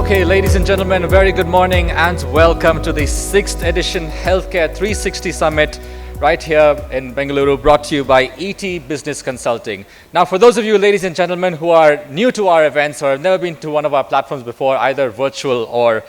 Okay, ladies and gentlemen, a very good morning and welcome to the 6th edition Healthcare 360 Summit right here in Bengaluru, brought to you by ET Business Consulting. Now, for those of you, ladies and gentlemen, who are new to our events or have never been to one of our platforms before, either virtual or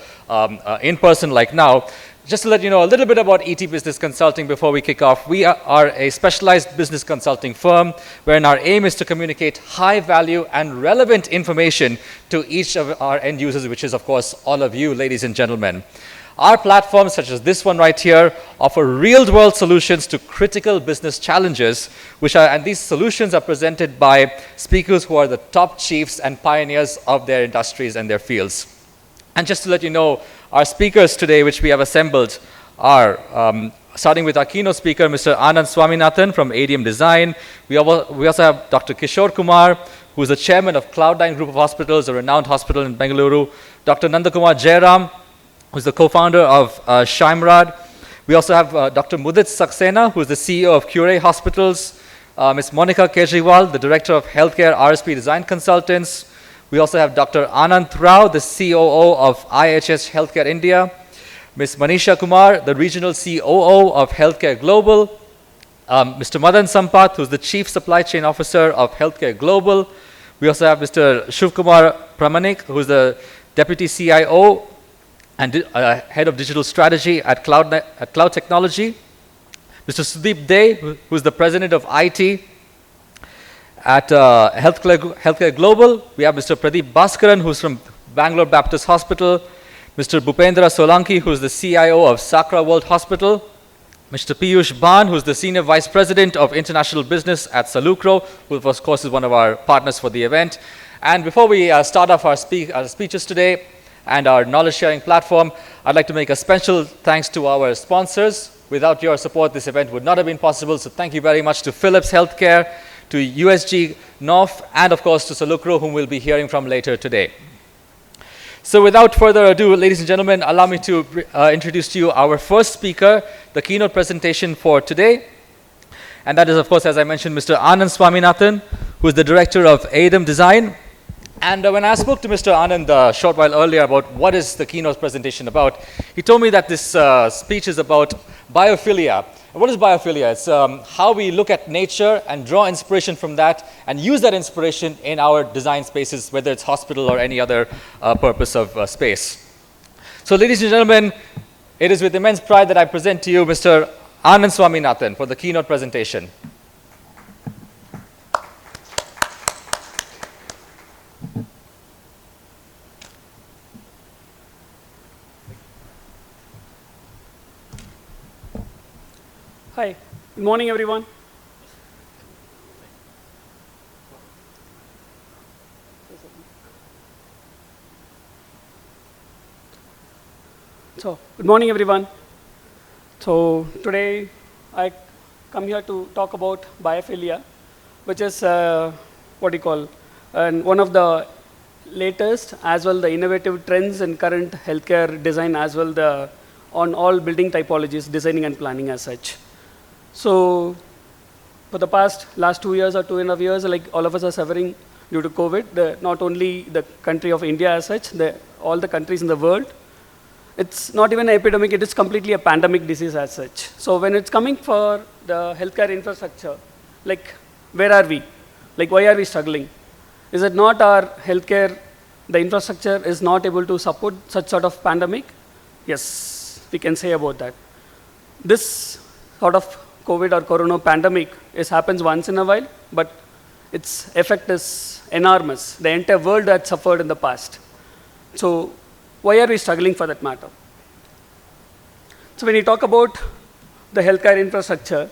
in person like now, just to let you know a little bit about ET Business Consulting before we kick off. We are a specialized business consulting firm wherein our aim is to communicate high value and relevant information to each of our end users, which is, of course, all of you, ladies and gentlemen. Our platforms, such as this one right here, offer real-world solutions to critical business challenges, and these solutions are presented by speakers who are the top chiefs and pioneers of their industries and their fields. And just to let you know, our speakers today, which we have assembled, are starting with our keynote speaker, Mr. Anand Swaminathan from ADM Design. We also have Dr. Kishore Kumar, who is the chairman of Cloud9 Group of Hospitals, a renowned hospital in Bengaluru. Dr. Nandakumar Jairam, who is the co-founder of Shimrad. We also have Dr. Mudit Saxena, who is the CEO of Cure Hospitals. Ms. Monica Kejriwal, the director of Healthcare RSP Design Consultants. We also have Dr. Anant Rao, the COO of IHS Healthcare India. Ms. Manisha Kumar, the regional COO of Healthcare Global. Mr. Madan Sampath, who's the Chief Supply Chain Officer of Healthcare Global. We also have Mr. Shivkumar Pramanik, who's the Deputy CIO and Head of Digital Strategy at Cloud Technology. Mr. Sudeep Dey, who's the President of IT at Healthcare Global. We have Mr. Pradeep Bhaskaran, who's from Bangalore Baptist Hospital. Mr. Bhupendra Solanki, who's the CIO of Sakra World Hospital. Mr. Piyush Ban, who's the Senior Vice President of International Business at Salukro, who of course is one of our partners for the event. And before we start off our speeches today and our knowledge sharing platform, I'd like to make a special thanks to our sponsors. Without your support, this event would not have been possible, so thank you very much to Philips Healthcare, to USG North, and of course to Salukro, whom we'll be hearing from later today. So without further ado, ladies and gentlemen, allow me to introduce to you our first speaker, the keynote presentation for today. And that is, of course, as I mentioned, Mr. Anand Swaminathan, who is the director of ADM Design. And when I spoke to Mr. Anand a short while earlier about what is the keynote presentation about, he told me that this speech is about biophilia. What is biophilia? It's how we look at nature and draw inspiration from that and use that inspiration in our design spaces, whether it's hospital or any other purpose of space. So ladies and gentlemen, it is with immense pride that I present to you Mr. Anand Swaminathan for the keynote presentation. Hi, good morning everyone. Good morning everyone. So today I come here to talk about biophilia, which is one of the latest as well the innovative trends in current healthcare design as well on all building typologies, designing and planning as such. So for the last 2 years or 2.5 years, like all of us are suffering due to COVID, not only the country of India as such, all the countries in the world. It's not even an epidemic, it is completely a pandemic disease as such. So when it's coming for the healthcare infrastructure, like where are we? Like why are we struggling? Is it not our healthcare, the infrastructure is not able to support such sort of pandemic? Yes, we can say about that. This sort of COVID or corona pandemic happens once in a while, but its effect is enormous. The entire world had suffered in the past. So why are we struggling for that matter? So when you talk about the healthcare infrastructure,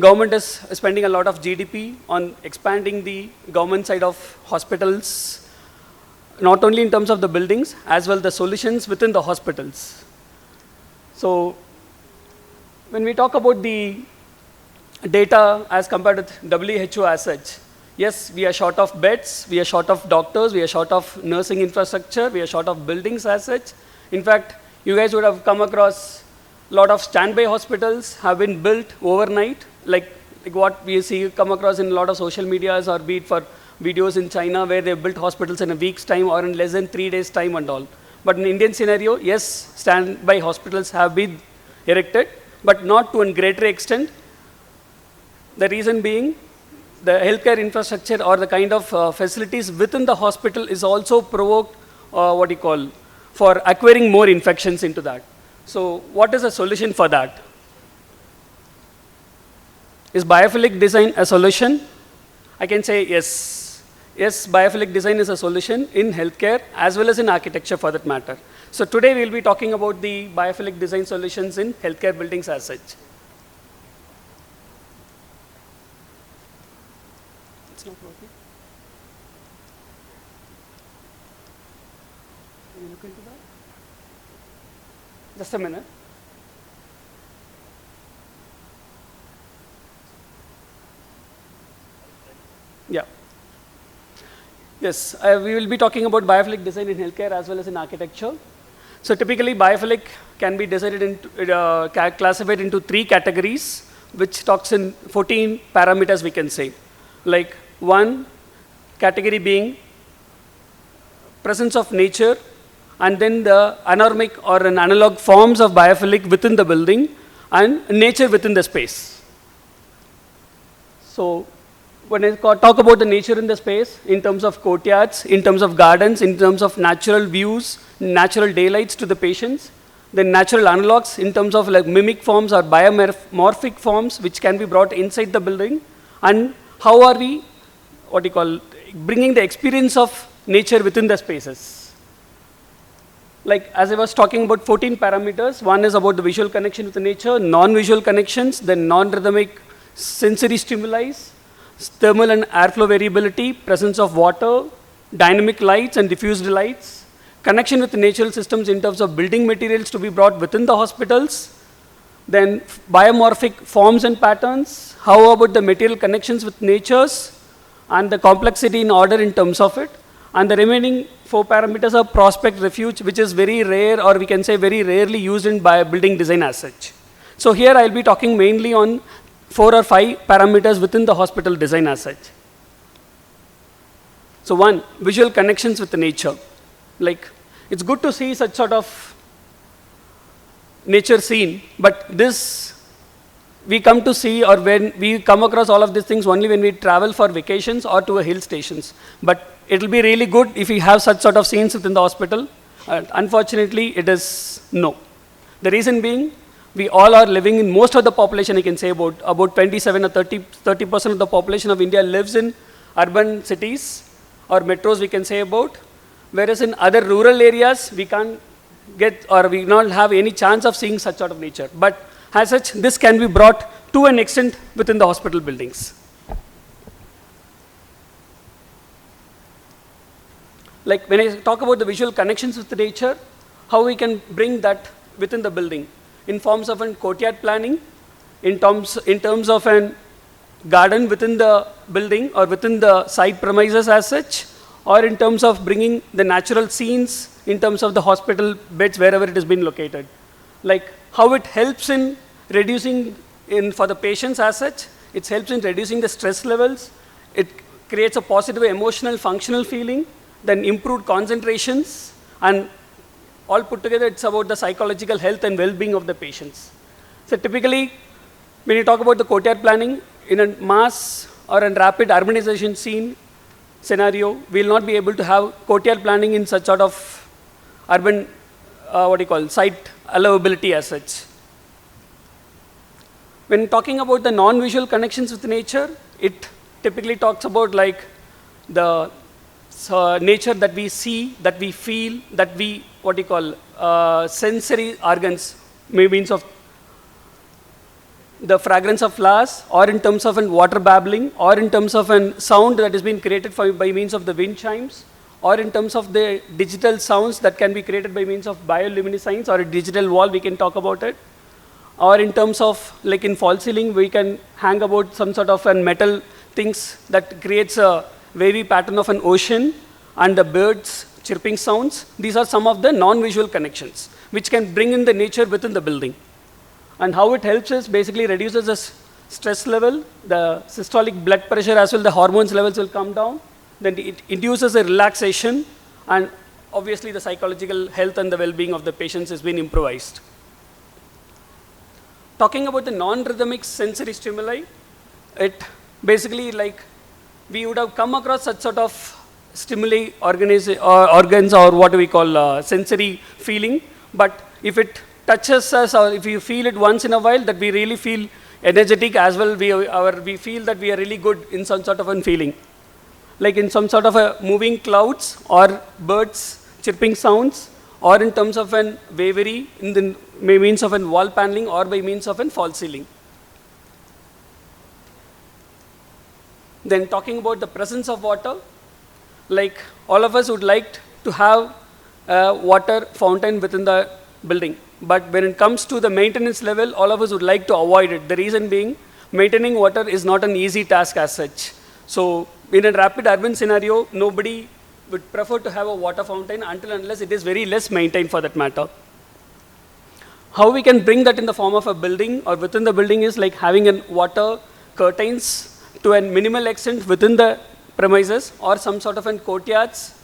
government is spending a lot of GDP on expanding the government side of hospitals, not only in terms of the buildings, as well the solutions within the hospitals. So when we talk about the data as compared with WHO as such, yes, we are short of beds, we are short of doctors, we are short of nursing infrastructure, we are short of buildings as such. In fact, you guys would have come across a lot of standby hospitals have been built overnight, like what we come across in a lot of social medias, or be it for videos in China where they built hospitals in a week's time or in less than 3 days' time and all. But in Indian scenario, yes, standby hospitals have been erected, but not to a greater extent. The reason being, the healthcare infrastructure or the kind of facilities within the hospital is also provoked, for acquiring more infections into that. So what is the solution for that? Is biophilic design a solution? I can say yes. Yes, biophilic design is a solution in healthcare as well as in architecture for that matter. So today we'll be talking about the biophilic design solutions in healthcare buildings as such. It's not working. Can you look into that? Just a minute. Yeah. Yes, we will be talking about biophilic design in healthcare as well as in architecture. So typically, biophilic can be decided into, classified into 3 categories, which talks in 14 parameters we can say. Like one category being presence of nature, and then the anormic or an analog forms of biophilic within the building, and nature within the space. So when I talk about the nature in the space, in terms of courtyards, in terms of gardens, in terms of natural views, natural daylights to the patients, then natural analogs in terms of like mimic forms or biomorphic forms which can be brought inside the building, and how are we, bringing the experience of nature within the spaces. Like as I was talking about 14 parameters, one is about the visual connection with the nature, non-visual connections, then non-rhythmic sensory stimuli, thermal and airflow variability, presence of water, dynamic lights and diffused lights, connection with natural systems in terms of building materials to be brought within the hospitals, then biomorphic forms and patterns, how about the material connections with natures, and the complexity in order in terms of it, and the remaining 4 parameters are prospect refuge, which is very rare, or we can say very rarely used in building design as such. So here I'll be talking mainly on 4 or 5 parameters within the hospital design as such. So one, visual connections with the nature. Like, it's good to see such sort of nature scene, but this we come to see, or when we come across all of these things only when we travel for vacations or to a hill stations. But it'll be really good if we have such sort of scenes within the hospital. Unfortunately, it is no. The reason being, we all are living in, most of the population, I can say about 27 or 30% of the population of India lives in urban cities or metros, we can say about, whereas in other rural areas, we can't get, or we not have any chance of seeing such sort of nature. But as such, this can be brought to an extent within the hospital buildings. Like when I talk about the visual connections with nature, how we can bring that within the building in forms of a courtyard planning, in terms of a garden within the building or within the site premises as such, or in terms of bringing the natural scenes in terms of the hospital beds wherever it has been located. Like how it helps in reducing, for the patients as such, it helps in reducing the stress levels, it creates a positive emotional functional feeling, then improved concentrations, and all put together, it's about the psychological health and well-being of the patients. So typically, when you talk about the courtyard planning, in a mass or a rapid urbanization scenario, we will not be able to have courtyard planning in such sort of urban, site allowability as such. When talking about the non-visual connections with nature, it typically talks about like the nature that we see, that we feel, that we, sensory organs, means of the fragrance of flowers, or in terms of water babbling, or in terms of a sound that has been created by means of the wind chimes, or in terms of the digital sounds that can be created by means of bioluminescence or a digital wall, we can talk about it. Or in terms of, like in false ceiling, we can hang about some sort of metal things that creates a wavy pattern of an ocean and the birds chirping sounds. These are some of the non-visual connections which can bring in the nature within the building. And how it helps is basically reduces the stress level, the systolic blood pressure as well, the hormones levels will come down. Then it induces a relaxation, and obviously the psychological health and the well-being of the patients has been improvised. Talking about the non-rhythmic sensory stimuli, it basically like we would have come across such sort of stimuli organs or what we call sensory feeling, but if it touches us or if you feel it once in a while, that we really feel energetic as well, we feel that we are really good in some sort of a feeling. Like in some sort of a moving clouds or birds chirping sounds, or in terms of an wavery in the by means of an wall paneling or by means of an false ceiling. Then talking about the presence of water, like all of us would like to have a water fountain within the building. But when it comes to the maintenance level, all of us would like to avoid it. The reason being, maintaining water is not an easy task as such. So in a rapid urban scenario, nobody would prefer to have a water fountain until unless it is very less maintained for that matter. How we can bring that in the form of a building or within the building is like having a water curtains to a minimal extent within the premises or some sort of an courtyards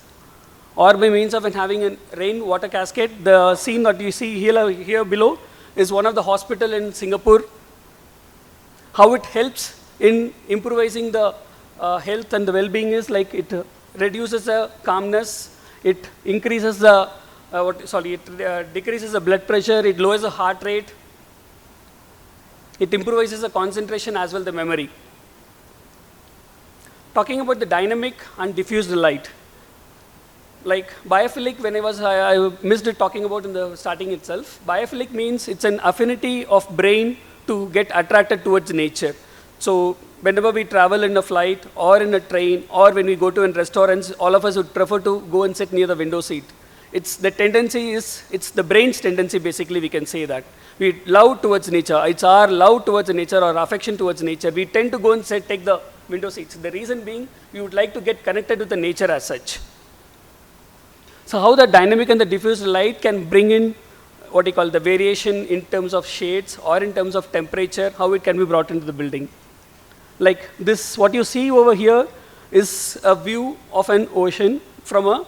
or by means of having a rain water cascade. The scene that you see here below is one of the hospital in Singapore. How it helps in improvising the health and the well-being is like it reduces the calmness, it increases the, decreases the blood pressure, it lowers the heart rate, it improvises the concentration as well the memory. Talking about the dynamic and diffused light. Like biophilic, when I missed it talking about in the starting itself. Biophilic means it's an affinity of brain to get attracted towards nature. So whenever we travel in a flight or in a train or when we go to restaurants, all of us would prefer to go and sit near the window seat. It's the brain's tendency basically, we can say that. We love towards nature. It's our love towards nature or affection towards nature. We tend to go and take the window seats. The reason being, we would like to get connected with the nature as such. So how the dynamic and the diffused light can bring in what you call the variation in terms of shades or in terms of temperature, how it can be brought into the building. Like this, what you see over here is a view of an ocean from a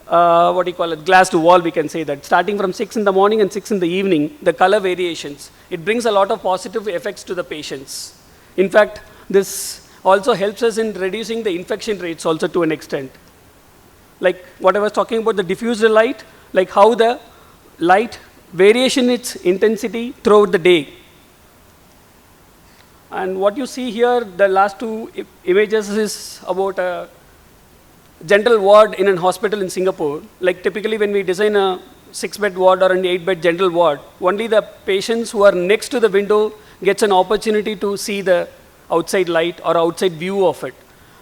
glass to wall, we can say that. Starting from 6 in the morning and 6 in the evening, the color variations, it brings a lot of positive effects to the patients. In fact, this also helps us in reducing the infection rates also to an extent. Like what I was talking about, the diffused light, like how the light variation its intensity throughout the day. And what you see here, the last two images is about a general ward in a hospital in Singapore. Like typically when we design a 6-bed ward or an 8-bed general ward, only the patients who are next to the window gets an opportunity to see the outside light or outside view of it.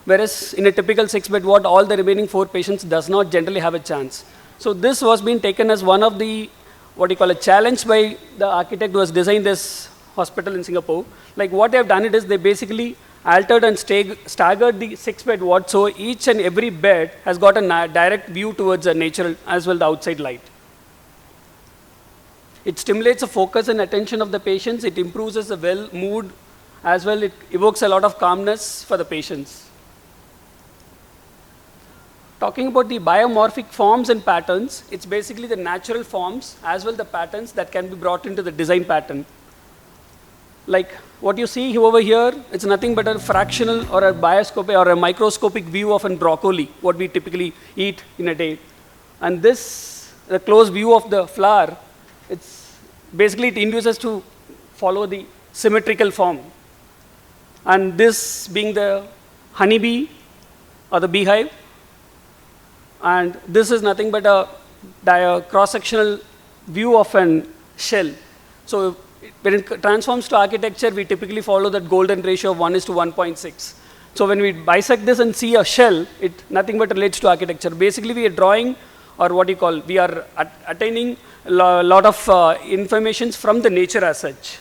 Whereas in a typical 6-bed ward, all the remaining 4 patients does not generally have a chance. So this was being taken as one of the, a challenge by the architect who has designed this hospital in Singapore. Like what they have done it is they basically altered and staggered the 6-bed ward, so each and every bed has got a direct view towards the natural as well the outside light. It stimulates the focus and attention of the patients, it improves the mood, as well it evokes a lot of calmness for the patients. Talking about the biomorphic forms and patterns, it's basically the natural forms as well the patterns that can be brought into the design pattern. Like what you see over here, it's nothing but a fractional or a bioscopic or a microscopic view of a broccoli, what we typically eat in a day. And this, the close view of the flower, it's basically it induces to follow the symmetrical form. And this being the honeybee or the beehive. And this is nothing but a cross-sectional view of a shell. So when it transforms to architecture, we typically follow that golden ratio of 1:1.6. So when we bisect this and see a shell, it nothing but relates to architecture. Basically, we are drawing, or we are attaining a lot of informations from the nature as such.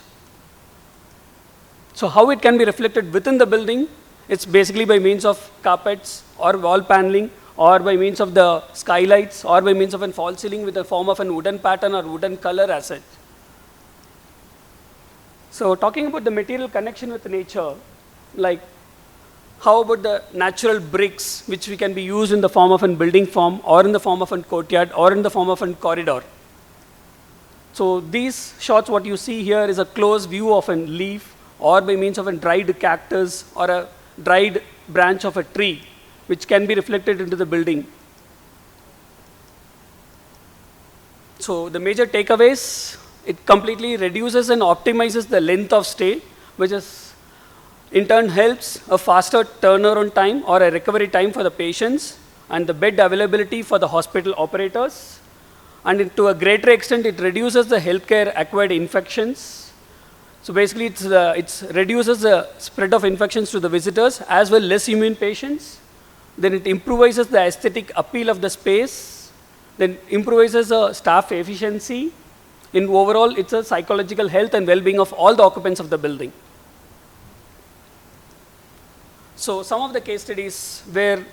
So how it can be reflected within the building, it's basically by means of carpets or wall paneling, or by means of the skylights, or by means of a false ceiling with a form of a wooden pattern or wooden color as such. So talking about the material connection with nature, like how about the natural bricks, which we can be used in the form of a building form, or in the form of a courtyard, or in the form of a corridor? So these shots, what you see here is a close view of a leaf, or by means of a dried cactus, or a dried branch of a tree, which can be reflected into the building. So the major takeaways, it completely reduces and optimizes the length of stay, which is in turn helps a faster turnaround time or a recovery time for the patients, and the bed availability for the hospital operators. And to a greater extent, it reduces the healthcare acquired infections. So basically, it reduces the spread of infections to the visitors as well less immune patients. Then it improvises the aesthetic appeal of the space. Then improvises the staff efficiency. In overall, it's a psychological health and well-being of all the occupants of the building. So some of the case studies where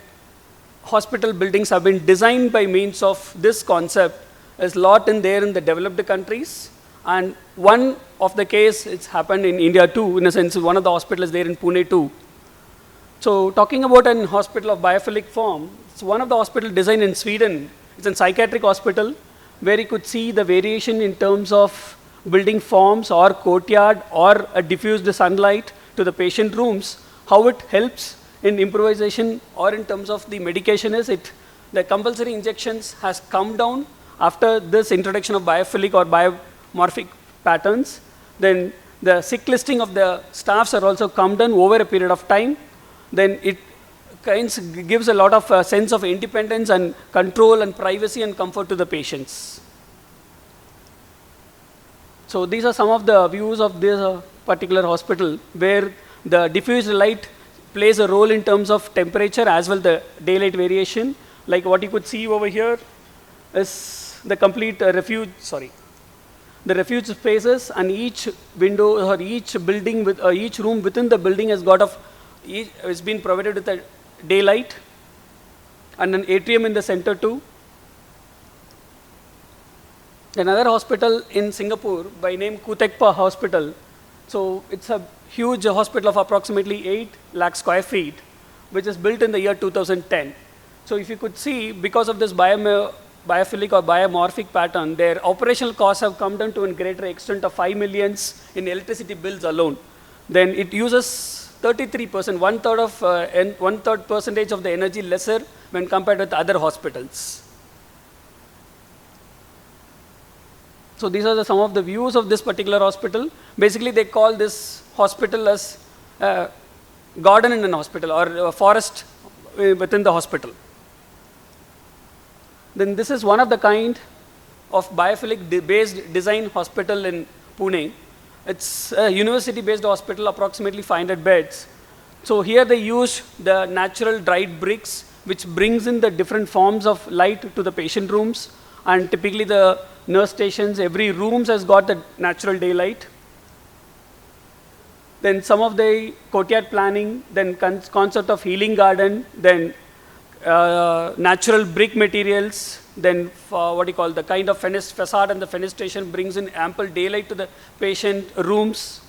hospital buildings have been designed by means of this concept is lot in there in the developed countries. And one of the case, it's happened in India too, in a sense, one of the hospitals there in Pune too. So talking about an hospital of biophilic form, it's one of the hospital designed in Sweden. It's a psychiatric hospital where you could see the variation in terms of building forms or courtyard or a diffused sunlight to the patient rooms, how it helps in improvisation or in terms of the medication is the compulsory injections has come down after this introduction of biophilic or biomorphic patterns. Then the sick listing of the staffs are also come down over a period of time. Then it gives a lot of sense of independence and control and privacy and comfort to the patients. So these are some of the views of this particular hospital where the diffused light plays a role in terms of temperature as well the daylight variation. Like what you could see over here is the complete refuge spaces, and each window or each building with each room within the building has been provided with a daylight and an atrium in the center too. Another hospital in Singapore by name Khoo Teck Puat Hospital. So it's a huge hospital of approximately 8 lakh square feet, which is built in the year 2010. So if you could see, because of this biophilic or biomorphic pattern, their operational costs have come down to a greater extent of 5 millions in electricity bills alone. Then it uses 33%, one-third percentage of the energy lesser when compared with other hospitals. So these are some of the views of this particular hospital. Basically, they call this hospital as a garden in an hospital or a forest within the hospital. Then this is one of the kind of biophilic-based design hospital in Pune. It's a university-based hospital, approximately 500 beds. So here they use the natural dried bricks, which brings in the different forms of light to the patient rooms. And typically the nurse stations, every room has got the natural daylight. Then some of the courtyard planning, then concept of healing garden, then natural brick materials, then the kind of facade and the fenestration brings in ample daylight to the patient rooms.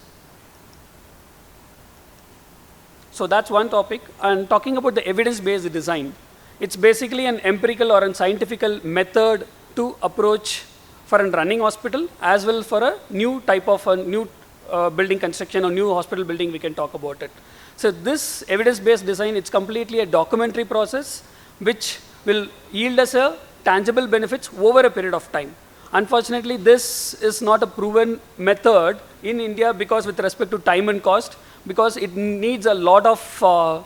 So that's one topic. And talking about the evidence-based design, it's basically an empirical or a scientific method to approach for a running hospital as well for a new type of a new building construction or new hospital building, we can talk about it. So this evidence-based design, it's completely a documentary process which will yield us a tangible benefits over a period of time. Unfortunately, this is not a proven method in India because with respect to time and cost, because it needs a lot of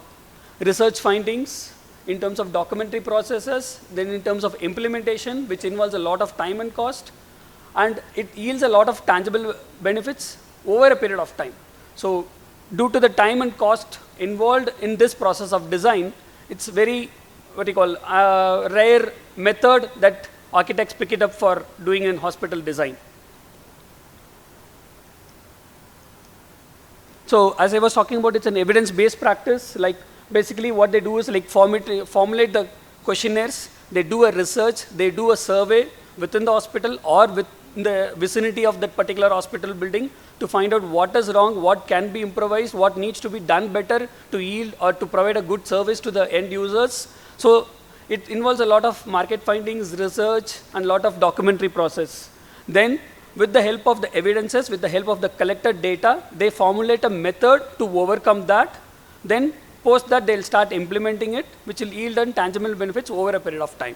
research findings in terms of documentary processes, then in terms of implementation, which involves a lot of time and cost, and it yields a lot of tangible benefits over a period of time. So due to the time and cost involved in this process of design, it's very, rare method that architects pick it up for doing in hospital design. So as I was talking about, it's an evidence-based practice. Like basically what they do is like formulate the questionnaires, they do a research, they do a survey within the hospital or in the vicinity of that particular hospital building to find out what is wrong, what can be improvised, what needs to be done better to yield or to provide a good service to the end users. So it involves a lot of market findings, research, and a lot of documentary process. Then, with the help of the evidences, with the help of the collected data, they formulate a method to overcome that. Then, post that, they'll start implementing it, which will yield tangible benefits over a period of time.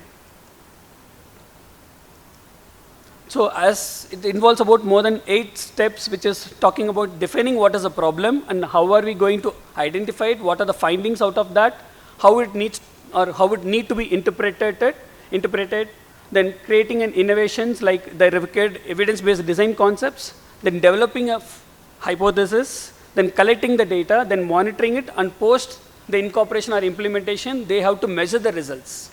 So as it involves about more than 8 steps, which is talking about defining what is a problem and how are we going to identify it, what are the findings out of that, how it needs or how it need to be interpreted, then creating an innovations like the required evidence-based design concepts, then developing a hypothesis, then collecting the data, then monitoring it, and post the incorporation or implementation, they have to measure the results.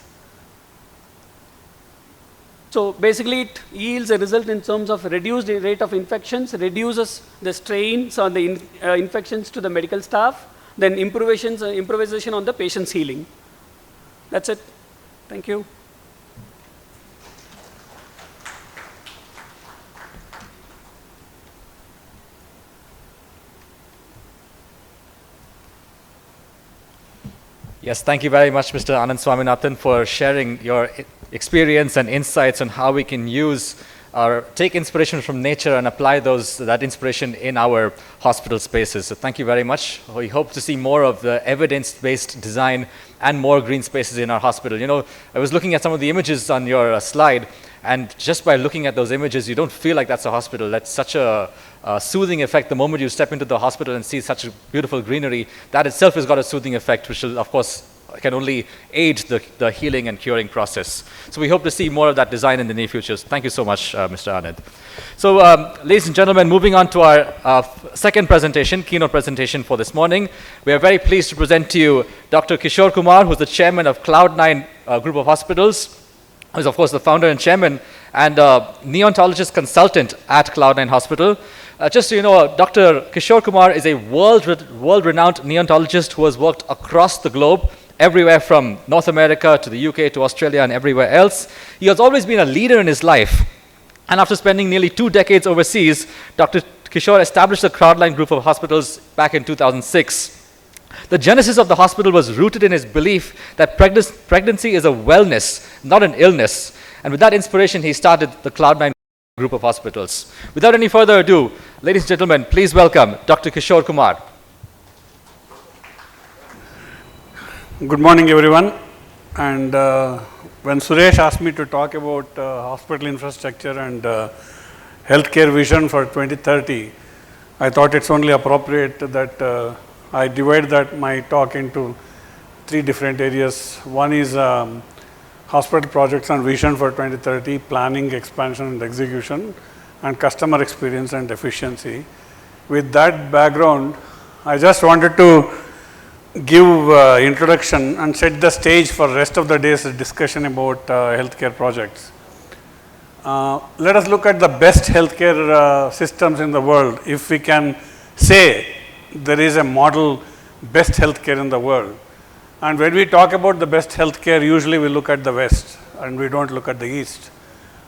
So basically, it yields a result in terms of reduced rate of infections, reduces the strains on the infections to the medical staff, then improvisation on the patient's healing. That's it. Thank you. Yes, thank you very much, Mr. Anand Swaminathan, for sharing your experience and insights on how we can use or take inspiration from nature and apply that inspiration in our hospital spaces. So thank you very much. We hope to see more of the evidence-based design and more green spaces in our hospital. You know, I was looking at some of the images on your slide, and just by looking at those images, you don't feel like that's a hospital. That's such a soothing effect. The moment you step into the hospital and see such a beautiful greenery, that itself has got a soothing effect, which will, of course, can only aid the healing and curing process. So we hope to see more of that design in the near future. Thank you so much, Mr. Anand. So, ladies and gentlemen, moving on to our second presentation, keynote presentation for this morning, we are very pleased to present to you Dr. Kishore Kumar, who's the chairman of Cloud9 Group of Hospitals, who is, of course, the founder and chairman and neonatologist consultant at Cloud9 Hospital. Just so you know, Dr. Kishore Kumar is a world-renowned neonatologist who has worked across the globe, everywhere from North America to the UK to Australia and everywhere else. He has always been a leader in his life. And after spending nearly 2 decades overseas, Dr. Kishore established the Cloud9 Group of Hospitals back in 2006. The genesis of the hospital was rooted in his belief that pregnancy is a wellness, not an illness. And with that inspiration, he started the Cloud9 Group of Hospitals. Without any further ado, ladies and gentlemen, please welcome Dr. Kishore Kumar. Good morning, everyone. And when Suresh asked me to talk about hospital infrastructure and healthcare vision for 2030, I thought it's only appropriate that I divide my talk into 3 different areas. One is hospital projects and vision for 2030, planning, expansion, and execution, and customer experience and efficiency. With that background, I just wanted to give introduction and set the stage for rest of the day's discussion about healthcare projects. Let us look at the best healthcare systems in the world. If we can say there is a model best healthcare in the world. And when we talk about the best healthcare, usually we look at the West and we don't look at the East.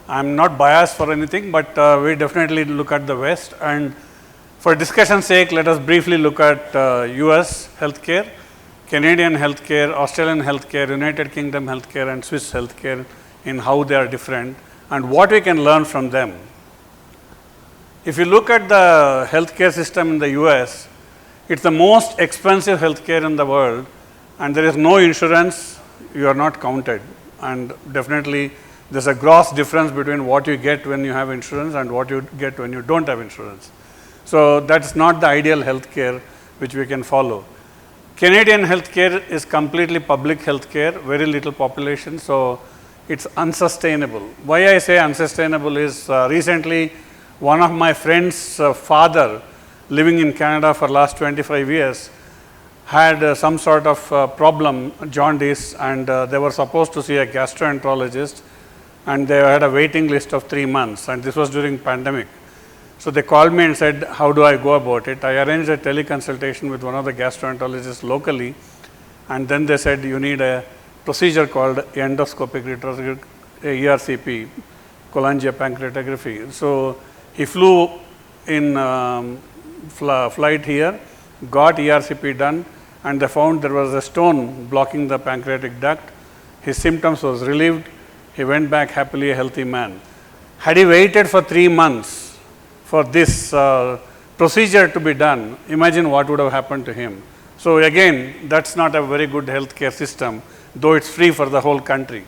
I'm not biased for anything, but we definitely look at the West. And for discussion's sake, let us briefly look at US healthcare, Canadian healthcare, Australian healthcare, United Kingdom healthcare, and Swiss healthcare in how they are different and what we can learn from them. If you look at the healthcare system in the US, it's the most expensive healthcare in the world, and there is no insurance, you are not counted. And definitely there's a gross difference between what you get when you have insurance and what you get when you don't have insurance. So that's not the ideal healthcare which we can follow. Canadian healthcare is completely public healthcare, very little population, so it's unsustainable. Why I say unsustainable is recently one of my friend's father, living in Canada for last 25 years, had some sort of problem, jaundice, and they were supposed to see a gastroenterologist, and they had a waiting list of 3 months, and this was during pandemic. So they called me and said, how do I go about it? I arranged a teleconsultation with one of the gastroenterologists locally, and then they said you need a procedure called endoscopic retrograde ERCP, cholangiopancreatography. So he flew in flight here, got ERCP done, and they found there was a stone blocking the pancreatic duct. His symptoms was relieved. He went back happily a healthy man. Had he waited for 3 months for this procedure to be done, imagine what would have happened to him. So again, that's not a very good healthcare system, though it's free for the whole country.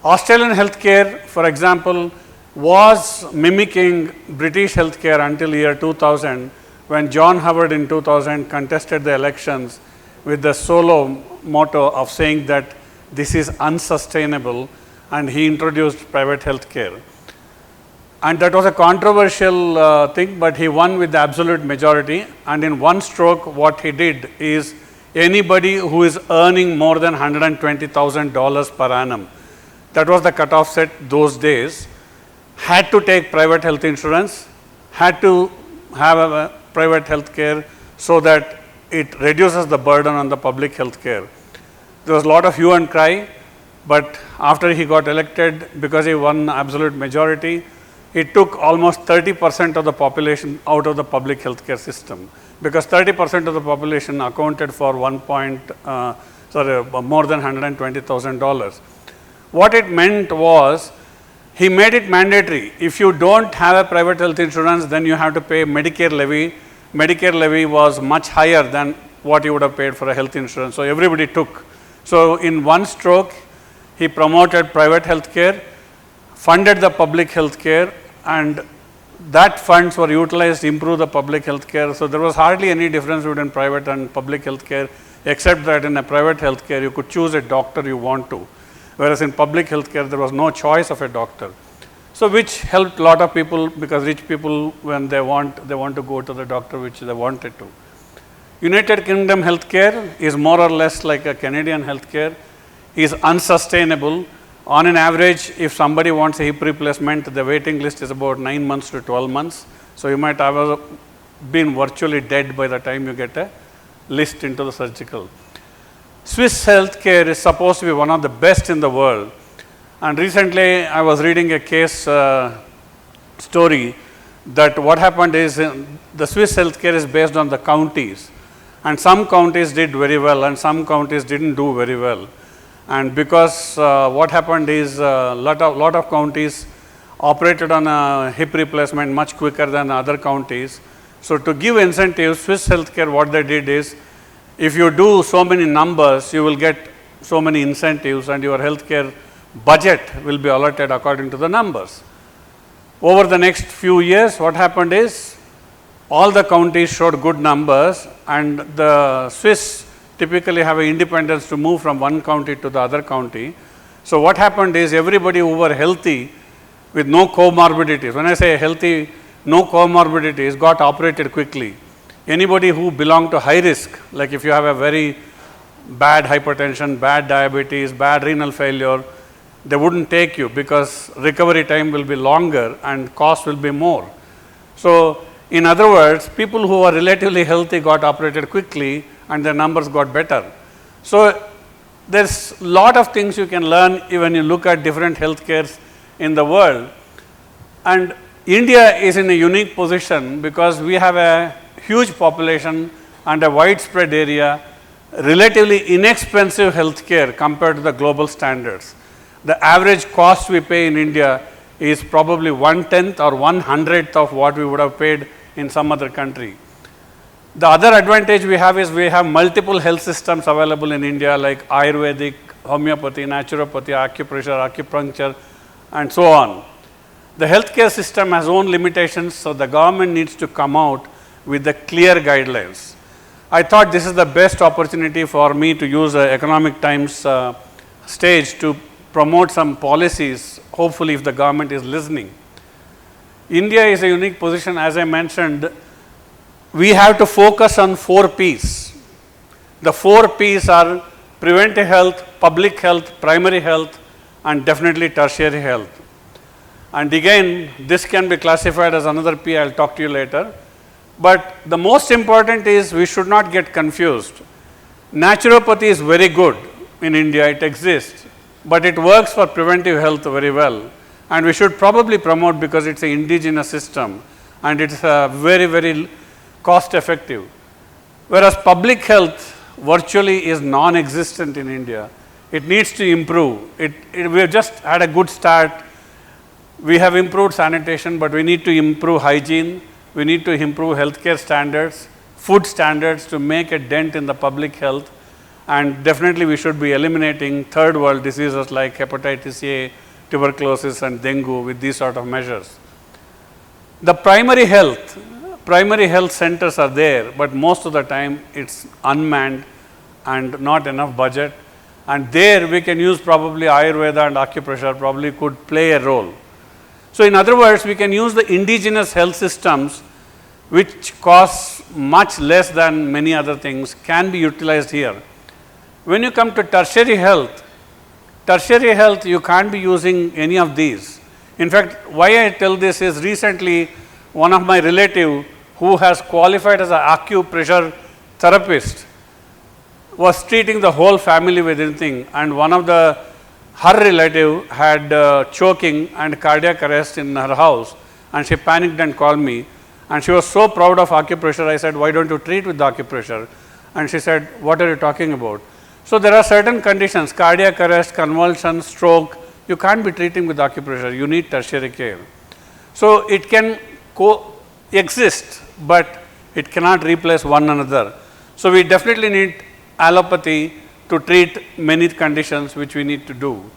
Australian healthcare, for example, was mimicking British healthcare until year 2000, when John Howard in 2000 contested the elections with the solo motto of saying that this is unsustainable, and he introduced private healthcare. And that was a controversial thing, but he won with the absolute majority, and in one stroke what he did is anybody who is earning more than $120,000 per annum, that was the cutoff set those days, had to take private health insurance, had to have a private health care so that it reduces the burden on the public health care. There was a lot of hue and cry, but after he got elected, because he won absolute majority, it took almost 30% of the population out of the public health care system, because 30% of the population accounted for more than $120,000. What it meant was, he made it mandatory. If you don't have a private health insurance, then you have to pay Medicare levy. Medicare levy was much higher than what you would have paid for a health insurance. So everybody took. So in one stroke, he promoted private health care, funded the public health care, and that funds were utilized to improve the public health care. So there was hardly any difference between private and public health care, except that in a private health care, you could choose a doctor you want to. Whereas in public health care, there was no choice of a doctor. So which helped a lot of people, because rich people, when they want to go to the doctor which they wanted to. United Kingdom healthcare is more or less like a Canadian healthcare, is unsustainable. On an average, if somebody wants a hip replacement, the waiting list is about 9 months to 12 months. So you might have been virtually dead by the time you get a list into the surgical. Swiss healthcare is supposed to be one of the best in the world. And recently, I was reading a case story that what happened is the Swiss healthcare is based on the counties. And some counties did very well and some counties didn't do very well. And because what happened is a lot of counties operated on a hip replacement much quicker than other counties. So to give incentives, Swiss healthcare, what they did is, if you do so many numbers, you will get so many incentives and your healthcare budget will be allotted according to the numbers. Over the next few years, what happened is, all the counties showed good numbers, and the Swiss typically have an independence to move from one county to the other county. So what happened is, everybody who were healthy with no comorbidities, when I say healthy, no comorbidities, got operated quickly. Anybody who belonged to high risk, like if you have a very bad hypertension, bad diabetes, bad renal failure, they wouldn't take you because recovery time will be longer and cost will be more. So in other words, people who are relatively healthy got operated quickly and their numbers got better. So there's a lot of things you can learn when you look at different healthcares in the world. And India is in a unique position because we have a huge population and a widespread area, relatively inexpensive healthcare compared to the global standards. The average cost we pay in India is probably 1/10 or 1/100th of what we would have paid in some other country. The other advantage we have is we have multiple health systems available in India, like Ayurvedic, homeopathy, naturopathy, acupressure, acupuncture, and so on. The healthcare system has own limitations, so the government needs to come out with the clear guidelines. I thought this is the best opportunity for me to use the Economic Times stage to promote some policies, hopefully if the government is listening. India is a unique position, as I mentioned. We have to focus on 4 P's. The 4 P's are preventive health, public health, primary health, and definitely tertiary health. And again, this can be classified as another P, I'll talk to you later. But the most important is we should not get confused. Naturopathy is very good in India, it exists, but it works for preventive health very well. and we should probably promote because it's an indigenous system and it's very, very cost effective. Whereas public health virtually is non-existent in India. It needs to improve. We have just had a good start. We have improved sanitation, but we need to improve hygiene. We need to improve healthcare standards, food standards to make a dent in the public health. And definitely we should be eliminating third world diseases like hepatitis A, tuberculosis and dengue with these sort of measures. The primary health centers are there, but most of the time it's unmanned and not enough budget. And there we can use probably Ayurveda and acupressure probably could play a role. So in other words, we can use the indigenous health systems which cost much less than many other things can be utilized here. When you come to tertiary health you can't be using any of these. In fact, why I tell this is recently one of my relative who has qualified as an acupressure therapist was treating the whole family with anything, and one of her relative had choking and cardiac arrest in her house, and she panicked and called me, and she was so proud of acupressure. I said, why don't you treat with the acupressure? And she said, what are you talking about? So there are certain conditions, cardiac arrest, convulsion, stroke, you can't be treating with acupressure, you need tertiary care. So it can coexist, but it cannot replace one another. So we definitely need allopathy to treat many conditions which we need to do.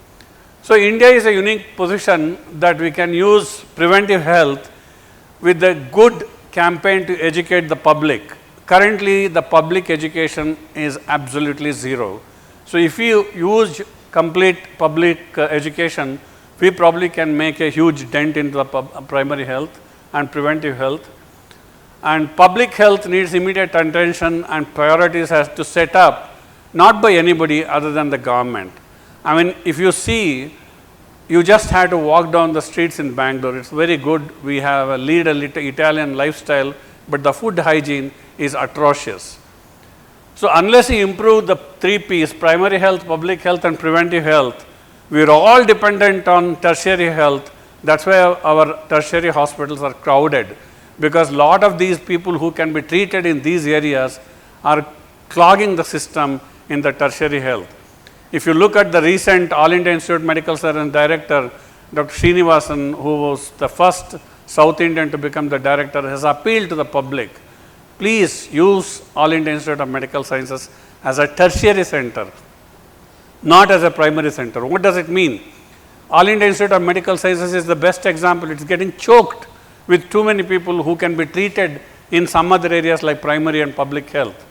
So India is a unique position that we can use preventive health with a good campaign to educate the public. Currently the public education is absolutely zero. So if you use complete public education, we probably can make a huge dent into the primary health and preventive health. And public health needs immediate attention and priorities has to set up not by anybody other than the government. I mean, if you see, you just have to walk down the streets in Bangalore. It's very good. We have a Italian lifestyle, but the food hygiene is atrocious. So unless you improve the 3 P's, primary health, public health and preventive health, we are all dependent on tertiary health. That's why our tertiary hospitals are crowded, because a lot of these people who can be treated in these areas are clogging the system in the tertiary health. If you look at the recent All India Institute of Medical Sciences Director, Dr. Srinivasan, who was the first South Indian to become the director, has appealed to the public, please use All India Institute of Medical Sciences as a tertiary center, not as a primary center. What does it mean? All India Institute of Medical Sciences is the best example. It's getting choked with too many people who can be treated in some other areas like primary and public health.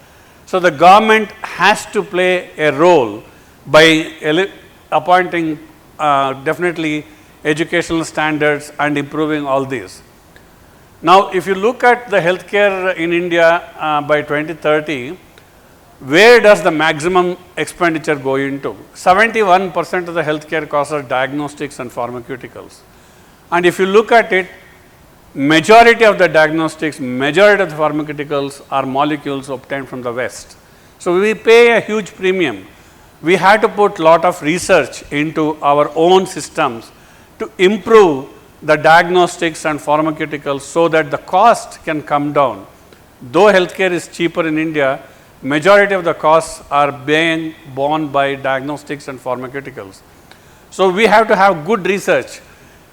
So the government has to play a role by appointing definitely educational standards and improving all these. Now, if you look at the healthcare in India by 2030, where does the maximum expenditure go into? 71% of the healthcare costs are diagnostics and pharmaceuticals. And if you look at it, majority of the diagnostics, majority of the pharmaceuticals are molecules obtained from the West. So we pay a huge premium. We have to put a lot of research into our own systems to improve the diagnostics and pharmaceuticals so that the cost can come down. Though healthcare is cheaper in India, majority of the costs are being borne by diagnostics and pharmaceuticals. So we have to have good research.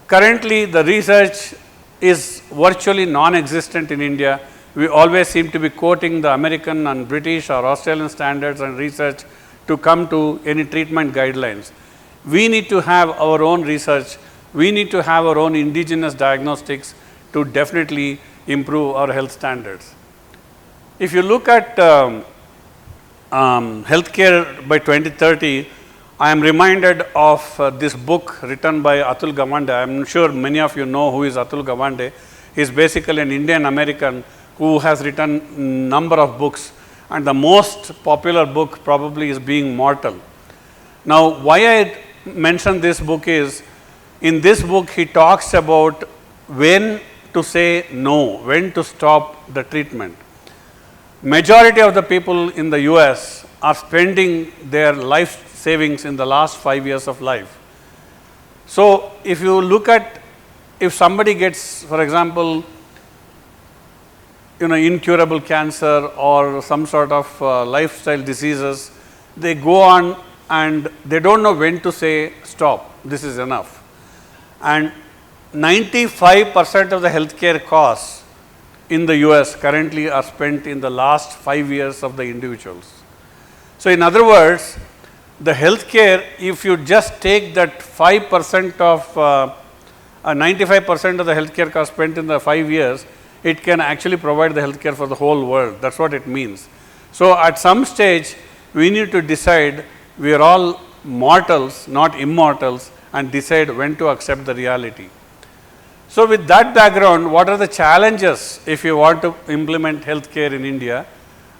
Currently, the research is virtually non-existent in India. We always seem to be quoting the American and British or Australian standards and research to come to any treatment guidelines. We need to have our own research. We need to have our own indigenous diagnostics to definitely improve our health standards. If you look at healthcare by 2030, I am reminded of this book written by Atul Gawande. I am sure many of you know who is Atul Gawande. He is basically an Indian American who has written a number of books, and the most popular book probably is Being Mortal. Now, why I mention this book is, in this book he talks about when to say no, when to stop the treatment. Majority of the people in the US are spending their life savings in the last 5 years of life. So if you look at, if somebody gets, for example, incurable cancer or some sort of lifestyle diseases, they go on and they don't know when to say stop, this is enough. And 95% of the healthcare costs in the US currently are spent in the last 5 years of the individuals. So in other words, the healthcare, if you just take that 5% of 95% of the healthcare cost spent in the 5 years, it can actually provide the healthcare for the whole world. That's what it means. So at some stage, we need to decide, we are all mortals, not immortals, and decide when to accept the reality. So with that background, what are the challenges if you want to implement healthcare in India?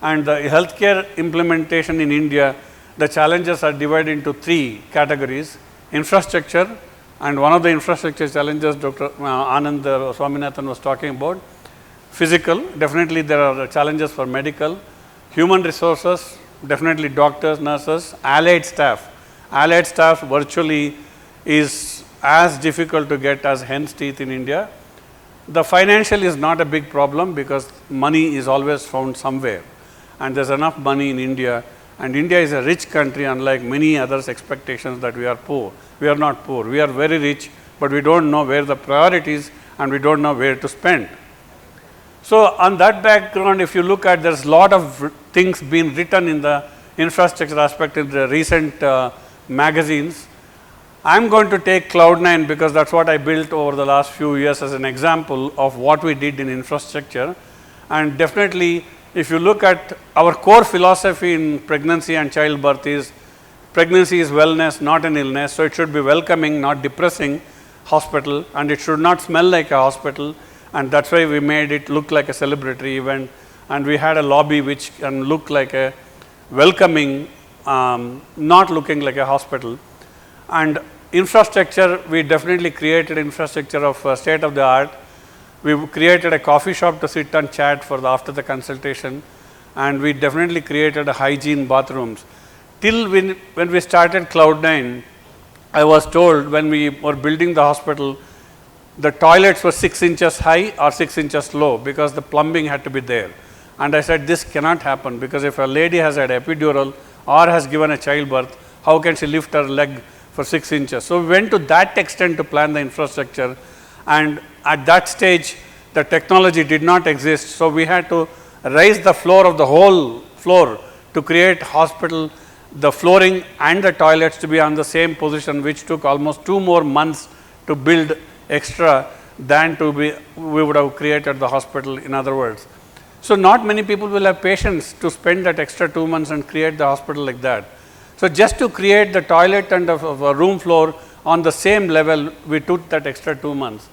And the healthcare implementation in India, the challenges are divided into 3 categories: infrastructure, and one of the infrastructure challenges Dr. Anand Swaminathan was talking about. Physical, definitely there are challenges for medical. Human resources, definitely doctors, nurses. Allied staff. Allied staff virtually is as difficult to get as hen's teeth in India. The financial is not a big problem because money is always found somewhere, and there's enough money in India, and India is a rich country, unlike many others' expectations that we are poor. We are not poor, we are very rich, but we don't know where the priorities and we don't know where to spend. So on that background, if you look at, there's a lot of things being written in the infrastructure aspect in the recent magazines. I'm going to take Cloud9 because that's what I built over the last few years as an example of what we did in infrastructure. And definitely, if you look at our core philosophy in pregnancy and childbirth is, pregnancy is wellness, not an illness. So it should be welcoming, not depressing hospital, and it should not smell like a hospital. And that's why we made it look like a celebratory event, and we had a lobby which can look like a welcoming, not looking like a hospital. And infrastructure, we definitely created infrastructure of state of the art. We created a coffee shop to sit and chat for after the consultation, and we definitely created a hygiene bathrooms. Till when we started Cloud9, I was told when we were building the hospital, the toilets were 6 inches high or 6 inches low because the plumbing had to be there. And I said, this cannot happen, because if a lady has had epidural or has given a childbirth, how can she lift her leg for 6 inches? So we went to that extent to plan the infrastructure, and at that stage the technology did not exist. So we had to raise the floor of the whole floor to create hospital, the flooring and the toilets to be on the same position, which took almost 2 more months to build extra than we would have created the hospital, in other words. So not many people will have patience to spend that extra 2 months and create the hospital like that. So just to create the toilet and a room floor on the same level, we took that extra 2 months.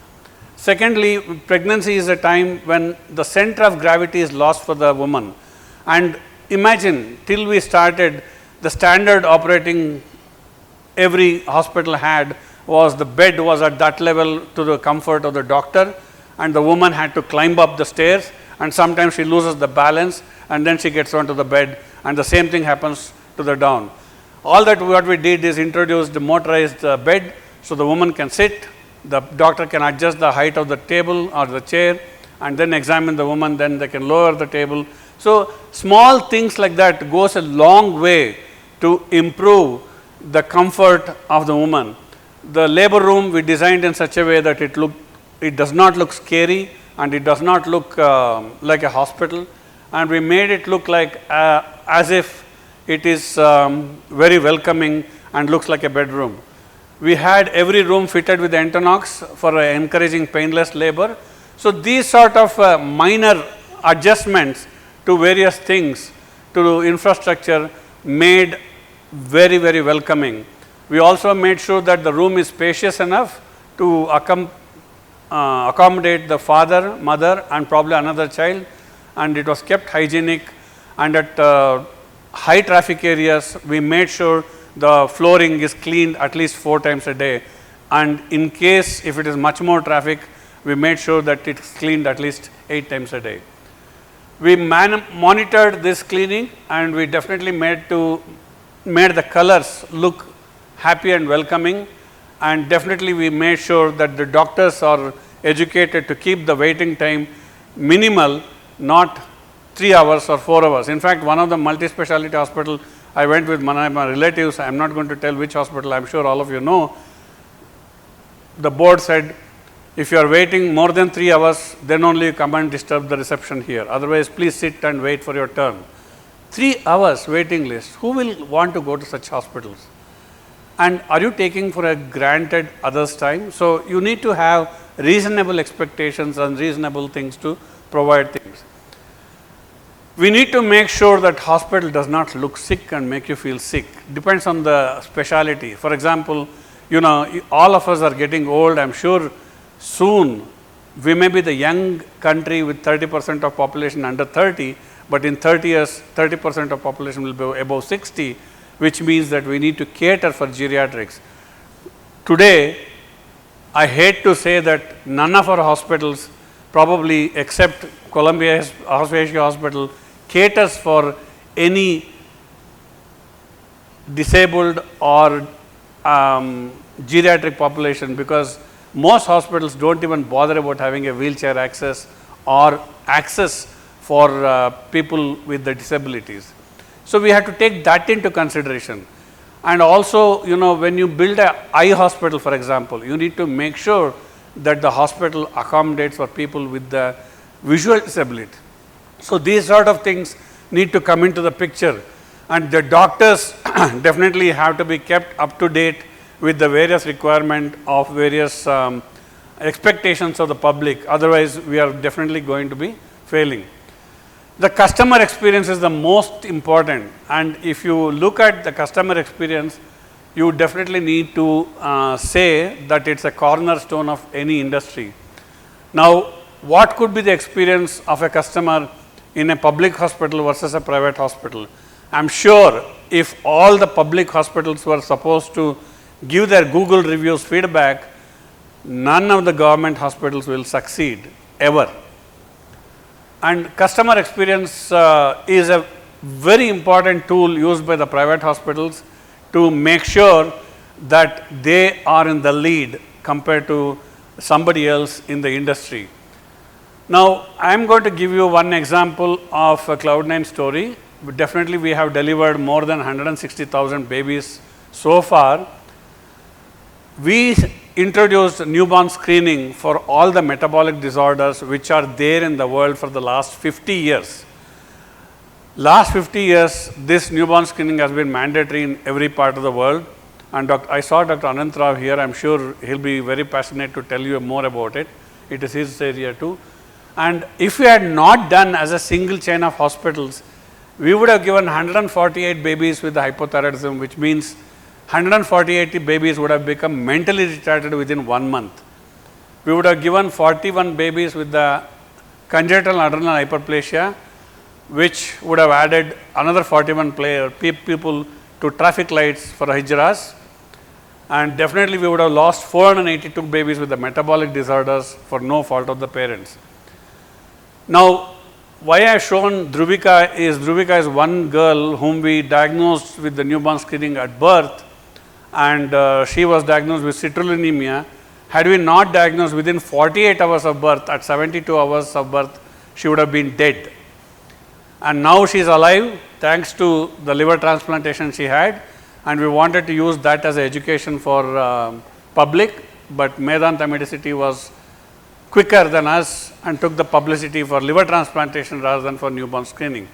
Secondly, pregnancy is a time when the center of gravity is lost for the woman. And imagine, till we started, the standard operating every hospital had was the bed was at that level to the comfort of the doctor, and the woman had to climb up the stairs, and sometimes she loses the balance and then she gets onto the bed, and the same thing happens to the down. All that what we did is introduce the motorized bed, so the woman can sit, the doctor can adjust the height of the table or the chair and then examine the woman, then they can lower the table. So small things like that goes a long way to improve the comfort of the woman. The labor room we designed in such a way that it does not look scary and it does not look like a hospital, and we made it look like as if it is very welcoming and looks like a bedroom. We had every room fitted with Entonox for encouraging painless labor. So these sort of minor adjustments to various things to infrastructure made very, very welcoming. We also made sure that the room is spacious enough to accommodate the father, mother and probably another child, and it was kept hygienic. And at high traffic areas, we made sure the flooring is cleaned at least 4 times a day, and in case if it is much more traffic, we made sure that it is cleaned at least 8 times a day. We monitored this cleaning, and we definitely made the colors look happy and welcoming, and definitely we made sure that the doctors are educated to keep the waiting time minimal, not 3 hours or 4 hours. In fact, one of the multi-speciality hospital, I went with my relatives, I am not going to tell which hospital, I am sure all of you know. The board said, if you are waiting more than 3 hours, then only you come and disturb the reception here. Otherwise, please sit and wait for your turn. 3 hours waiting list. Who will want to go to such hospitals? And are you taking for a granted others' time? So you need to have reasonable expectations and reasonable things to provide things. We need to make sure that hospital does not look sick and make you feel sick. Depends on the speciality. For example, you know, all of us are getting old. I'm sure soon we may be the young country with 30% of population under 30, but in 30 years, 30% of population will be above 60, which means that we need to cater for geriatrics. Today, I hate to say that none of our hospitals, probably except Columbia Hospital, caters for any disabled or geriatric population, because most hospitals don't even bother about having a wheelchair access or access for people with the disabilities. So we have to take that into consideration. And also, you know, when you build an eye hospital, for example, you need to make sure that the hospital accommodates for people with the visual disability. So these sort of things need to come into the picture, and the doctors definitely have to be kept up to date with the various requirement of various expectations of the public. Otherwise, we are definitely going to be failing. The customer experience is the most important, and if you look at the customer experience, you definitely need to say that it's a cornerstone of any industry. Now, what could be the experience of a customer in a public hospital versus a private hospital? I'm sure if all the public hospitals were supposed to give their Google reviews feedback, none of the government hospitals will succeed ever. And customer experience is a very important tool used by the private hospitals to make sure that they are in the lead compared to somebody else in the industry. Now, I am going to give you one example of a Cloud9 story. Definitely, we have delivered more than 160,000 babies so far. We introduced newborn screening for all the metabolic disorders which are there in the world for the last 50 years. Last 50 years, this newborn screening has been mandatory in every part of the world. And I saw Dr. Anant Rao here. I'm sure he'll be very passionate to tell you more about it. It is his area too. And if we had not done as a single chain of hospitals, we would have given 148 babies with the hypothyroidism, which means 148 babies would have become mentally retarded within 1 month. We would have given 41 babies with the congenital adrenal hyperplasia, which would have added another 41 people to traffic lights for hijras. And definitely we would have lost 482 babies with the metabolic disorders for no fault of the parents. Now, why I have shown Dhruvika is one girl whom we diagnosed with the newborn screening at birth, and she was diagnosed with citrullinemia. Had we not diagnosed within 48 hours of birth, at 72 hours of birth, she would have been dead. And now she is alive thanks to the liver transplantation she had, and we wanted to use that as education for public, but Medanta Medicity was quicker than us and took the publicity for liver transplantation rather than for newborn screening.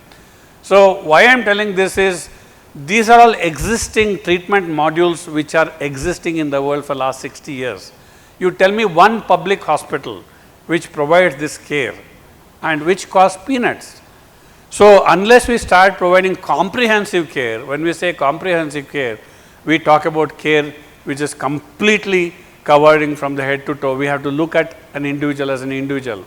So why I am telling this is, these are all existing treatment modules which are existing in the world for last 60 years. You tell me one public hospital which provides this care and which costs peanuts. So unless we start providing comprehensive care, when we say comprehensive care, we talk about care which is completely covering from the head to toe. We have to look at an individual as an individual.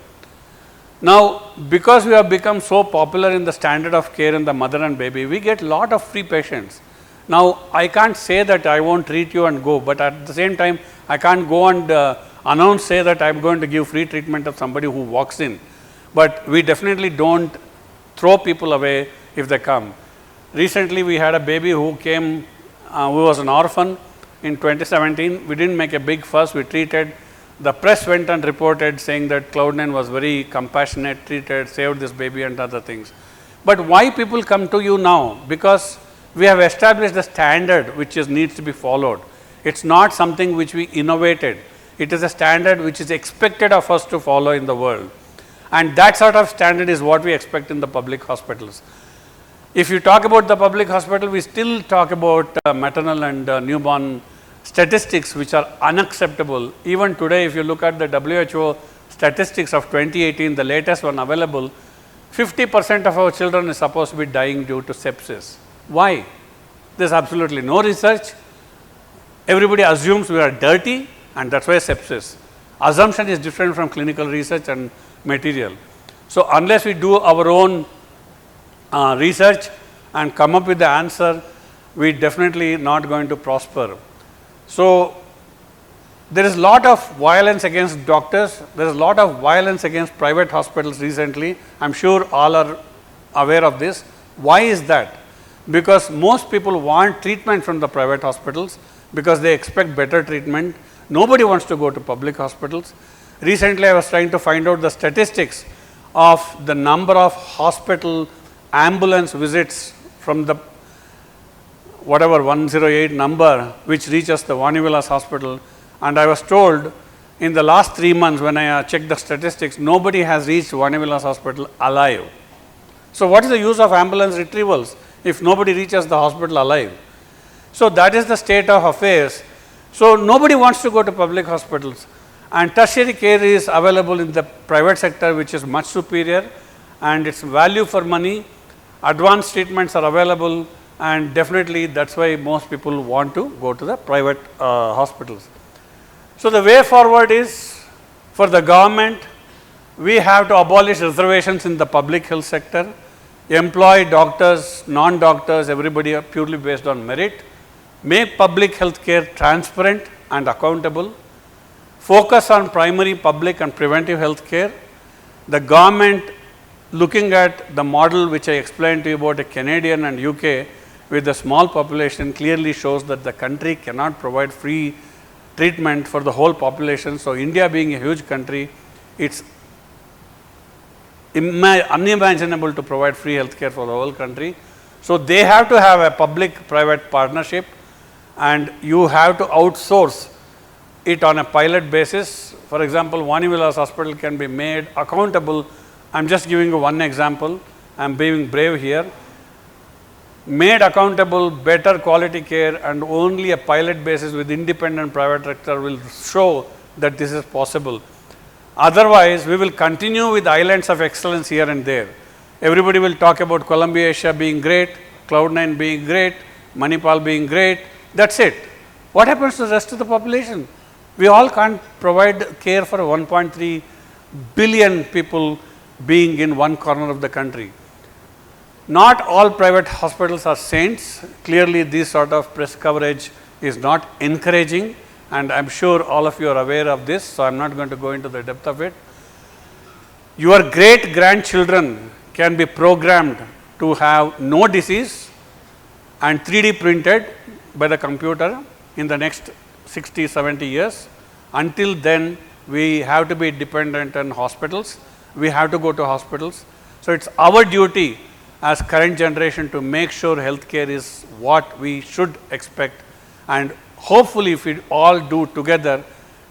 Now, because we have become so popular in the standard of care in the mother and baby, we get lot of free patients. Now, I can't say that I won't treat you and go, but at the same time, I can't go and say that I'm going to give free treatment of somebody who walks in. But we definitely don't throw people away if they come. Recently, we had a baby who came, who was an orphan. in 2017. We didn't make a big fuss. We treated, the press went and reported saying that Cloud9 was very compassionate, treated, saved this baby and other things. But why people come to you now? Because we have established the standard which needs to be followed. It's not something which we innovated. It is a standard which is expected of us to follow in the world. And that sort of standard is what we expect in the public hospitals. If you talk about the public hospital, we still talk about maternal and newborn statistics which are unacceptable. Even today, if you look at the WHO statistics of 2018, the latest one available, 50% of our children is supposed to be dying due to sepsis. Why? There is absolutely no research. Everybody assumes we are dirty, and that's why sepsis. Assumption is different from clinical research and material. So unless we do our own research and come up with the answer, we definitely not going to prosper. So there is a lot of violence against doctors. There is a lot of violence against private hospitals recently. I'm sure all are aware of this. Why is that? Because most people want treatment from the private hospitals because they expect better treatment. Nobody wants to go to public hospitals. Recently, I was trying to find out the statistics of the number of hospital ambulance visits from the whatever 108 number which reaches the Vani Vilas hospital, and I was told in the last 3 months when I checked the statistics, nobody has reached Vani Vilas hospital alive. So what is the use of ambulance retrievals if nobody reaches the hospital alive? So that is the state of affairs. So nobody wants to go to public hospitals, and tertiary care is available in the private sector, which is much superior, and it's value for money. Advanced treatments are available, and definitely that's why most people want to go to the private hospitals. So the way forward is for the government, we have to abolish reservations in the public health sector, employ doctors, non-doctors, everybody purely based on merit, make public health care transparent and accountable, focus on primary public and preventive health care. The government, looking at the model which I explained to you about a Canadian and UK with a small population, clearly shows that the country cannot provide free treatment for the whole population. So India being a huge country, it's unimaginable to provide free health care for the whole country. So they have to have a public-private partnership, and you have to outsource it on a pilot basis. For example, Vani Vilas Hospital can be made accountable. I'm just giving you one example. I'm being brave here. Made accountable, better quality care, and only a pilot basis with independent private sector will show that this is possible. Otherwise, we will continue with islands of excellence here and there. Everybody will talk about Columbia Asia being great, Cloud9 being great, Manipal being great. That's it. What happens to the rest of the population? We all can't provide care for 1.3 billion people being in one corner of the country. Not all private hospitals are saints. Clearly, this sort of press coverage is not encouraging, and I'm sure all of you are aware of this, so I'm not going to go into the depth of it. Your great grandchildren can be programmed to have no disease and 3D printed by the computer in the next 60, 70 years. Until then, we have to be dependent on hospitals. We have to go to hospitals. So it's our duty as current generation to make sure healthcare is what we should expect, and hopefully if we all do together,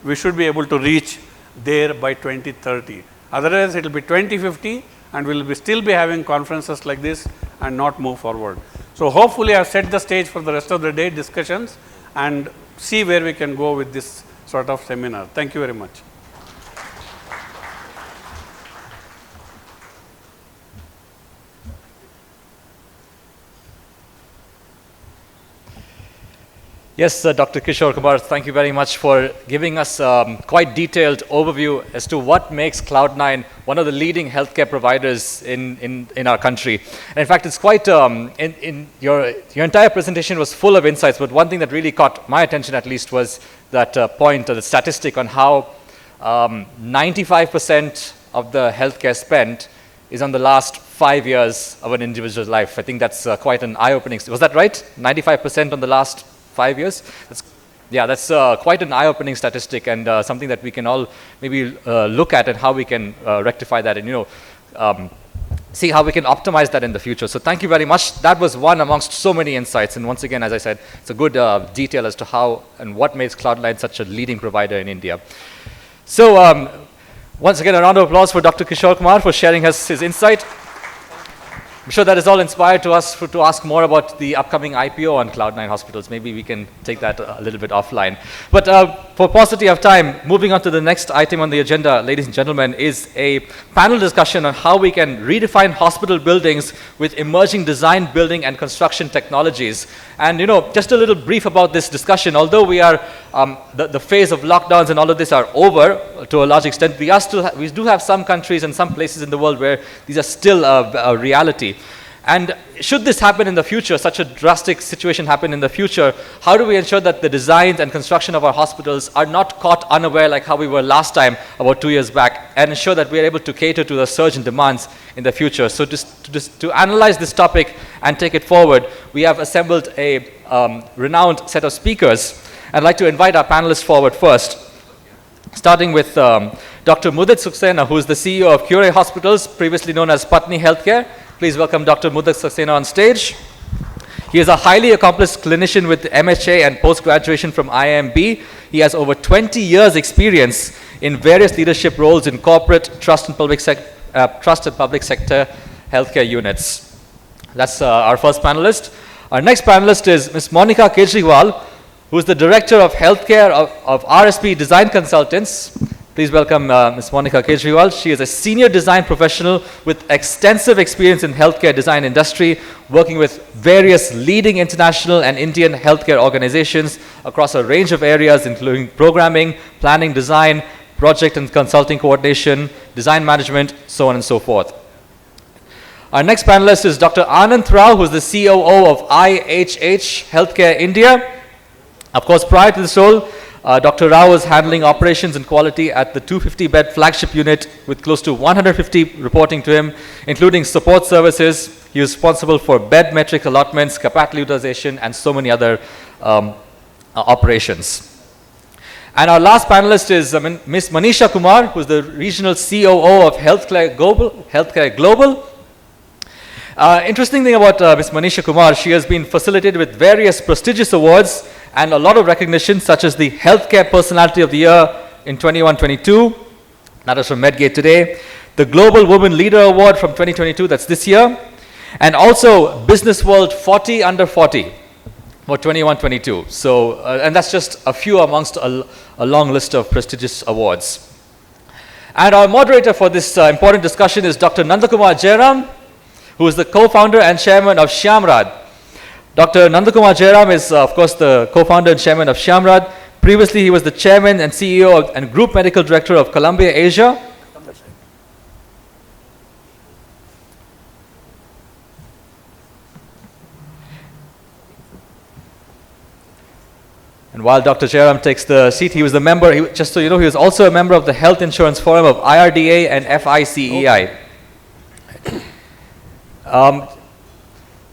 we should be able to reach there by 2030. Otherwise, it will be 2050, and we will still be having conferences like this and not move forward. So hopefully I have set the stage for the rest of the day discussions and see where we can go with this sort of seminar. Thank you very much. Yes, Dr. Kishore Kumar, thank you very much for giving us quite detailed overview as to what makes Cloud9 one of the leading healthcare providers in our country. And in fact, it's quite, your entire presentation was full of insights, but one thing that really caught my attention at least was that point, the statistic on how 95% of the healthcare spent is on the last 5 years of an individual's life. I think that's quite an eye-opening. Was that right? 95% on the last 5 years? Yeah, that's quite an eye-opening statistic, and something that we can all maybe look at and how we can rectify that, and see how we can optimize that in the future. So thank you very much. That was one amongst so many insights, and once again, as I said, it's a good detail as to how and what makes Cloud9 such a leading provider in India. So once again, a round of applause for Dr. Kishore Kumar for sharing his insight. I'm sure that is all inspired to us to ask more about the upcoming IPO on Cloud9 Hospitals. Maybe we can take that a little bit offline. But for paucity of time, moving on to the next item on the agenda, ladies and gentlemen, is a panel discussion on how we can redefine hospital buildings with emerging design, building, and construction technologies. And just a little brief about this discussion. Although we are the phase of lockdowns and all of this are over to a large extent, we do have some countries and some places in the world where these are still a reality. And should this happen in the future, such a drastic situation happen in the future, how do we ensure that the designs and construction of our hospitals are not caught unaware like how we were last time, about 2 years back, and ensure that we are able to cater to the surge in demands in the future? So to analyze this topic and take it forward, we have assembled a renowned set of speakers. I'd like to invite our panelists forward first, starting with Dr. Mudit Saxena, who is the CEO of Cure Hospitals, previously known as Patni Healthcare. Please welcome Dr. Mudit Saxena on stage. He is a highly accomplished clinician with MHA and post-graduation from IIMB. He has over 20 years experience in various leadership roles in corporate, trust and public sector healthcare units. That's our first panelist. Our next panelist is Ms. Monica Kejriwal, who is the Director of Healthcare of RSP Design Consultants. Please welcome Ms. Monica Kejriwal. She is a senior design professional with extensive experience in healthcare design industry, working with various leading international and Indian healthcare organizations across a range of areas, including programming, planning, design, project and consulting coordination, design management, so on and so forth. Our next panelist is Dr. Anand Rao, who is the COO of IHH Healthcare India. Of course, prior to this role, Dr. Rao was handling operations and quality at the 250-bed flagship unit with close to 150 reporting to him, including support services. He was responsible for bed metric allotments, capacity utilization, and so many other operations. And our last panelist is Ms. Manisha Kumar, who is the regional COO of Healthcare Global. Interesting thing about Ms. Manisha Kumar, she has been facilitated with various prestigious awards and a lot of recognition, such as the Healthcare Personality of the Year in 21-22, that is from Medgate Today, the Global Women Leader Award from 2022, that's this year, and also Business World 40 Under 40 for 21-22. So, and that's just a few amongst a long list of prestigious awards. And our moderator for this important discussion is Dr. Nandakumar Jairam, who is the co-founder and chairman of Shyamrad. Dr. Nandakumar Jairam is, of course, the co-founder and chairman of Shyamrad. Previously, he was the chairman and CEO and group medical director of Columbia Asia. And while Dr. Jairam takes the seat, he was the member, just so you know, he was also a member of the Health Insurance Forum of IRDA and FICEI.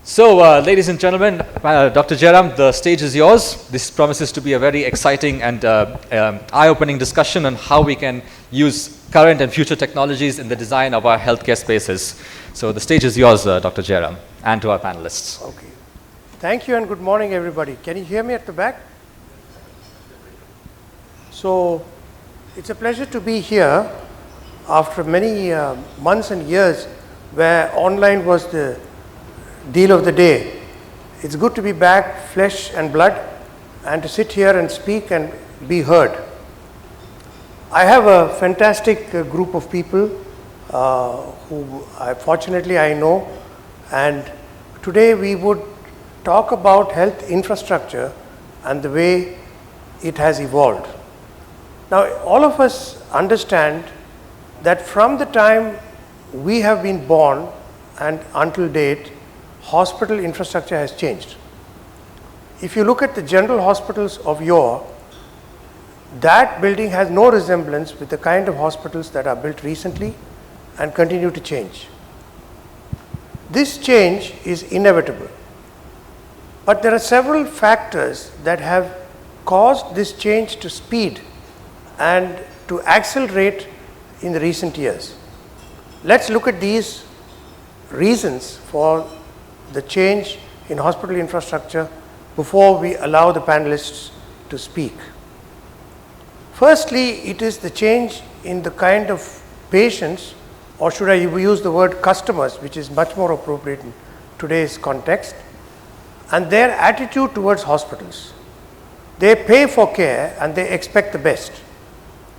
So, ladies and gentlemen, Dr. Jairam, the stage is yours. This promises to be a very exciting and eye-opening discussion on how we can use current and future technologies in the design of our healthcare spaces. So, the stage is yours, Dr. Jairam, and to our panelists. Okay. Thank you and good morning, everybody. Can you hear me at the back? So, it's a pleasure to be here after many months and years where online was the deal of the day. It's good to be back, flesh and blood, and to sit here and speak and be heard. I have a fantastic group of people who fortunately I know, and today we would talk about health infrastructure and the way it has evolved. Now, all of us understand that from the time we have been born and until date, hospital infrastructure has changed. If you look at the general hospitals of yore, that building has no resemblance with the kind of hospitals that are built recently and continue to change. This change is inevitable, but there are several factors that have caused this change to speed and to accelerate in the recent years? Let's look at these reasons for the change in hospital infrastructure before we allow the panelists to speak. Firstly, it is the change in the kind of patients, or should I use the word customers, which is much more appropriate in today's context, and their attitude towards hospitals. They pay for care and they expect the best.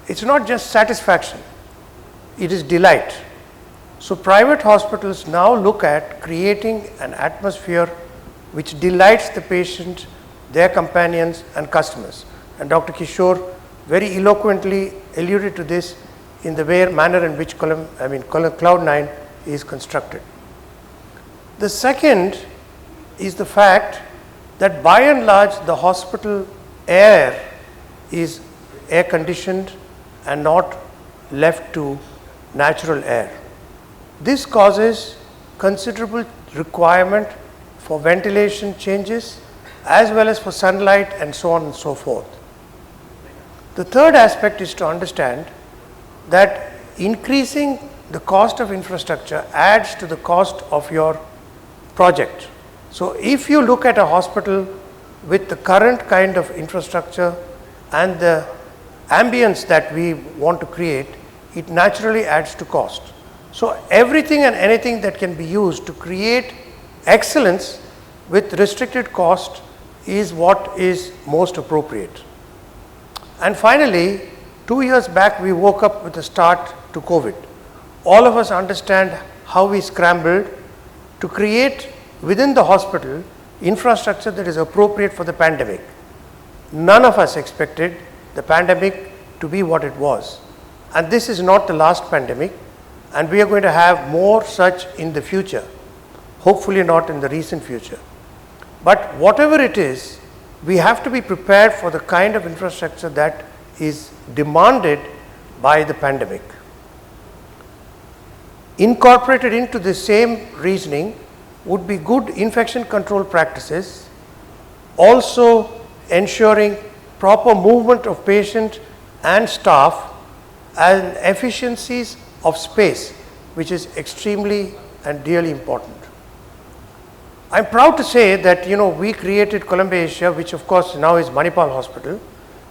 It's not just satisfaction, it is delight. So private hospitals now look at creating an atmosphere which delights the patient, their companions and customers. And Dr. Kishore very eloquently alluded to this in the manner in which Cloud9 is constructed. The second is the fact that by and large the hospital air is air conditioned and not left to natural air. This causes considerable requirement for ventilation changes as well as for sunlight and so on and so forth. The third aspect is to understand that increasing the cost of infrastructure adds to the cost of your project. So if you look at a hospital with the current kind of infrastructure and the ambience that we want to create, it naturally adds to cost. So everything and anything that can be used to create excellence with restricted cost is what is most appropriate. And finally, 2 years back we woke up with a start to COVID. All of us understand how we scrambled to create within the hospital infrastructure that is appropriate for the pandemic. None of us expected the pandemic to be what it was. And this is not the last pandemic, and we are going to have more such in the future, hopefully not in the recent future. But whatever it is, we have to be prepared for the kind of infrastructure that is demanded by the pandemic. Incorporated into the same reasoning would be good infection control practices, also ensuring proper movement of patient and staff, and efficiencies of space, which is extremely and dearly important. I'm proud to say that we created Columbia Asia, which of course now is Manipal Hospital,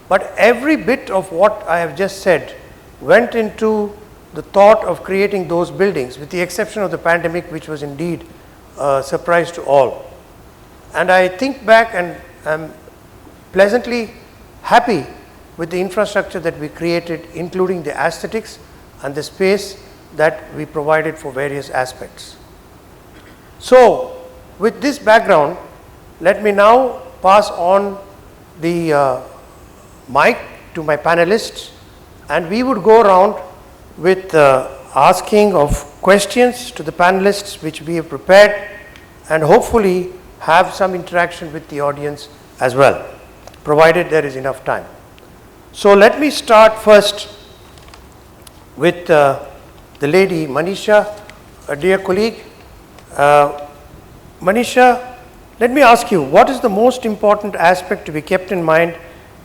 but every bit of what I have just said went into the thought of creating those buildings, with the exception of the pandemic, which was indeed a surprise to all. And I think back and am pleasantly happy with the infrastructure that we created, including the aesthetics and the space that we provided for various aspects. So, with this background, let me now pass on the mic to my panelists, and we would go around with asking of questions to the panelists which we have prepared, and hopefully have some interaction with the audience as well, provided there is enough time. So let me start first with the lady Manisha, a dear colleague. Manisha, let me ask you, what is the most important aspect to be kept in mind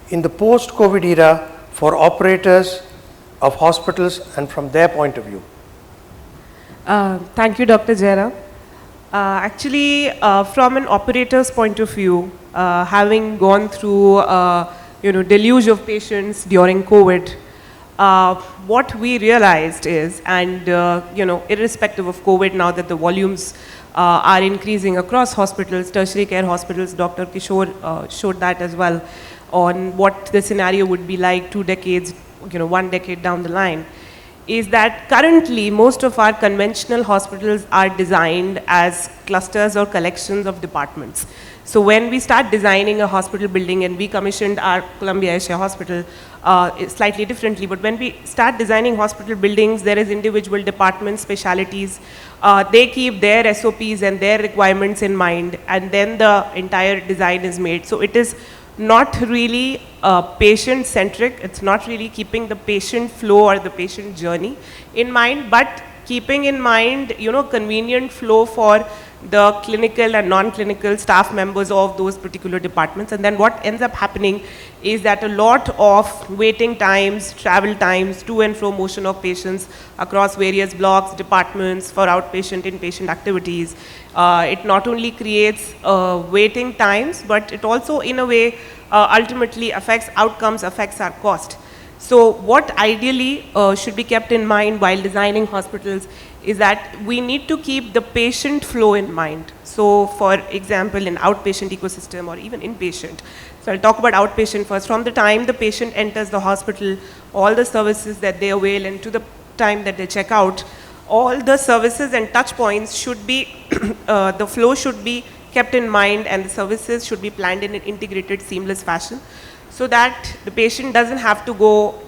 in the post-COVID era for operators of hospitals and from their point of view? Thank you, Dr. Jaira. Actually, from an operator's point of view, having gone through deluge of patients during COVID, what we realized is, and irrespective of COVID, now that the volumes are increasing across hospitals, tertiary care hospitals, Dr. Kishore showed that as well, on what the scenario would be like 2 decades, 1 decade down the line, is that currently most of our conventional hospitals are designed as clusters or collections of departments. So when we start designing a hospital building, and we commissioned our Columbia Asia Hospital slightly differently, but when we start designing hospital buildings, there is individual departments, specialities. They keep their SOPs and their requirements in mind, and then the entire design is made. So it is not really patient-centric. It's not really keeping the patient flow or the patient journey in mind, but keeping in mind, convenient flow for the clinical and non-clinical staff members of those particular departments. And then what ends up happening is that a lot of waiting times, travel times, to and fro motion of patients across various blocks, departments for outpatient, inpatient activities. It not only creates waiting times, but it also in a way ultimately affects outcomes, affects our cost. So what ideally should be kept in mind while designing hospitals is that we need to keep the patient flow in mind. So for example, in outpatient ecosystem or even inpatient. So I'll talk about outpatient first. From the time the patient enters the hospital, all the services that they avail, and to the time that they check out, all the services and touch points should be, the flow should be kept in mind, and the services should be planned in an integrated, seamless fashion, so that the patient doesn't have to go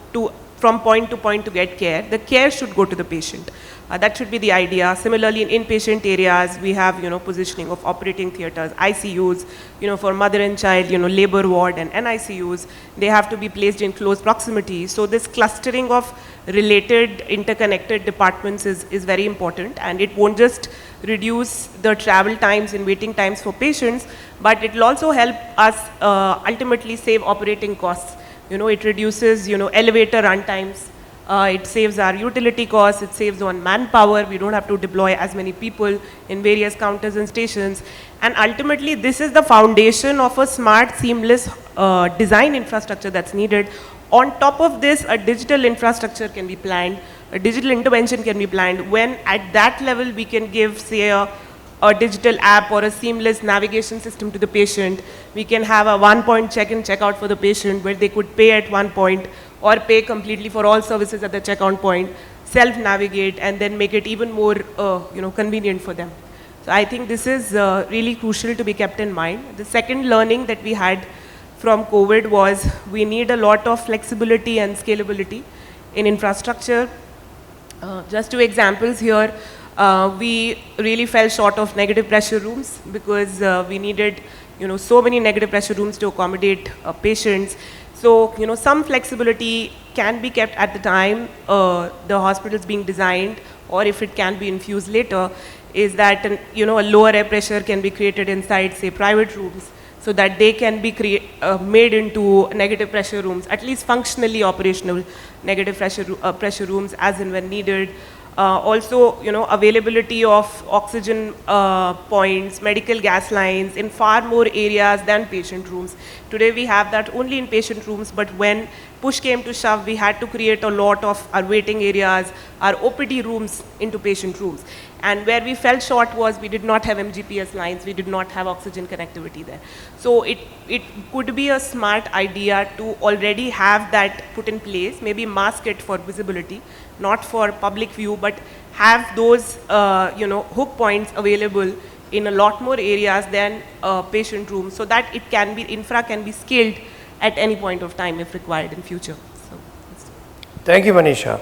from point to point to get care. The care should go to the patient. That should be the idea. Similarly, in inpatient areas, we have, positioning of operating theaters, ICUs, for mother and child, labor ward and NICUs. They have to be placed in close proximity. So this clustering of related, interconnected departments is very important, and it won't just reduce the travel times and waiting times for patients, but it will also help us ultimately save operating costs. It reduces, elevator run times. It saves our utility costs, it saves on manpower, we don't have to deploy as many people in various counters and stations. And ultimately, this is the foundation of a smart, seamless design infrastructure that's needed. On top of this, a digital infrastructure can be planned, a digital intervention can be planned, when at that level we can give, say, a digital app or a seamless navigation system to the patient. We can have a one-point check-in, check-out for the patient, where they could pay at one point or pay completely for all services at the check-out point, self-navigate, and then make it even more convenient for them. So I think this is really crucial to be kept in mind. The second learning that we had from COVID was we need a lot of flexibility and scalability in infrastructure. Just two examples here. We really fell short of negative pressure rooms because we needed, so many negative pressure rooms to accommodate patients. So, some flexibility can be kept at the time the hospital is being designed, or if it can be infused later, is that, a lower air pressure can be created inside, say, private rooms, so that they can be made into negative pressure rooms, at least functionally operational negative pressure rooms as and when needed. Also, availability of oxygen points, medical gas lines in far more areas than patient rooms. Today we have that only in patient rooms, but when push came to shove, we had to create a lot of our waiting areas, our OPD rooms into patient rooms. And where we fell short was we did not have MGPS lines, we did not have oxygen connectivity there. So it could be a smart idea to already have that put in place, maybe mask it for visibility, not for public view, but have those hook points available in a lot more areas than patient rooms, so that it can be, infra can be scaled at any point of time if required in future. So, thank you, Manisha.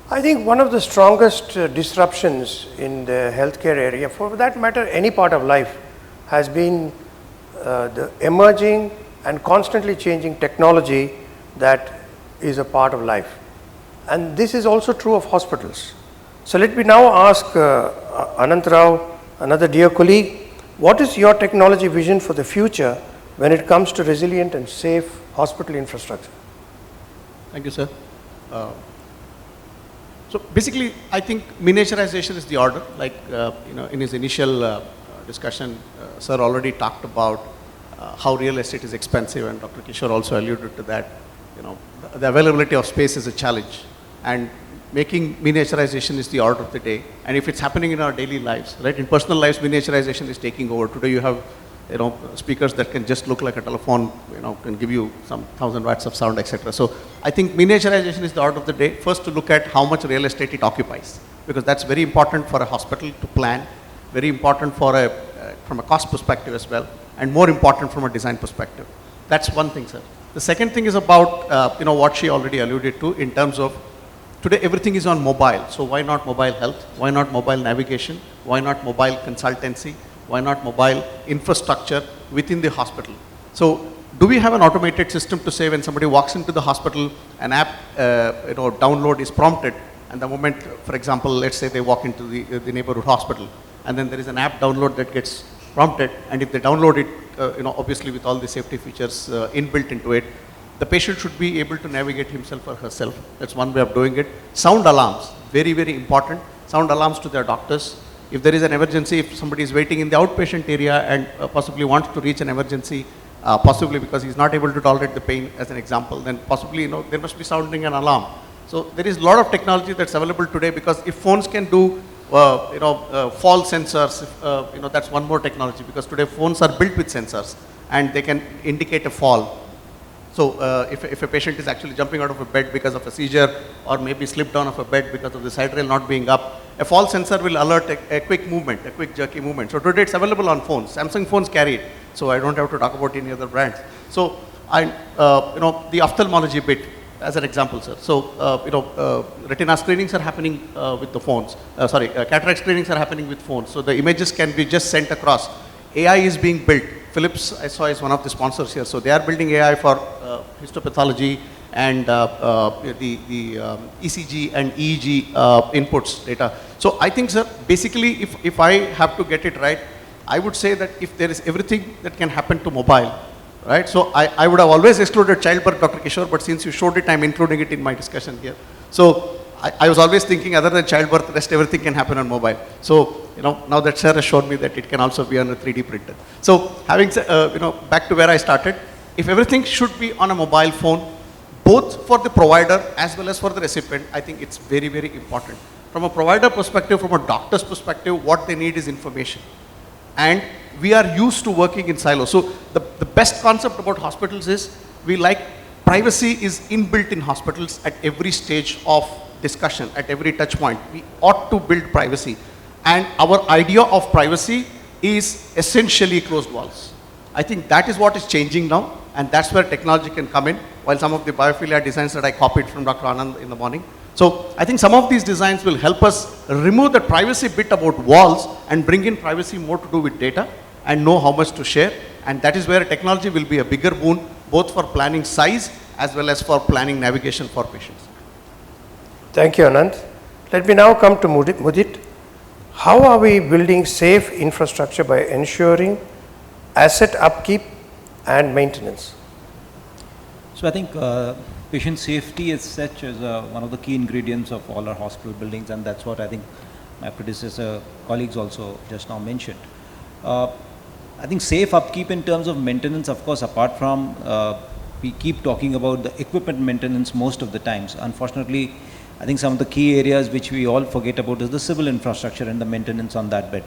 I think one of the strongest disruptions in the healthcare area, for that matter any part of life, has been the emerging and constantly changing technology that is a part of life. And this is also true of hospitals. So let me now ask Anant Rao, another dear colleague, what is your technology vision for the future when it comes to resilient and safe hospital infrastructure? Thank you, sir. So basically, I think miniaturization is the order. Like in his initial discussion, sir already talked about how real estate is expensive, and Dr. Kishore also alluded to that. The availability of space is a challenge, and making miniaturization is the order of the day. And if it's happening in our daily lives, right? In personal lives, miniaturization is taking over. Today, you have speakers that can just look like a telephone, can give you some 1,000 watts of sound, etc. So I think miniaturization is the order of the day. First, to look at how much real estate it occupies, because that's very important for a hospital to plan, very important for from a cost perspective as well, and more important from a design perspective. That's one thing, sir. The second thing is about what she already alluded to in terms of today everything is on mobile. So why not mobile health? Why not mobile navigation? Why not mobile consultancy? Why not mobile infrastructure within the hospital? So do we have an automated system to say when somebody walks into the hospital, an app download is prompted, and the moment, for example, let's say they walk into the neighborhood hospital, and then there is an app download that gets prompted, and if they download it, obviously with all the safety features inbuilt into it, the patient should be able to navigate himself or herself. That's one way of doing it. Sound alarms, very, very important. Sound alarms to their doctors. If there is an emergency, if somebody is waiting in the outpatient area and possibly wants to reach an emergency, possibly because he's not able to tolerate the pain, as an example, then possibly, there must be sounding an alarm. So there is a lot of technology that's available today, because if phones can do, fall sensors, that's one more technology, because today phones are built with sensors and they can indicate a fall. So if a patient is actually jumping out of a bed because of a seizure, or maybe slipped down of a bed because of the side rail not being up, a fall sensor will alert a quick movement, a quick jerky movement. So today it's available on phones. Samsung phones carry it, so I don't have to talk about any other brands. So the ophthalmology bit, as an example, sir. So retina screenings are happening with the phones. Cataract screenings are happening with phones. So the images can be just sent across. AI is being built. Philips, I saw, is one of the sponsors here. So they are building AI for histopathology and the ECG and EEG inputs data. So I think, sir, basically, if I have to get it right, I would say that if there is everything that can happen to mobile, right? So I would have always excluded childbirth, Dr. Kishore, but since you showed it, I'm including it in my discussion here. So I was always thinking, other than childbirth, rest everything can happen on mobile. So, now that sir has shown me that it can also be on a 3D printer. So having said, back to where I started, if everything should be on a mobile phone, both for the provider as well as for the recipient, I think it's very, very important. From a provider perspective, from a doctor's perspective, what they need is information. And we are used to working in silos. So the best concept about hospitals is, privacy is inbuilt in hospitals at every stage of discussion, at every touch point. We ought to build privacy. And our idea of privacy is essentially closed walls. I think that is what is changing now, and that's where technology can come in, while some of the biophilia designs that I copied from Dr. Anand in the morning. So I think some of these designs will help us remove the privacy bit about walls and bring in privacy more to do with data and know how much to share. And that is where technology will be a bigger boon, both for planning size as well as for planning navigation for patients. Thank you, Anand. Let me now come to Mudit. How are we building safe infrastructure by ensuring asset upkeep and maintenance? So I think patient safety is such as one of the key ingredients of all our hospital buildings, and that's what I think my predecessor colleagues also just now mentioned. I think safe upkeep in terms of maintenance, of course, apart from we keep talking about the equipment maintenance most of the times. Unfortunately, I think some of the key areas which we all forget about is the civil infrastructure and the maintenance on that bit.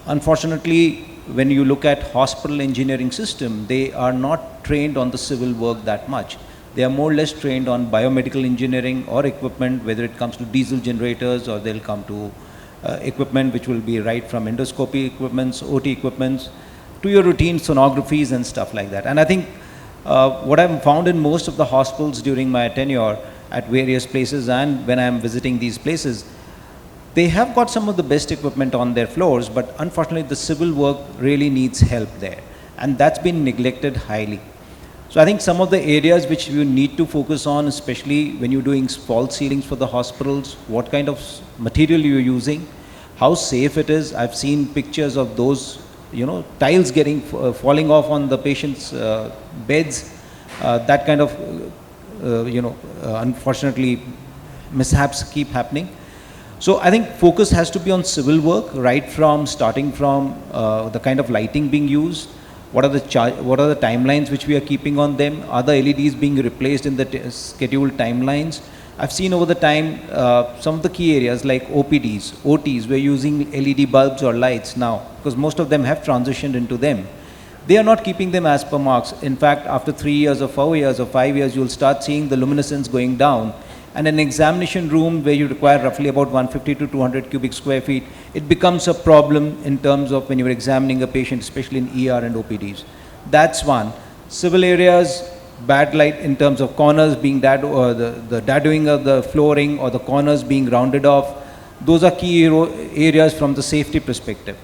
Unfortunately, when you look at hospital engineering system, they are not trained on the civil work that much. They are more or less trained on biomedical engineering or equipment, whether it comes to diesel generators or they'll come to equipment which will be right from endoscopy equipments, OT equipments, to your routine sonographies and stuff like that. And I think what I've found in most of the hospitals during my tenure at various places and when I'm visiting these places, they have got some of the best equipment on their floors, but unfortunately the civil work really needs help there. And that's been neglected highly. So I think some of the areas which you need to focus on, especially when you're doing false ceilings for the hospitals, what kind of material you're using, how safe it is. I've seen pictures of those, tiles getting falling off on the patients' beds. That kind of, unfortunately, mishaps keep happening. So I think focus has to be on civil work, right from starting from the kind of lighting being used. What are the timelines which we are keeping on them? Are the LEDs being replaced in the scheduled timelines? I've seen over the time some of the key areas like OPDs, OTs, we're using LED bulbs or lights now because most of them have transitioned into them. They are not keeping them as per marks. In fact, after 3 years or 4 years or 5 years, you'll start seeing the luminescence going down. And an examination room where you require roughly about 150 to 200 cubic square feet, it becomes a problem in terms of when you're examining a patient, especially in ER and OPDs. That's one. Civil areas, bad light in terms of corners being or the dadooing of the flooring or the corners being rounded off. Those are key areas from the safety perspective.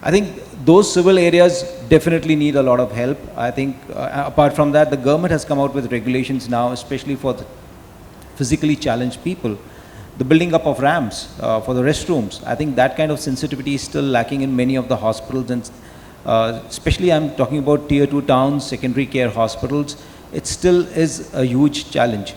I think those civil areas definitely need a lot of help. I think apart from that, the government has come out with regulations now, especially for the physically challenged people, the building up of ramps for the restrooms. I think that kind of sensitivity is still lacking in many of the hospitals, and especially I'm talking about tier 2 towns, secondary care hospitals. It still is a huge challenge.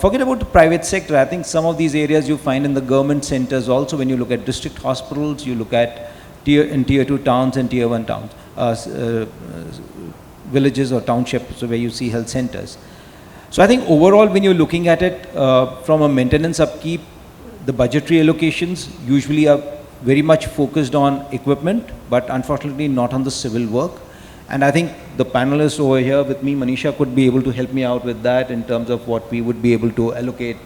Forget about the private sector. I think some of these areas you find in the government centers also. When you look at district hospitals, you look at tier 2 towns and tier 1 towns, villages or townships where you see health centers. So I think overall, when you're looking at it from a maintenance upkeep, the budgetary allocations usually are very much focused on equipment, but unfortunately not on the civil work. And I think the panelists over here with me, Manisha, could be able to help me out with that in terms of what we would be able to allocate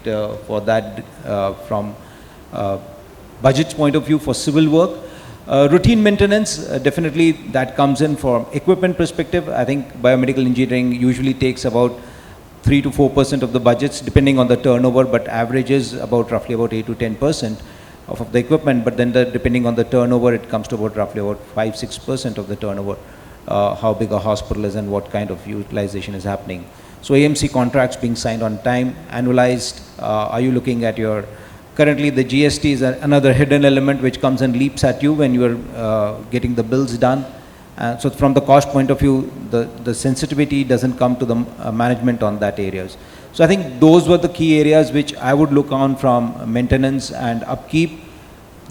for that from budget's point of view for civil work. Routine maintenance, definitely that comes in from equipment perspective. I think biomedical engineering usually takes about 3 to 4% of the budgets depending on the turnover, but average is about roughly about 8 to 10% of the equipment. But then depending on the turnover, it comes to about roughly about 5-6% of the turnover. How big a hospital is and what kind of utilization is happening. So AMC contracts being signed on time, annualized. Are you looking at your, currently the GST is another hidden element which comes and leaps at you when you are getting the bills done. So from the cost point of view, the sensitivity doesn't come to the management on that areas. So I think those were the key areas which I would look on from maintenance and upkeep,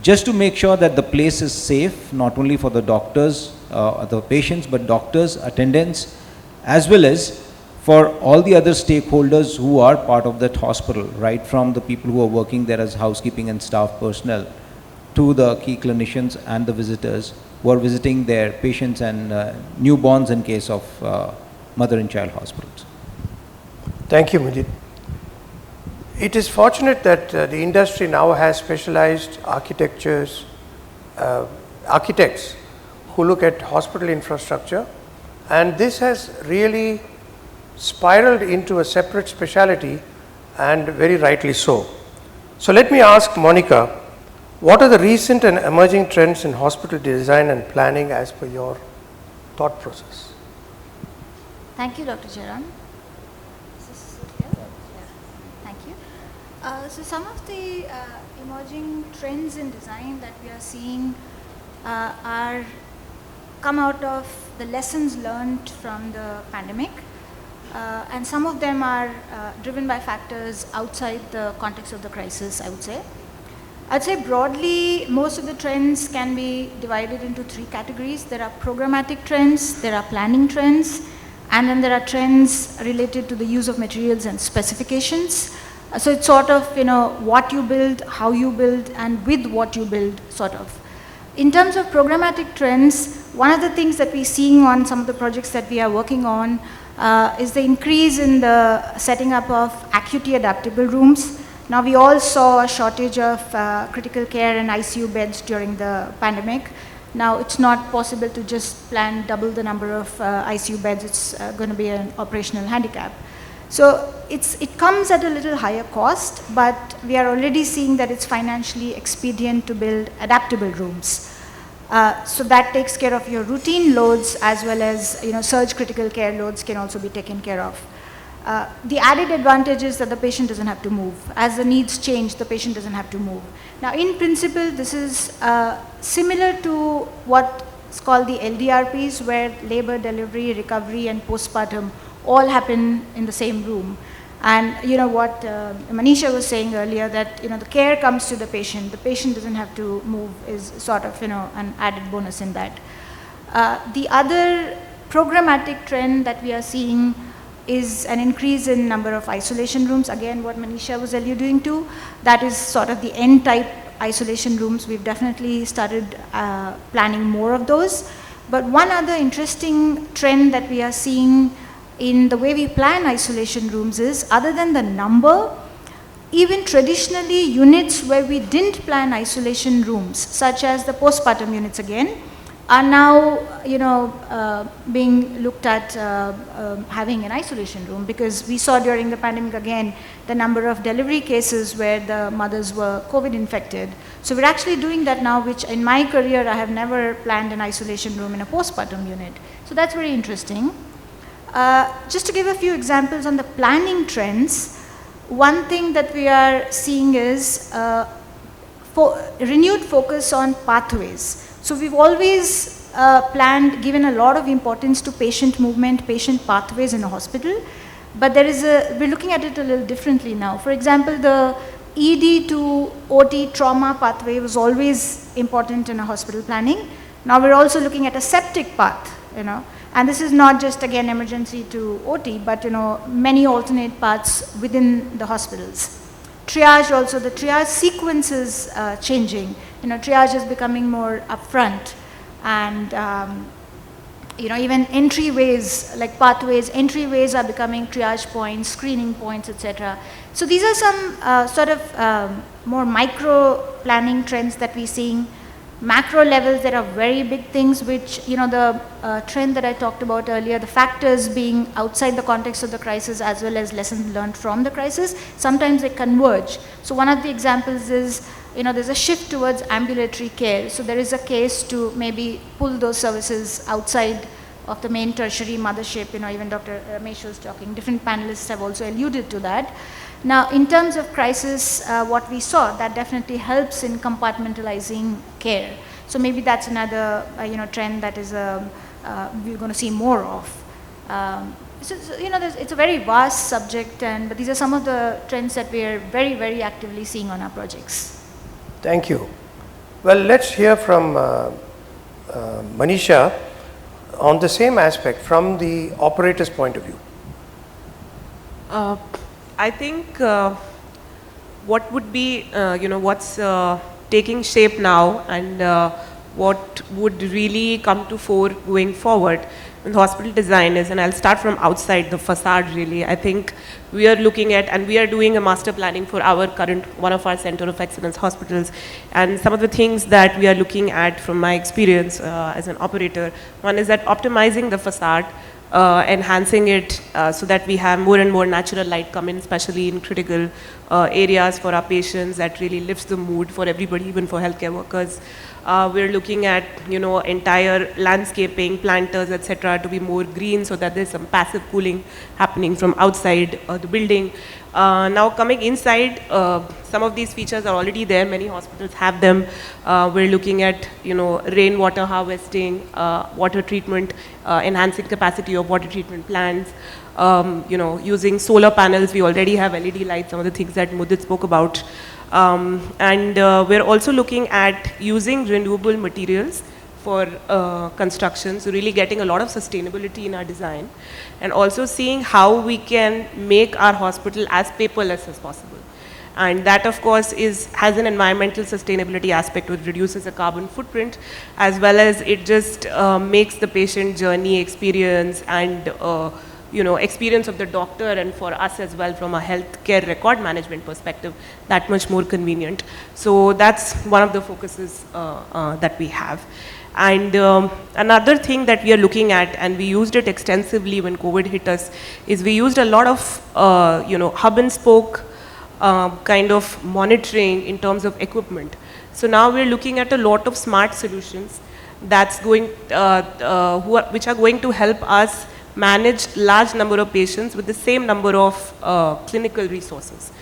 just to make sure that the place is safe, not only for the doctors, the patients, but doctors, attendants, as well as for all the other stakeholders who are part of that hospital, right from the people who are working there as housekeeping and staff personnel, to the key clinicians and the visitors who are visiting their patients and newborns in case of mother and child hospitals. Thank you, Mujit. It is fortunate that the industry now has specialized architects who look at hospital infrastructure, and this has really spiraled into a separate specialty, and very rightly so. So let me ask Monica, what are the recent and emerging trends in hospital design and planning as per your thought process? Thank you, Dr. Charan. Is this clear? Yeah. Thank you. So some of the emerging trends in design that we are seeing are come out of the lessons learned from the pandemic, and some of them are driven by factors outside the context of the crisis, I would say. I'd say broadly, most of the trends can be divided into 3 categories. There are programmatic trends, there are planning trends, and then there are trends related to the use of materials and specifications. So it's sort of, what you build, how you build, and with what you build, sort of. In terms of programmatic trends, one of the things that we're seeing on some of the projects that we are working on is the increase in the setting up of acuity adaptable rooms. Now, we all saw a shortage of critical care and ICU beds during the pandemic. Now, it's not possible to just plan double the number of ICU beds. It's going to be an operational handicap. So it comes at a little higher cost, but we are already seeing that it's financially expedient to build adaptable rooms. So that takes care of your routine loads, as well as surge critical care loads can also be taken care of. The added advantage is that the patient doesn't have to move. As the needs change, the patient doesn't have to move. Now, in principle, this is similar to what's called the LDRPs, where labor, delivery, recovery, and postpartum all happen in the same room. And what Manisha was saying earlier, that the care comes to the patient doesn't have to move, is sort of an added bonus in that. The other programmatic trend that we are seeing is an increase in number of isolation rooms. Again, what Manisha was alluding to, that is sort of the N-type isolation rooms. We've definitely started planning more of those. But one other interesting trend that we are seeing in the way we plan isolation rooms is, other than the number, even traditionally units where we didn't plan isolation rooms, such as the postpartum units again, are now being looked at having an isolation room, because we saw during the pandemic again the number of delivery cases where the mothers were COVID infected. So we're actually doing that now, which in my career I have never planned an isolation room in a postpartum unit. So that's very interesting. Just to give a few examples on the planning trends, one thing that we are seeing is renewed focus on pathways. So we've always given a lot of importance to patient movement, patient pathways in a hospital, but we're looking at it a little differently now. For example, the ED to OT trauma pathway was always important in a hospital planning. Now we're also looking at a septic path, and this is not just again emergency to OT, but many alternate paths within the hospitals. Triage also, the triage sequence is changing. Triage is becoming more upfront, and even entryways, like pathways, entryways are becoming triage points, screening points, etc. So these are some sort of more micro planning trends that we're seeing. Macro levels, there are very big things which, the trend that I talked about earlier, the factors being outside the context of the crisis as well as lessons learned from the crisis, sometimes they converge. So one of the examples is, there's a shift towards ambulatory care. So there is a case to maybe pull those services outside of the main tertiary mothership. Even Dr. Ramesh was talking, different panelists have also alluded to that. Now, in terms of crisis, what we saw, that definitely helps in compartmentalizing care. So maybe that's another, trend that is we're going to see more of. It's a very vast subject, but these are some of the trends that we are very, very actively seeing on our projects. Thank you. Well, let's hear from Manisha on the same aspect from the operator's point of view. I think what would be, what's taking shape now and what would really come to fore going forward in hospital design is, and I'll start from outside the facade really. I think we are looking at, and we are doing a master planning for our current, one of our center of excellence hospitals, and some of the things that we are looking at from my experience as an operator, one is that optimizing the facade, enhancing it so that we have more and more natural light come in, especially in critical areas for our patients, that really lifts the mood for everybody, even for healthcare workers. We're looking at, entire landscaping, planters, etc., to be more green so that there's some passive cooling happening from outside the building. Now coming inside, some of these features are already there. Many hospitals have them. We're looking at, rainwater harvesting, water treatment, enhancing capacity of water treatment plants. Using solar panels. We already have LED lights, some of the things that Mudit spoke about. And we're also looking at using renewable materials for construction, so really getting a lot of sustainability in our design, and also seeing how we can make our hospital as paperless as possible. And that, of course, has an environmental sustainability aspect, which reduces the carbon footprint, as well as it just makes the patient journey experience and experience of the doctor, and for us as well from a healthcare record management perspective, that much more convenient. So that's one of the focuses that we have. And another thing that we are looking at, and we used it extensively when COVID hit us, is we used a lot of hub and spoke kind of monitoring in terms of equipment. So now we're looking at a lot of smart solutions that's going, which are going to help us manage large number of patients with the same number of clinical resources.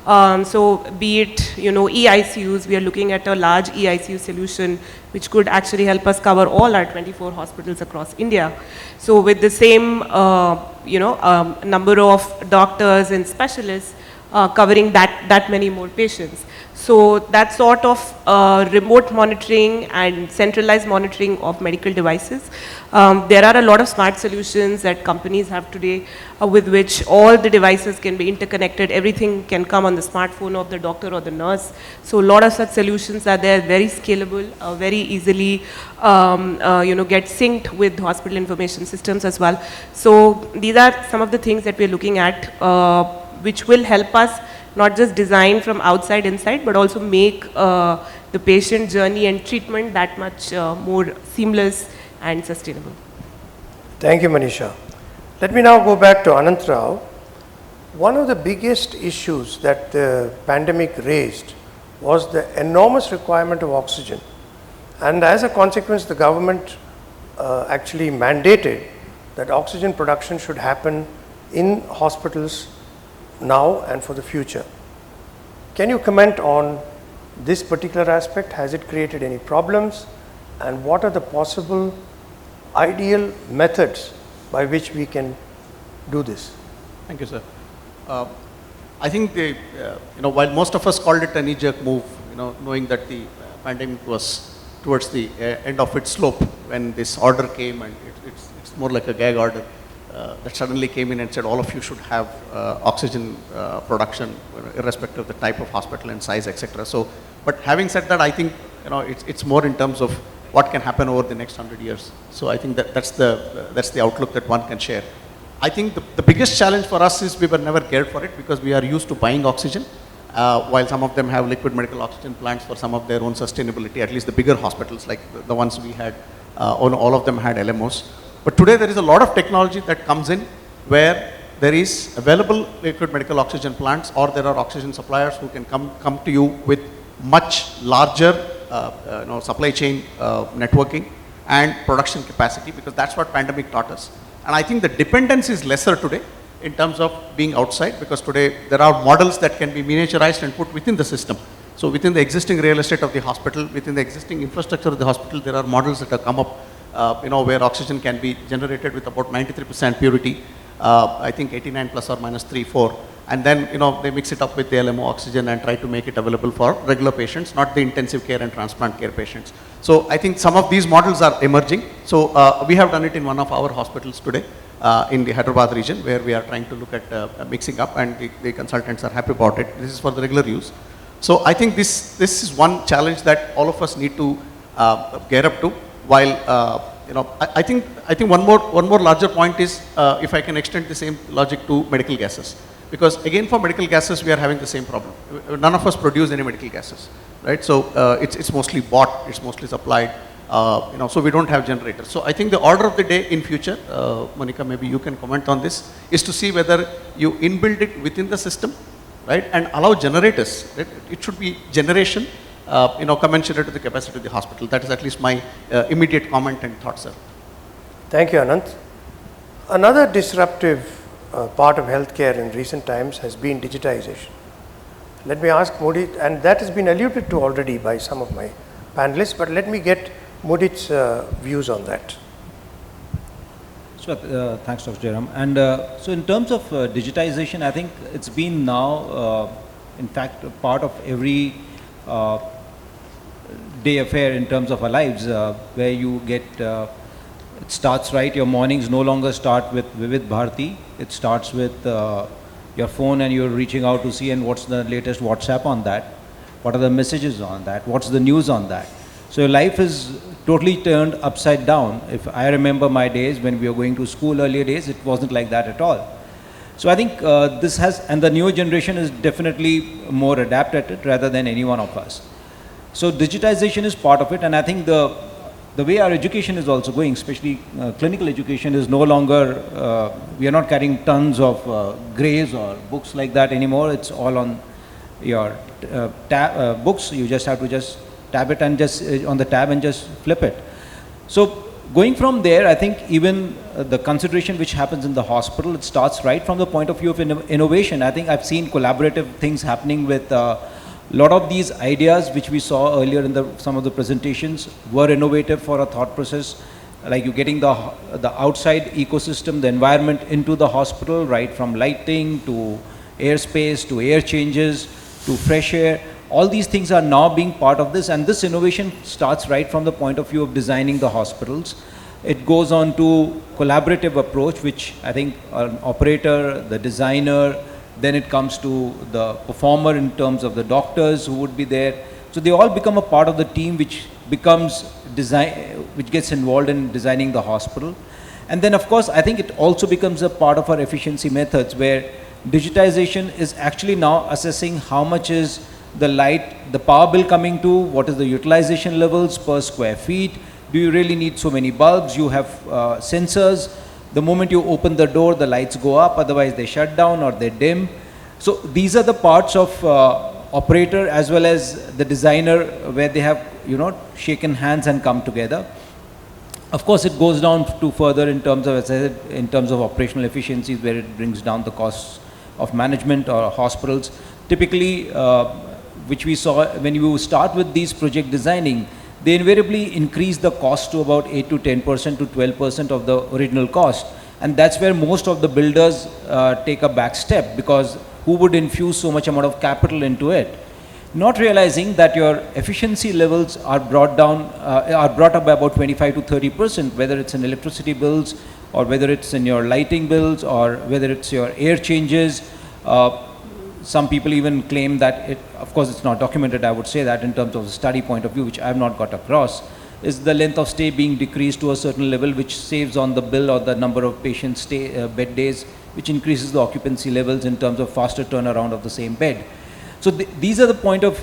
So be it, EICUs, we are looking at a large EICU solution which could actually help us cover all our 24 hospitals across India. So with the same, number of doctors and specialists covering that many more patients. So that sort of remote monitoring and centralized monitoring of medical devices. There are a lot of smart solutions that companies have today with which all the devices can be interconnected. Everything can come on the smartphone of the doctor or the nurse. So a lot of such solutions are there, very scalable, very easily get synced with hospital information systems as well. So these are some of the things that we're looking at which will help us not just design from outside inside, but also make the patient journey and treatment that much more seamless and sustainable. Thank you, Manisha. Let me now go back to Anant Rao. One of the biggest issues that the pandemic raised was the enormous requirement of oxygen. And as a consequence, the government actually mandated that oxygen production should happen in hospitals now and for the future. Can you comment on this particular aspect? Has it created any problems? And what are the possible ideal methods by which we can do this? Thank you, sir. I think while most of us called it a knee-jerk move, knowing that the pandemic was towards the end of its slope when this order came, and it's more like a gag order that suddenly came in and said all of you should have oxygen production, irrespective of the type of hospital and size, etc. So, but having said that, I think it's more in terms of what can happen over the next 100 years. So I think that's the outlook that one can share. I think the biggest challenge for us is we were never geared for it because we are used to buying oxygen, while some of them have liquid medical oxygen plants for some of their own sustainability, at least the bigger hospitals like the ones we had, all of them had LMOs. But today there is a lot of technology that comes in where there is available liquid medical oxygen plants, or there are oxygen suppliers who can come to you with much larger supply chain networking and production capacity, because that's what pandemic taught us. And I think the dependence is lesser today in terms of being outside, because today there are models that can be miniaturized and put within the system. So within the existing real estate of the hospital, within the existing infrastructure of the hospital, there are models that have come up, where oxygen can be generated with about 93% purity, I think 89 plus or minus 3, 4. And then, they mix it up with the LMO oxygen and try to make it available for regular patients, not the intensive care and transplant care patients. So I think some of these models are emerging. So we have done it in one of our hospitals today in the Hyderabad region, where we are trying to look at mixing up, and the consultants are happy about it. This is for the regular use. So I think this is one challenge that all of us need to gear up to. While I think one more larger point is if I can extend the same logic to medical gases. Because again, for medical gases, we are having the same problem. None of us produce any medical gases, right? So it's mostly bought, it's mostly supplied, so we don't have generators. So I think the order of the day in future, Monica, maybe you can comment on this, is to see whether you inbuild it within the system, right? And allow generators, right? It should be generation, commensurate to the capacity of the hospital. That is at least my immediate comment and thought, sir. Thank you, Anant. Another disruptive part of healthcare in recent times has been digitization. Let me ask Mudit, and that has been alluded to already by some of my panelists, but let me get Mudit's views on that. So, thanks, Dr. Jairam. And so in terms of digitization, I think it's been now, in fact, a part of every day affair in terms of our lives, where you get, it starts right, your mornings no longer start with Vivid Bharati, it starts with your phone, and you're reaching out to see and what's the latest WhatsApp on that, what are the messages on that, what's the news on that. So your life is totally turned upside down. If I remember my days when we were going to school earlier days, it wasn't like that at all. So I think this has, and the newer generation is definitely more adept at it rather than any one of us. So digitization is part of it, and I think the way our education is also going, especially clinical education, is no longer, we are not carrying tons of grays or books like that anymore. It's all on your books. You just have to just tab it and just on the tab and just flip it. So going from there, I think even the consideration which happens in the hospital, it starts right from the point of view of innovation. I think I've seen collaborative things happening with lot of these ideas which we saw earlier in some of the presentations were innovative for a thought process, like you getting the outside ecosystem, the environment into the hospital, right from lighting to airspace to air changes to fresh air. All these things are now being part of this, and this innovation starts right from the point of view of designing the hospitals. It goes on to collaborative approach, which I think an operator, the designer, then it comes to the performer in terms of the doctors who would be there. So they all become a part of the team which becomes which gets involved in designing the hospital. And then of course, I think it also becomes a part of our efficiency methods, where digitization is actually now assessing how much is the power bill coming to, what is the utilization levels per square feet, do you really need so many bulbs, you have sensors. The moment you open the door, the lights go up, otherwise they shut down or they dim. So these are the parts of operator as well as the designer, where they have, shaken hands and come together. Of course, it goes down to further in terms of, as I said, in terms of operational efficiencies, where it brings down the costs of management or hospitals, typically, which we saw when you start with these project designing, they invariably increase the cost to about 8 to 10% to 12% of the original cost. And that's where most of the builders take a back step, because who would infuse so much amount of capital into it? Not realizing that your efficiency levels are brought down, are brought up by about 25 to 30%, whether it's in electricity bills, or whether it's in your lighting bills, or whether it's your air changes. Some people even claim that of course it's not documented, I would say that in terms of the study point of view, which I have not got across, is the length of stay being decreased to a certain level, which saves on the bill or the number of patient bed days, which increases the occupancy levels in terms of faster turnaround of the same bed. So these are the point of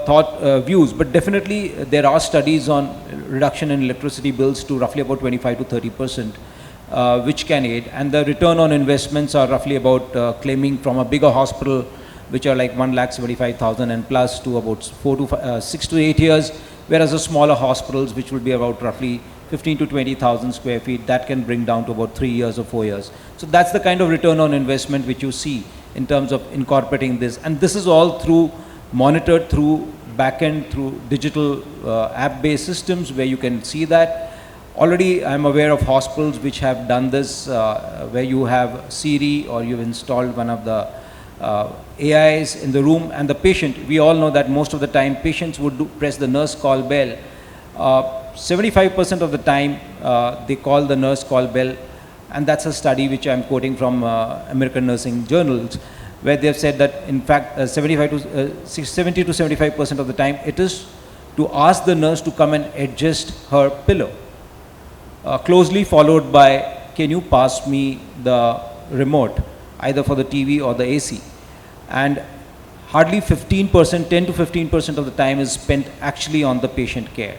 thought views, but definitely there are studies on reduction in electricity bills to roughly about 25 to 30%, which can aid, and the return on investments are roughly about claiming from a bigger hospital, which are like 1,75,000 and plus, to about 6 to 8 years, whereas the smaller hospitals, which will be about roughly 15 to 20,000 square feet, that can bring down to about 3 years or 4 years. So that's the kind of return on investment which you see in terms of incorporating this. And this is all through monitored through backend, through digital app-based systems where you can see that. Already I'm aware of hospitals which have done this, where you have Siri or you've installed one of the AIs in the room, and the patient, we all know that most of the time patients would press the nurse call bell. 75% of the time they call the nurse call bell, and that's a study which I'm quoting from American Nursing Journals, where they've said that in fact 70 to 75% of the time it is to ask the nurse to come and adjust her pillow, closely followed by, can you pass me the remote either for the TV or the AC? And hardly 15%, 10 to 15% of the time is spent actually on the patient care.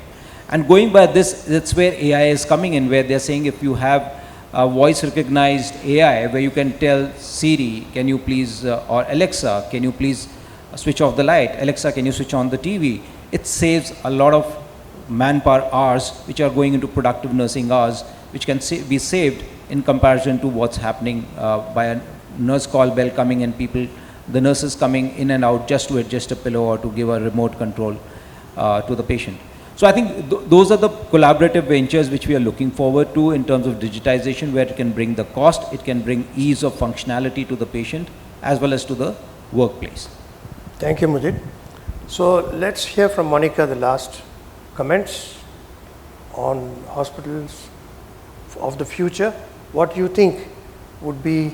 And going by this, that's where AI is coming in, where they're saying if you have a voice recognized AI where you can tell Siri, can you please, or Alexa, can you please switch off the light? Alexa, can you switch on the TV? It saves a lot of manpower hours which are going into productive nursing hours, which can be saved in comparison to what's happening by a nurse call bell coming and the nurses coming in and out just to adjust a pillow or to give a remote control to the patient. So I think those are the collaborative ventures which we are looking forward to in terms of digitization, where it can bring the cost, it can bring ease of functionality to the patient as well as to the workplace. Thank you, Mujit. So let's hear from Monica the last comments on hospitals of the future. What do you think would be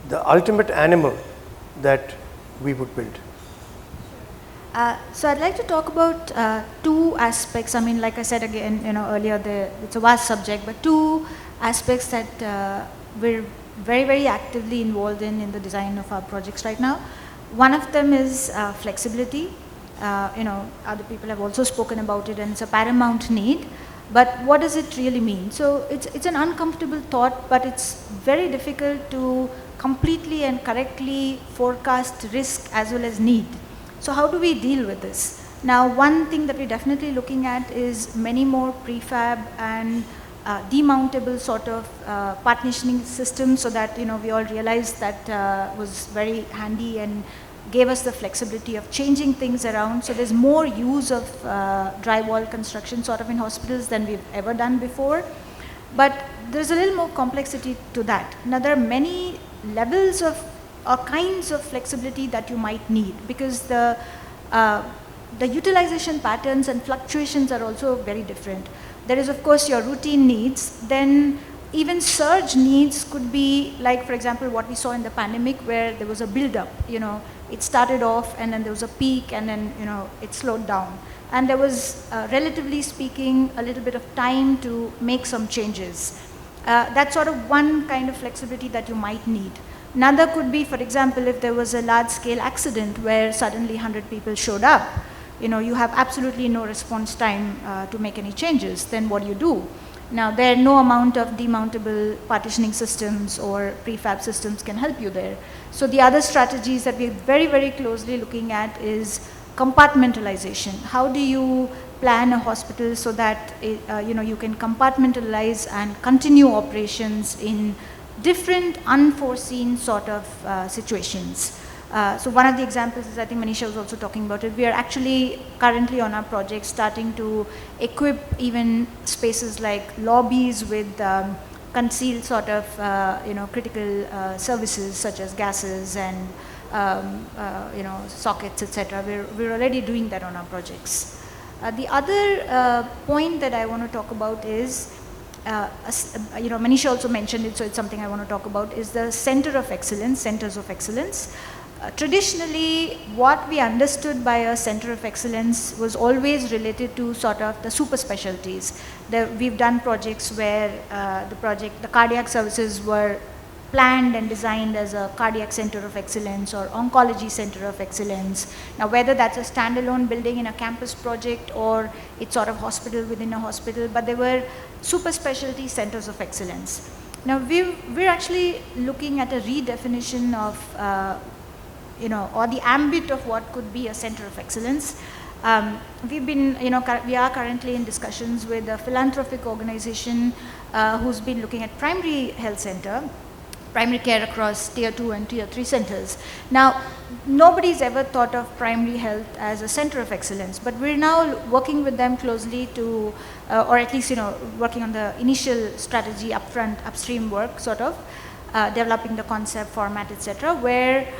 the ultimate animal that we would build? So I'd like to talk about two aspects. I mean, like I said again, earlier, it's a vast subject, but two aspects that we're very, very actively involved in the design of our projects right now. One of them is flexibility. Other people have also spoken about it, and it's a paramount need. But what does it really mean? So it's an uncomfortable thought, but it's very difficult to completely and correctly forecast risk as well as need. So how do we deal with this? Now, one thing that we're definitely looking at is many more prefab and demountable sort of partitioning systems, so that we all realized that was very handy and gave us the flexibility of changing things around. So there's more use of drywall construction sort of in hospitals than we've ever done before. But there's a little more complexity to that. Now, there are many levels of or kinds of flexibility that you might need, because the utilization patterns and fluctuations are also very different. There is, of course, your routine needs. Then even surge needs could be like, for example, what we saw in the pandemic, where there was a build-up. It started off and then there was a peak, and then it slowed down. And there was, relatively speaking, a little bit of time to make some changes. That's sort of one kind of flexibility that you might need. Another could be, for example, if there was a large-scale accident where suddenly 100 people showed up, you have absolutely no response time to make any changes. Then what do you do? Now, there are no amount of demountable partitioning systems or prefab systems can help you there. So the other strategies that we're very, very closely looking at is compartmentalization. How do you plan a hospital so that you can compartmentalize and continue operations in different unforeseen sort of situations. So one of the examples is, I think Manisha was also talking about it, we are actually currently on our project starting to equip even spaces like lobbies with concealed sort of critical services such as gases and sockets, etc. We're already doing that on our projects. The other point that I want to talk about is, Manisha also mentioned it, so it's something I want to talk about, is the Center of Excellence, Centers of Excellence. Traditionally, what we understood by a Center of Excellence was always related to sort of the super specialties. We've done projects where the cardiac services were planned and designed as a cardiac center of excellence or oncology center of excellence. Now, whether that's a standalone building in a campus project or it's sort of hospital within a hospital, but they were super specialty centers of excellence. Now, we're actually looking at a redefinition of or the ambit of what could be a center of excellence. We are currently in discussions with a philanthropic organization who's been looking at primary health center, primary care across tier 2 and tier 3 centers. Now, nobody's ever thought of primary health as a center of excellence, but we're now working with them closely to, or at least, working on the initial strategy upfront, upstream work sort of, developing the concept, format, etc., where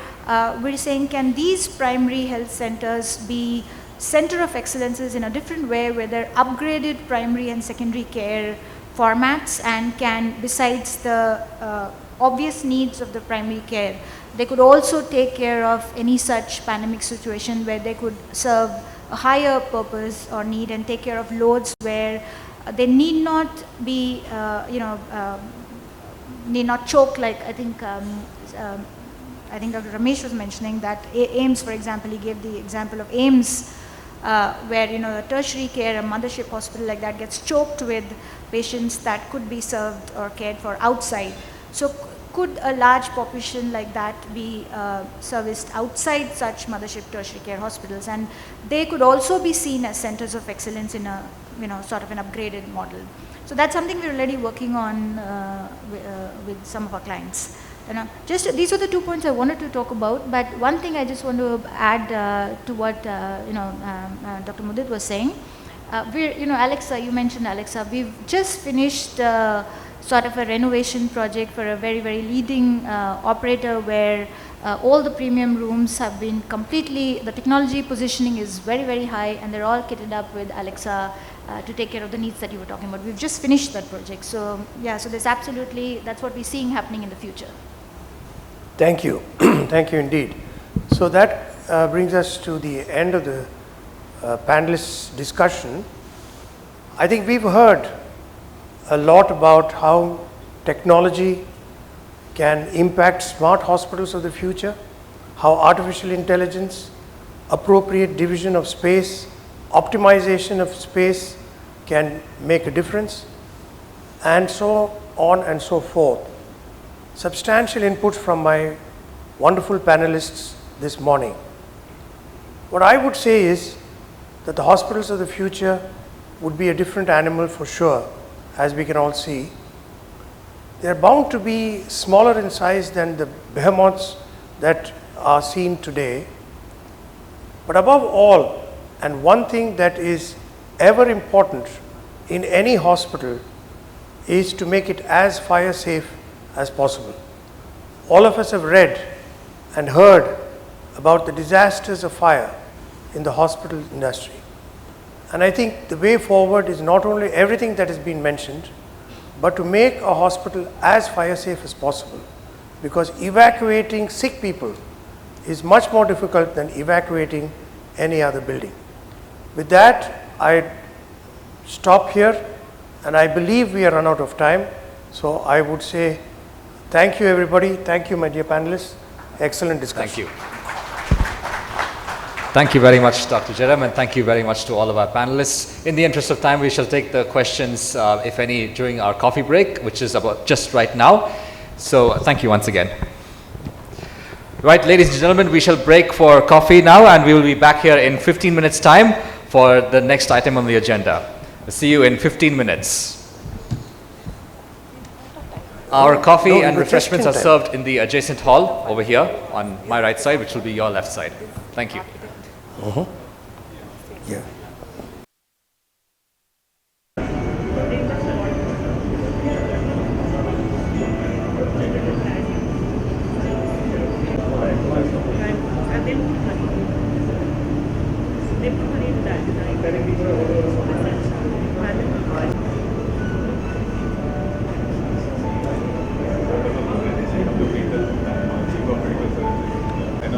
we're saying, can these primary health centers be center of excellences in a different way, where they're upgraded primary and secondary care formats and can, besides the obvious needs of the primary care, they could also take care of any such pandemic situation where they could serve a higher purpose or need and take care of loads where they need not be, need not choke, like I think Dr. Ramesh was mentioning that AIIMS, for example, he gave the example of AIIMS, where a tertiary care, a mothership hospital like that gets choked with patients that could be served or cared for outside. So could a large population like that be serviced outside such mothership tertiary care hospitals? And they could also be seen as centers of excellence in a sort of an upgraded model. So that's something we're already working on with some of our clients. These are the 2 points I wanted to talk about, but one thing I just want to add to what Dr. Mudit was saying. Alexa, you mentioned Alexa. We've just finished sort of a renovation project for a very, very leading operator where all the premium rooms have been completely, the technology positioning is very, very high, and they're all kitted up with Alexa to take care of the needs that you were talking about. We've just finished that project. So yeah, so there's absolutely, that's what we're seeing happening in the future. Thank you. Thank you indeed. So that brings us to the end of the panelists' discussion. I think we've heard a lot about how technology can impact smart hospitals of the future, how artificial intelligence, appropriate division of space, optimization of space can make a difference, and so on and so forth. Substantial inputs from my wonderful panelists this morning. What I would say is that the hospitals of the future would be a different animal for sure, as we can all see. They are bound to be smaller in size than the behemoths that are seen today. But above all, and one thing that is ever important in any hospital is to make it as fire safe as possible. All of us have read and heard about the disasters of fire in the hospital industry. And I think the way forward is not only everything that has been mentioned, but to make a hospital as fire safe as possible, because evacuating sick people is much more difficult than evacuating any other building. With that, I stop here, and I believe we are run out of time. So I would say thank you everybody. Thank you, my dear panelists. Excellent discussion. Thank you. Thank you very much, Dr. Jairam, and thank you very much to all of our panelists. In the interest of time, we shall take the questions, if any, during our coffee break, which is about just right now. So thank you once again. Right, ladies and gentlemen, we shall break for coffee now, and we will be back here in 15 minutes' time for the next item on the agenda. See you in 15 minutes. Our coffee No, and it was just refreshments in are time. served in the adjacent hall over here on my right side, which will be your left side. Thank you. Yeah.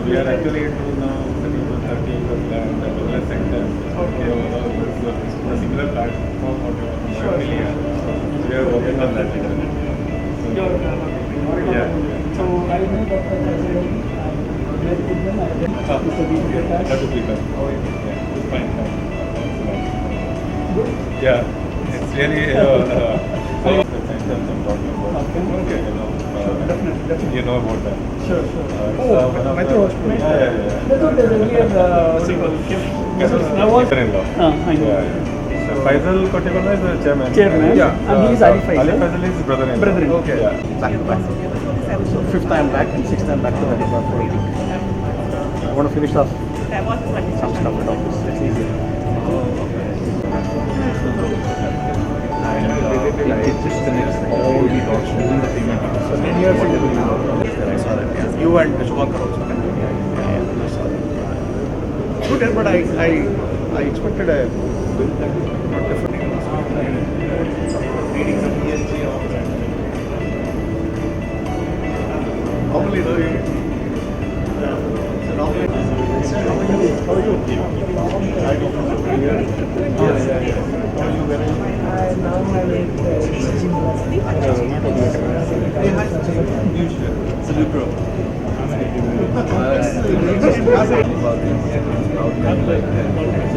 We are actually into now Cinema 30 and the wellness center. A similar platform what you want. Sure. We are working on that. Yeah. So I know Dr. Jazari, very good one. I That would be good. Yeah, it's fine. Yeah, it's really in terms of talking about. Okay. You know about that. Sure. Metro Hospital. Yeah. That's what there's a weird, what do you call it? Now what? Brother-in-law. I know. Yeah. Faisal Kotiwala is the chairman. Chairman. Yeah. And he's Ali Faisal. Ali Faisal is brother-in-law. Brother-in-law. Okay. Yeah. Back to back. So fifth time back and sixth time back to the department. I want to finish off some stuff and all this. It's easier. It just connects all the dots within the payment. So many years ago, I saw that. Yeah. You and Shubhankar also. Yeah, I saw that. Good, but I expected a not different. Reading some ESG all that. Normally, though, how are you? I don't So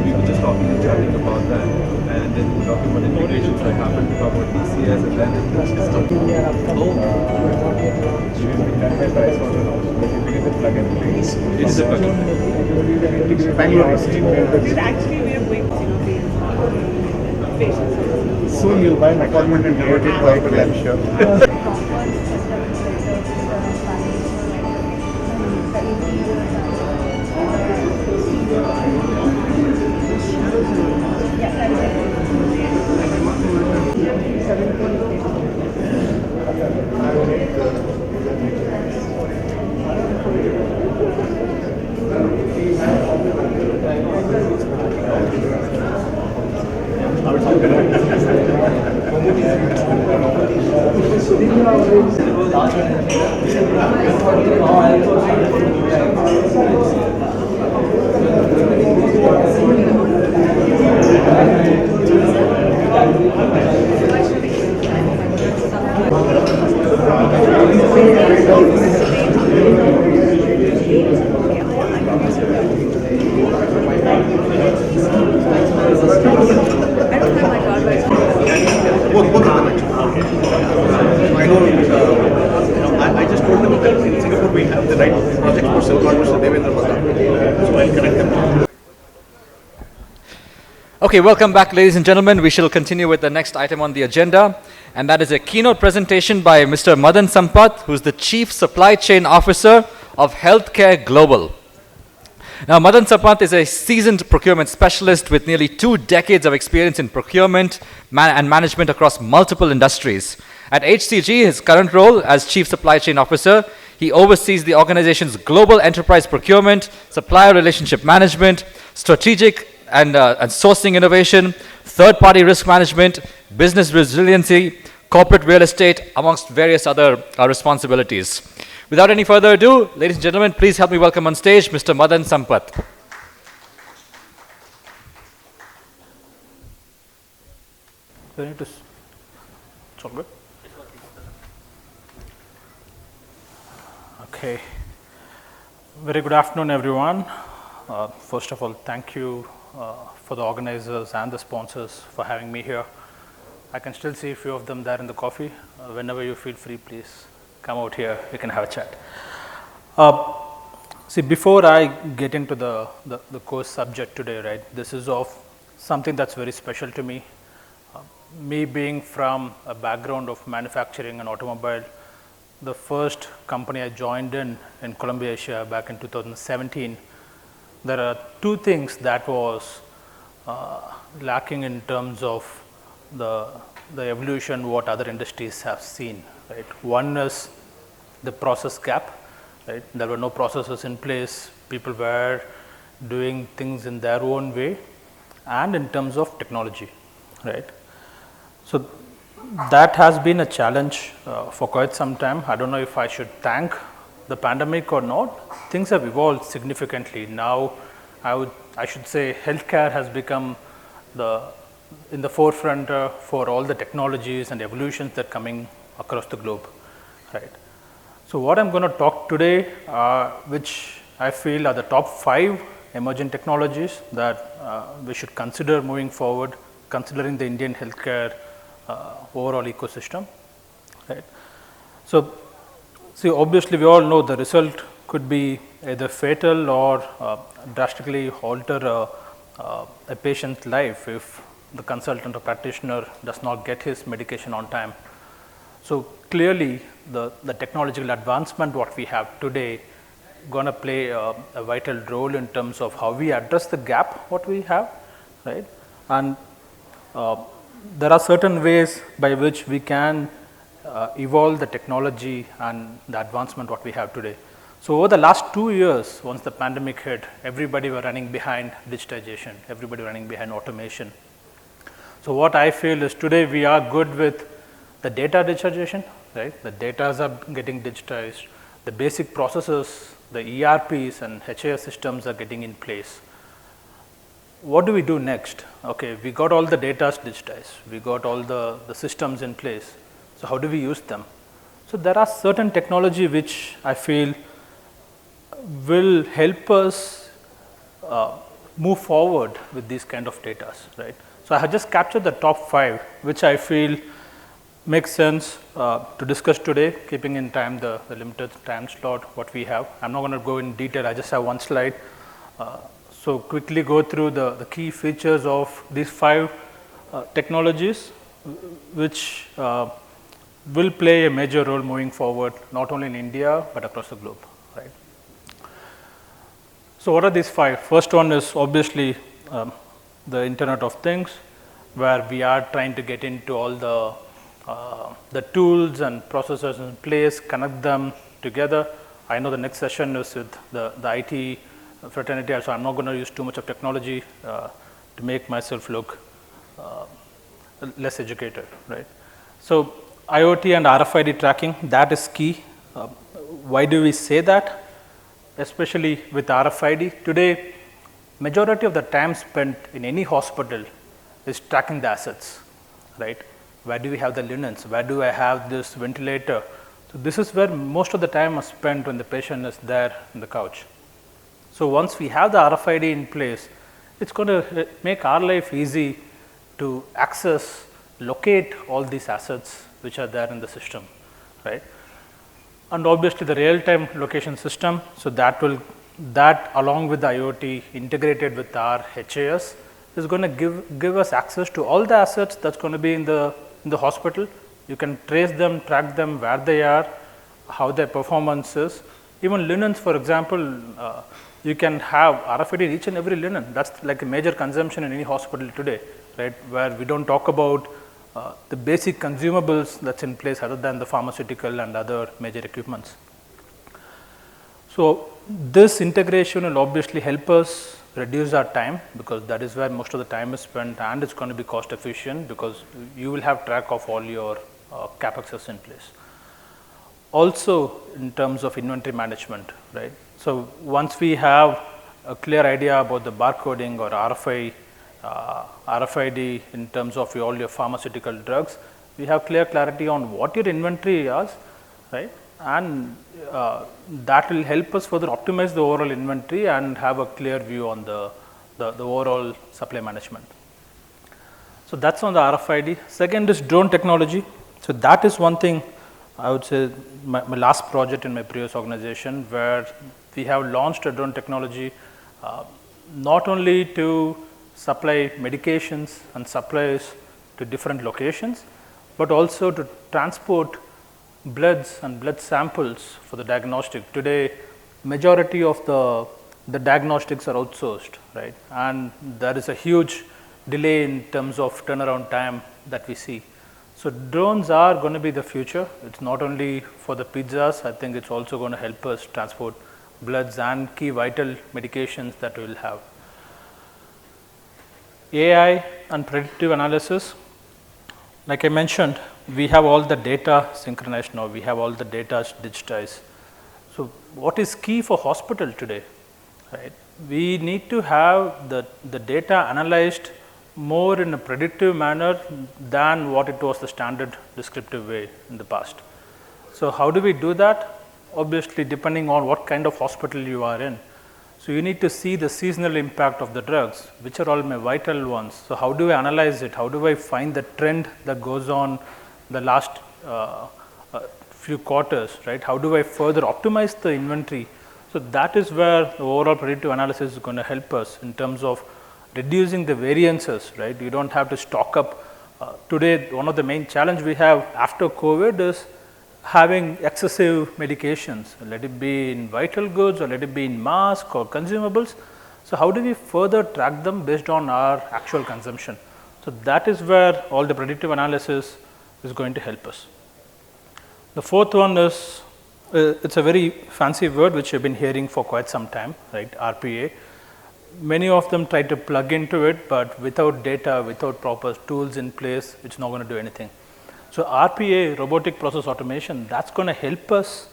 we were just talking and chatting about that, and then talking about integrations that happened, we talk about TCS, and then it's just a plug and play. It is a plug and play. Bangalore. Actually, we are going to patients. Soon you'll buy an appointment and devote it to April, I'm sure. I just told them that in Singapore we have the right project for Silver Mr. Devendra Bhatta. So I'll connect them. Okay, welcome back, ladies and gentlemen. We shall continue with the next item on the agenda, and that is a keynote presentation by Mr. Madan Sampath, who's the Chief Supply Chain Officer of Healthcare Global. Now, Madan Sampath is a seasoned procurement specialist with nearly 2 decades of experience in procurement and management across multiple industries. At HCG, his current role as Chief Supply Chain Officer, he oversees the organization's global enterprise procurement, supplier relationship management, strategic and sourcing innovation, third-party risk management, business resiliency, corporate real estate, amongst various other responsibilities. Without any further ado, ladies and gentlemen, please help me welcome on stage Mr. Madan Sampath. It's all good? Okay. Very good afternoon, everyone. First of all, thank you for the organizers and the sponsors for having me here. I can still see a few of them there in the coffee. Whenever you feel free, please come out here. We can have a chat. See, before I get into the core subject today, right, this is of something that's very special to me. me being from a background of manufacturing and automobile, the first company I joined in Columbia, Asia back in 2017, there are two things that was lacking in terms of the evolution what other industries have seen, right? One is the process gap, right? There were no processes in place. People were doing things in their own way, and in terms of technology, right? So that has been a challenge for quite some time. I don't know if I should thank the pandemic or not. Things have evolved significantly. Now, I should say healthcare has become in the forefront for all the technologies and evolutions that are coming across the globe, right? So what I'm going to talk today, which I feel are the top 5 emerging technologies that we should consider moving forward, considering the Indian healthcare overall ecosystem, right? So, see, obviously we all know the result could be either fatal or drastically alter a patient's life if the consultant or practitioner does not get his medication on time. So clearly the technological advancement what we have today going to play a vital role in terms of how we address the gap what we have, right? And there are certain ways by which we can evolve the technology and the advancement what we have today. So over the last 2 years, once the pandemic hit, everybody were running behind digitization, everybody running behind automation. So what I feel is today we are good with the data digitization, right? The data are getting digitized, the basic processes, the ERPs and HAS systems are getting in place. What do we do next? Okay, we got all the data digitized, we got all the systems in place. So how do we use them? So there are certain technology which I feel will help us move forward with these kind of data, right? So I have just captured the top 5, which I feel makes sense to discuss today, keeping in time the limited time slot what we have. I'm not going to go in detail, I just have one slide. So quickly go through the key features of these 5 technologies, which will play a major role moving forward, not only in India, but across the globe, right? So what are these 5? First one is obviously the Internet of Things, where we are trying to get into all the tools and processors in place, connect them together. I know the next session is with the IT fraternity, so I'm not going to use too much of technology to make myself look less educated, right? So IoT and RFID tracking, that is key. Why do we say that? Especially with RFID, today majority of the time spent in any hospital is tracking the assets, right? Where do we have the linens? Where do I have this ventilator? So this is where most of the time is spent when the patient is there on the couch. So once we have the RFID in place, it's going to make our life easy to access, locate all these assets which are there in the system, right? And obviously the real-time location system, so that along with the IoT integrated with our HAS is going to give us access to all the assets that's going to be in the hospital. You can trace them, track them, where they are, how their performance is. Even linens, for example, you can have RFID in each and every linen. That's like a major consumption in any hospital today, right? Where we don't talk about the basic consumables that's in place other than the pharmaceutical and other major equipments. So this integration will obviously help us reduce our time, because that is where most of the time is spent, and it's going to be cost efficient because you will have track of all your CapExes in place. Also in terms of inventory management, right? So once we have a clear idea about the barcoding or RFID in terms of all your pharmaceutical drugs, we have clarity on what your inventory is, right? And that will help us further optimize the overall inventory and have a clear view on the overall supply management. So that's on the RFID. Second is drone technology. So that is one thing I would say my last project in my previous organization, where we have launched a drone technology not only to supply medications and supplies to different locations, but also to transport bloods and blood samples for the diagnostic. Today, majority of the diagnostics are outsourced, right? And there is a huge delay in terms of turnaround time that we see. So drones are going to be the future. It's not only for the pizzas, I think it's also going to help us transport bloods and key vital medications that we will have. AI and predictive analysis, like I mentioned, we have all the data synchronized now, we have all the data digitized. So what is key for hospital today, right? We need to have the data analyzed more in a predictive manner than what it was the standard descriptive way in the past. So how do we do that? Obviously, depending on what kind of hospital you are in. So you need to see the seasonal impact of the drugs, which are all my vital ones. So how do I analyze it? How do I find the trend that goes on the last few quarters, right? How do I further optimize the inventory? So that is where the overall predictive analysis is going to help us in terms of reducing the variances, right? You don't have to stock up. Today, one of the main challenge we have after COVID is having excessive medications, let it be in vital goods or let it be in mask or consumables. So how do we further track them based on our actual consumption? So that is where all the predictive analysis is going to help us. The fourth one is, it's a very fancy word which you've been hearing for quite some time, right? RPA. Many of them try to plug into it, but without data, without proper tools in place, it's not going to do anything. So RPA, robotic process automation, that's going to help us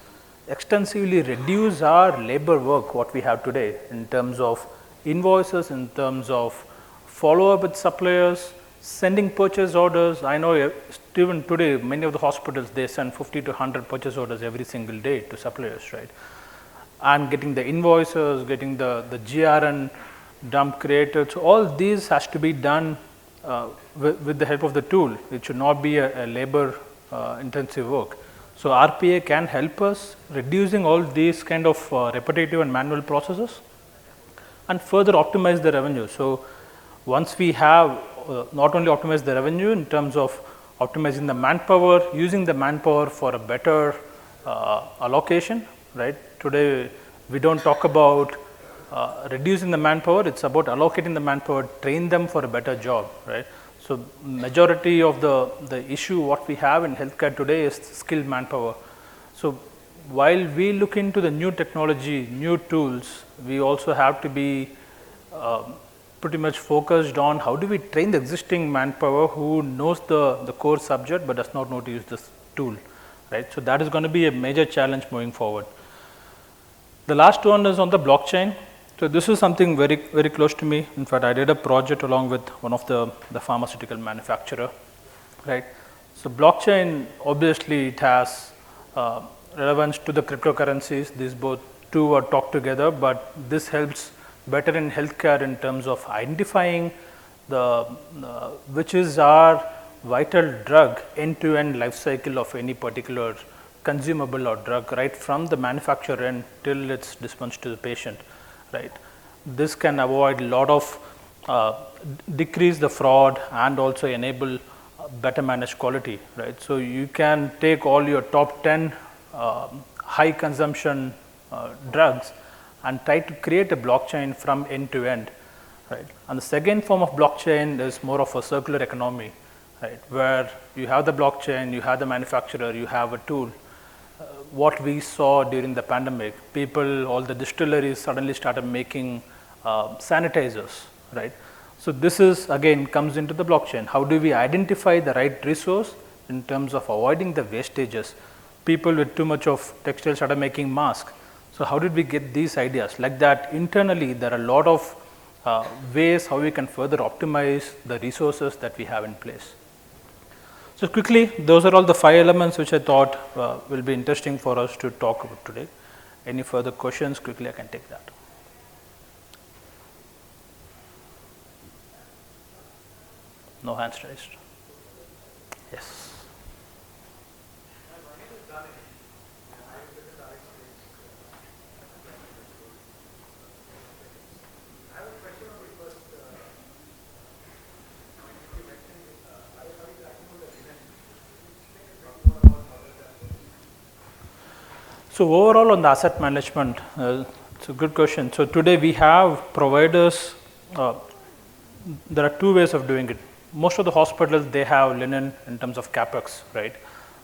extensively reduce our labor work, what we have today, in terms of invoices, in terms of follow-up with suppliers, sending purchase orders. I know even today, many of the hospitals, they send 50 to 100 purchase orders every single day to suppliers, right? And getting the invoices, getting the GRN dump created. So all these has to be done with the help of the tool. It should not be a labor intensive work. So RPA can help us reducing all these kind of repetitive and manual processes and further optimize the revenue. So once we have not only optimize the revenue in terms of optimizing the manpower, using the manpower for a better allocation, right? Today we don't talk about reducing the manpower, it's about allocating the manpower, train them for a better job, right? So majority of the issue what we have in healthcare today is skilled manpower. So while we look into the new technology, new tools, we also have to be pretty much focused on how do we train the existing manpower who knows the core subject but does not know to use this tool, right? So that is going to be a major challenge moving forward. The last one is on the blockchain. So this is something very, very close to me. In fact, I did a project along with one of the pharmaceutical manufacturer, right? So blockchain, obviously it has relevance to the cryptocurrencies. These both two are talked together, but this helps better in healthcare in terms of identifying which is our vital drug end-to-end life cycle of any particular consumable or drug, right from the manufacturer end till it's dispensed to the patient, right? This can avoid a lot of decrease the fraud and also enable better managed quality, right? So you can take all your top 10 high consumption drugs and try to create a blockchain from end to end, right? And the second form of blockchain is more of a circular economy, right? Where you have the blockchain, you have the manufacturer, you have a tool. What we saw during the pandemic, all the distilleries suddenly started making sanitizers, right? So this is again comes into the blockchain. How do we identify the right resource in terms of avoiding the wastages? People with too much of textiles started making masks. So how did we get these ideas? Like that internally, there are a lot of ways how we can further optimize the resources that we have in place. So quickly, those are all the 5 elements which I thought will be interesting for us to talk about today. Any further questions? Quickly, I can take that. No hands raised. Yes. So overall on the asset management, it's a good question. So today we have providers, there are two ways of doing it. Most of the hospitals, they have linen in terms of CapEx, right?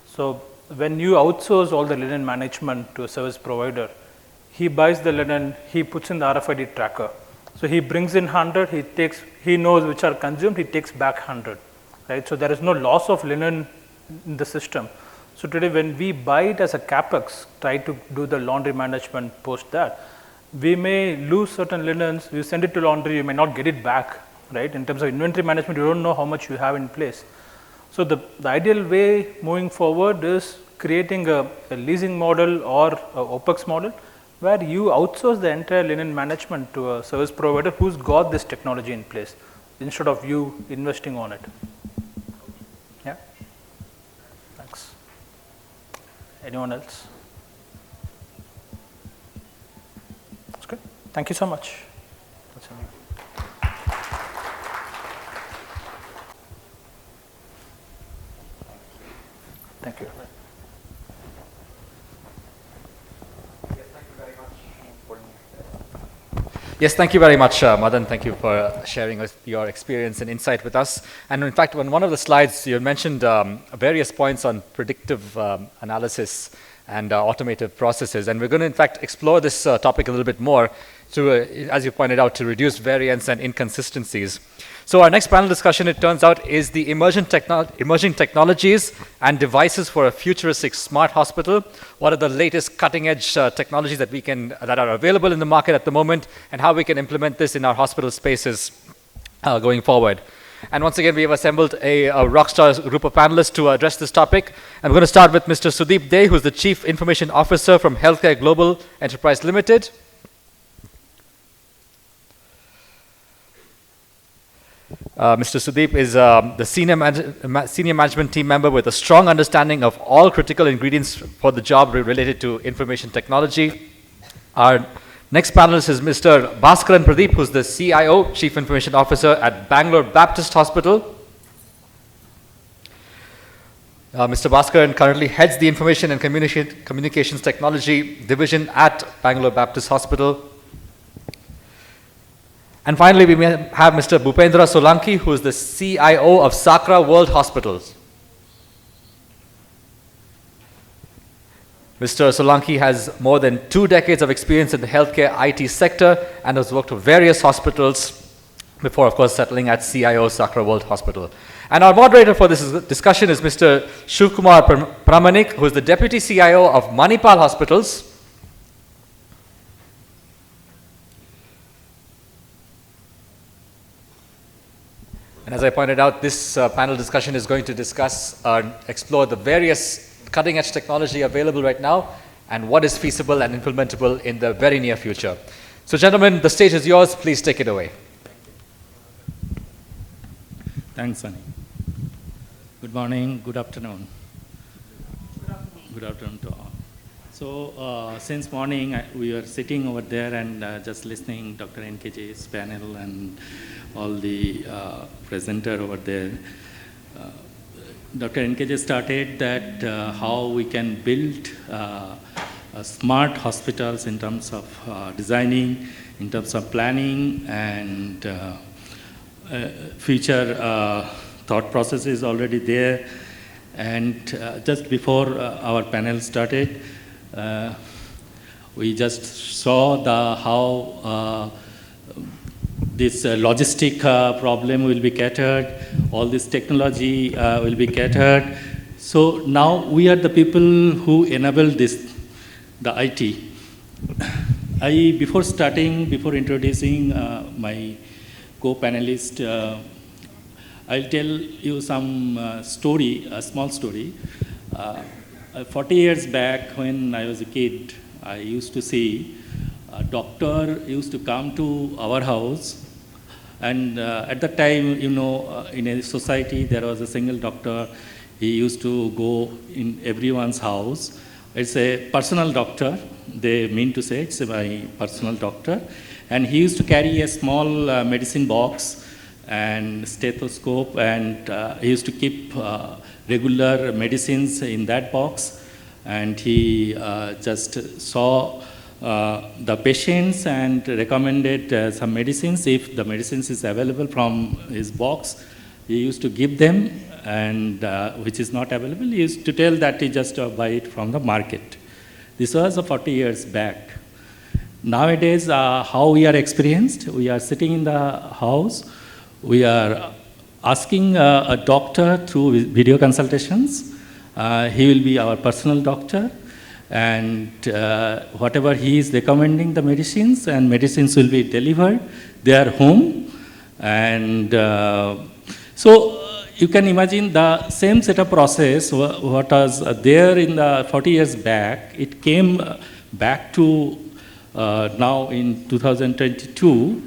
So when you outsource all the linen management to a service provider, he buys the linen, he puts in the RFID tracker. So he brings in 100, he knows which are consumed, he takes back 100, right? So there is no loss of linen in the system. So today when we buy it as a CapEx, try to do the laundry management post that, we may lose certain linens, you send it to laundry, you may not get it back, right? In terms of inventory management, you don't know how much you have in place. So the ideal way moving forward is creating a leasing model or a OPEX model where you outsource the entire linen management to a service provider who's got this technology in place instead of you investing on it. Yeah? Thanks. Anyone else? That's good. Thank you so much. That's amazing. Thank you. Yes, thank you very much, Madan. Thank you for sharing your experience and insight with us. And in fact, on one of the slides, you mentioned various points on predictive analysis and automated processes. And we're going to, in fact, explore this topic a little bit more to, as you pointed out, to reduce variance and inconsistencies. So our next panel discussion, it turns out, is the emerging technologies and devices for a futuristic smart hospital. What are the latest cutting-edge technologies that are available in the market at the moment, and how we can implement this in our hospital spaces going forward. And once again, we have assembled a rockstar group of panelists to address this topic. And we're going to start with Mr. Sudeep Dey, who's the Chief Information Officer from Healthcare Global Enterprise Limited. Mr. Sudeep is the senior management team member with a strong understanding of all critical ingredients for the job related to information technology. Our next panelist is Mr. Bhaskaran Pradeep, who's the CIO, Chief Information Officer at Bangalore Baptist Hospital. Mr. Bhaskaran currently heads the Information and Communications Technology Division at Bangalore Baptist Hospital. And finally, we may have Mr. Bhupendra Solanki, who is the CIO of Sakra World Hospitals. Mr. Solanki has more than 2 decades of experience in the healthcare IT sector and has worked for various hospitals before, of course, settling at CIO Sakra World Hospital. And our moderator for this discussion is Mr. Shivkumar Pramanik, who is the Deputy CIO of Manipal Hospitals. And as I pointed out, this panel discussion is going to discuss explore the various cutting-edge technology available right now and what is feasible and implementable in the very near future. So gentlemen, the stage is yours. Please take it away. Thanks, Sunny. Good morning, good afternoon. Good afternoon to all. So since morning, we were sitting over there and just listening Dr. NKJ's panel and all the presenter over there. Dr. NKJ started that how we can build smart hospitals in terms of designing, in terms of planning, and future thought process is already there. And just before our panel started, we just saw how this logistic problem will be catered, all this technology will be catered. So now we are the people who enable this, the IT. Before introducing my co-panelist, I'll tell you some story, a small story. 40 years back when I was a kid, I used to see a doctor used to come to our house. And at that time, you know, in a society, there was a single doctor. He used to go in everyone's house. It's a personal doctor. They mean to say it's my personal doctor. And he used to carry a small medicine box and stethoscope, and he used to keep regular medicines in that box. and he just saw the patients and recommended some medicines. If the medicines is available from his box, he used to give them, and which is not available, he used to tell that he just buy it from the market. This was 40 years back. Nowadays, how we are experienced, we are sitting in the house, we are asking a doctor through video consultations. He will be our personal doctor, and whatever he is recommending the medicines, and medicines will be delivered their home. And so you can imagine the same setup process, what was there in the 40 years back, it came back to now in 2022,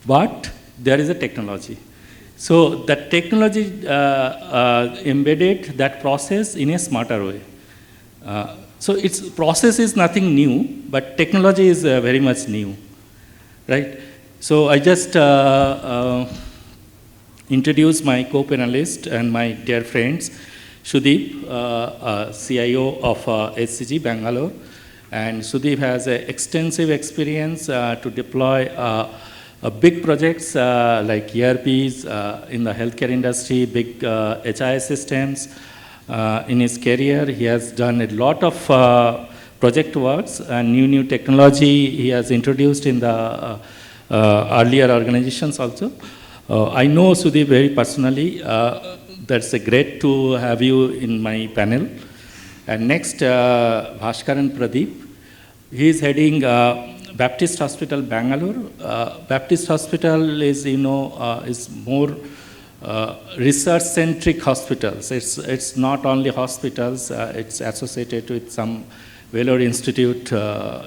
but there is a technology. So the technology embedded that process in a smarter way. So its process is nothing new, but technology is very much new, right? So I just introduce my co-panelist and my dear friends, Sudeep, CIO of HCG Bangalore. And Sudeep has extensive experience to deploy big projects like ERPs in the healthcare industry, big HIS systems. In his career, he has done a lot of project works and new technology he has introduced in the earlier organizations also. I know Sudeep very personally. That's great to have you in my panel. And next, Bhaskaran Pradeep. He is heading Baptist Hospital, Bangalore. Baptist Hospital is, is more research-centric hospitals. It's not only hospitals. It's associated with some Vellore Institute,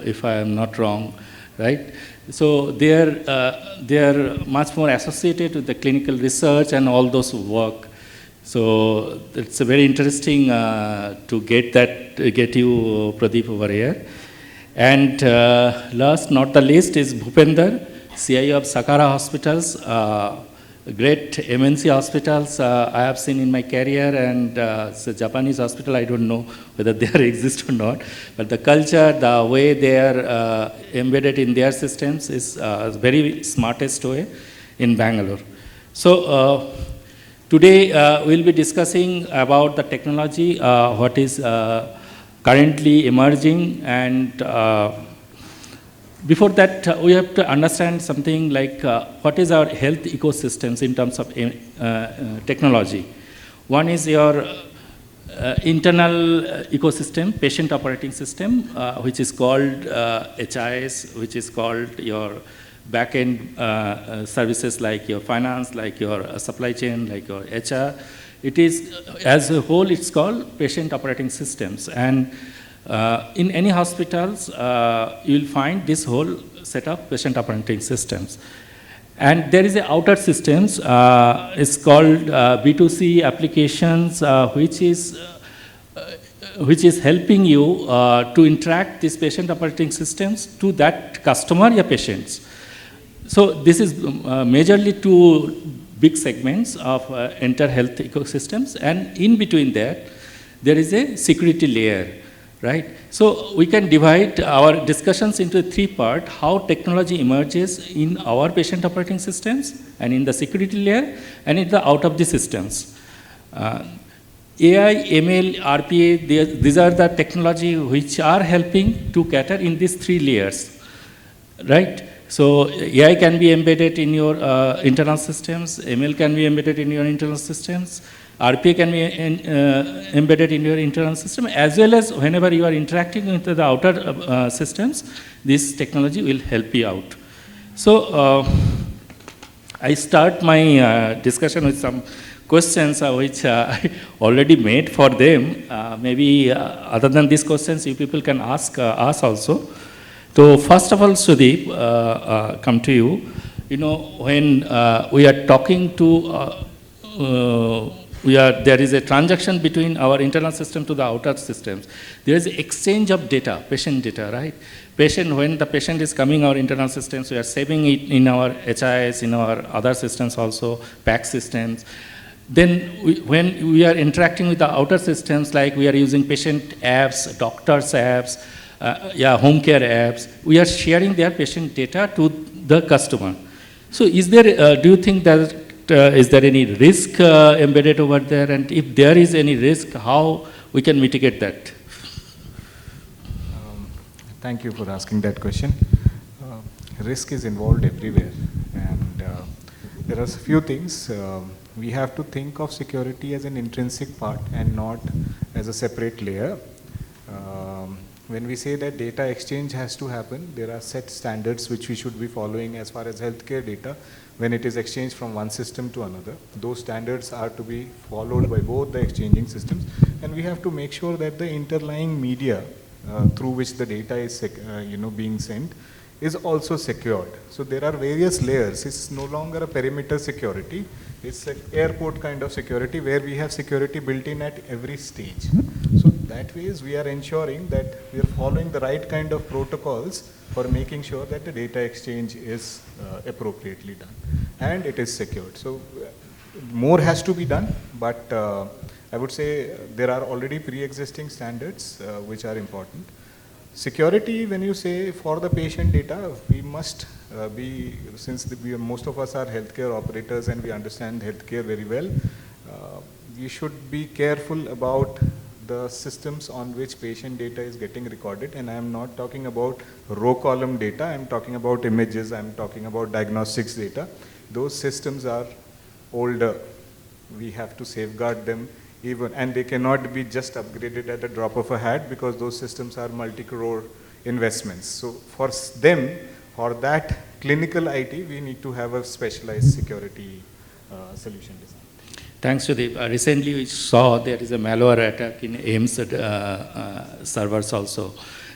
if I am not wrong, right? So they are much more associated with the clinical research and all those work. So it's very interesting to get you, Pradeep, over here. And last not the least is Bhupender, CIO of Sakara Hospitals, great MNC hospitals I have seen in my career, and it's a Japanese hospital, I don't know whether they exist or not, but the culture, the way they are embedded in their systems is very smartest way in Bangalore. So today we'll be discussing about the technology, what is currently emerging, and before that we have to understand something like what is our health ecosystems in terms of technology. One is your internal ecosystem, patient operating system, which is called HIS, which is called your back-end services like your finance, like your supply chain, like your HR. It is, as a whole, it's called patient operating systems. And in any hospitals, you'll find this whole set of patient operating systems. And there is a outer systems, it's called B2C applications, which is helping you to interact these patient operating systems to that customer, your patients. So this is majorly two big segments of entire health ecosystems, and in between that, there is a security layer, right? So we can divide our discussions into three parts: how technology emerges in our patient operating systems, and in the security layer, and in the out of the systems. AI, ML, RPA, these are the technology which are helping to cater in these three layers, right? So AI can be embedded in your internal systems, ML can be embedded in your internal systems, RPA can be embedded in your internal system, as well as whenever you are interacting with the outer systems, this technology will help you out. So I start my discussion with some questions which I already made for them. Maybe other than these questions, you people can ask us also. So first of all, Sudeep, come to you. You know, when we are talking to, there is a transaction between our internal system to the outer systems. There is an exchange of data, patient data, right? When the patient is coming our internal systems, we are saving it in our HIS, in our other systems also, PAC systems. then when we are interacting with the outer systems, like we are using patient apps, doctors apps, home care apps, we are sharing their patient data to the customer. So is there, do you think that, is there any risk embedded over there? And if there is any risk, how we can mitigate that? Thank you for asking that question. Risk is involved everywhere, and there are a few things. We have to think of security as an intrinsic part and not as a separate layer. When we say that data exchange has to happen, there are set standards which we should be following as far as healthcare data when it is exchanged from one system to another. Those standards are to be followed by both the exchanging systems, and we have to make sure that the interlying media through which the data is being sent is also secured. So there are various layers. It's no longer a perimeter security. It's an airport kind of security where we have security built in at every stage. So that way we are ensuring that we are following the right kind of protocols for making sure that the data exchange is appropriately done and it is secured. So more has to be done, but I would say there are already pre-existing standards which are important. Security, when you say for the patient data, we must since most of us are healthcare operators and we understand healthcare very well, we should be careful about the systems on which patient data is getting recorded. And I am not talking about row column data, I am talking about images, I am talking about diagnostics data. Those systems are older. We have to safeguard them even, and they cannot be just upgraded at the drop of a hat because those systems are multi-crore investments. So for them, for that clinical IT, we need to have a specialized security solution design. Thanks, Sudeep. Recently we saw there is a malware attack in AIMS servers also.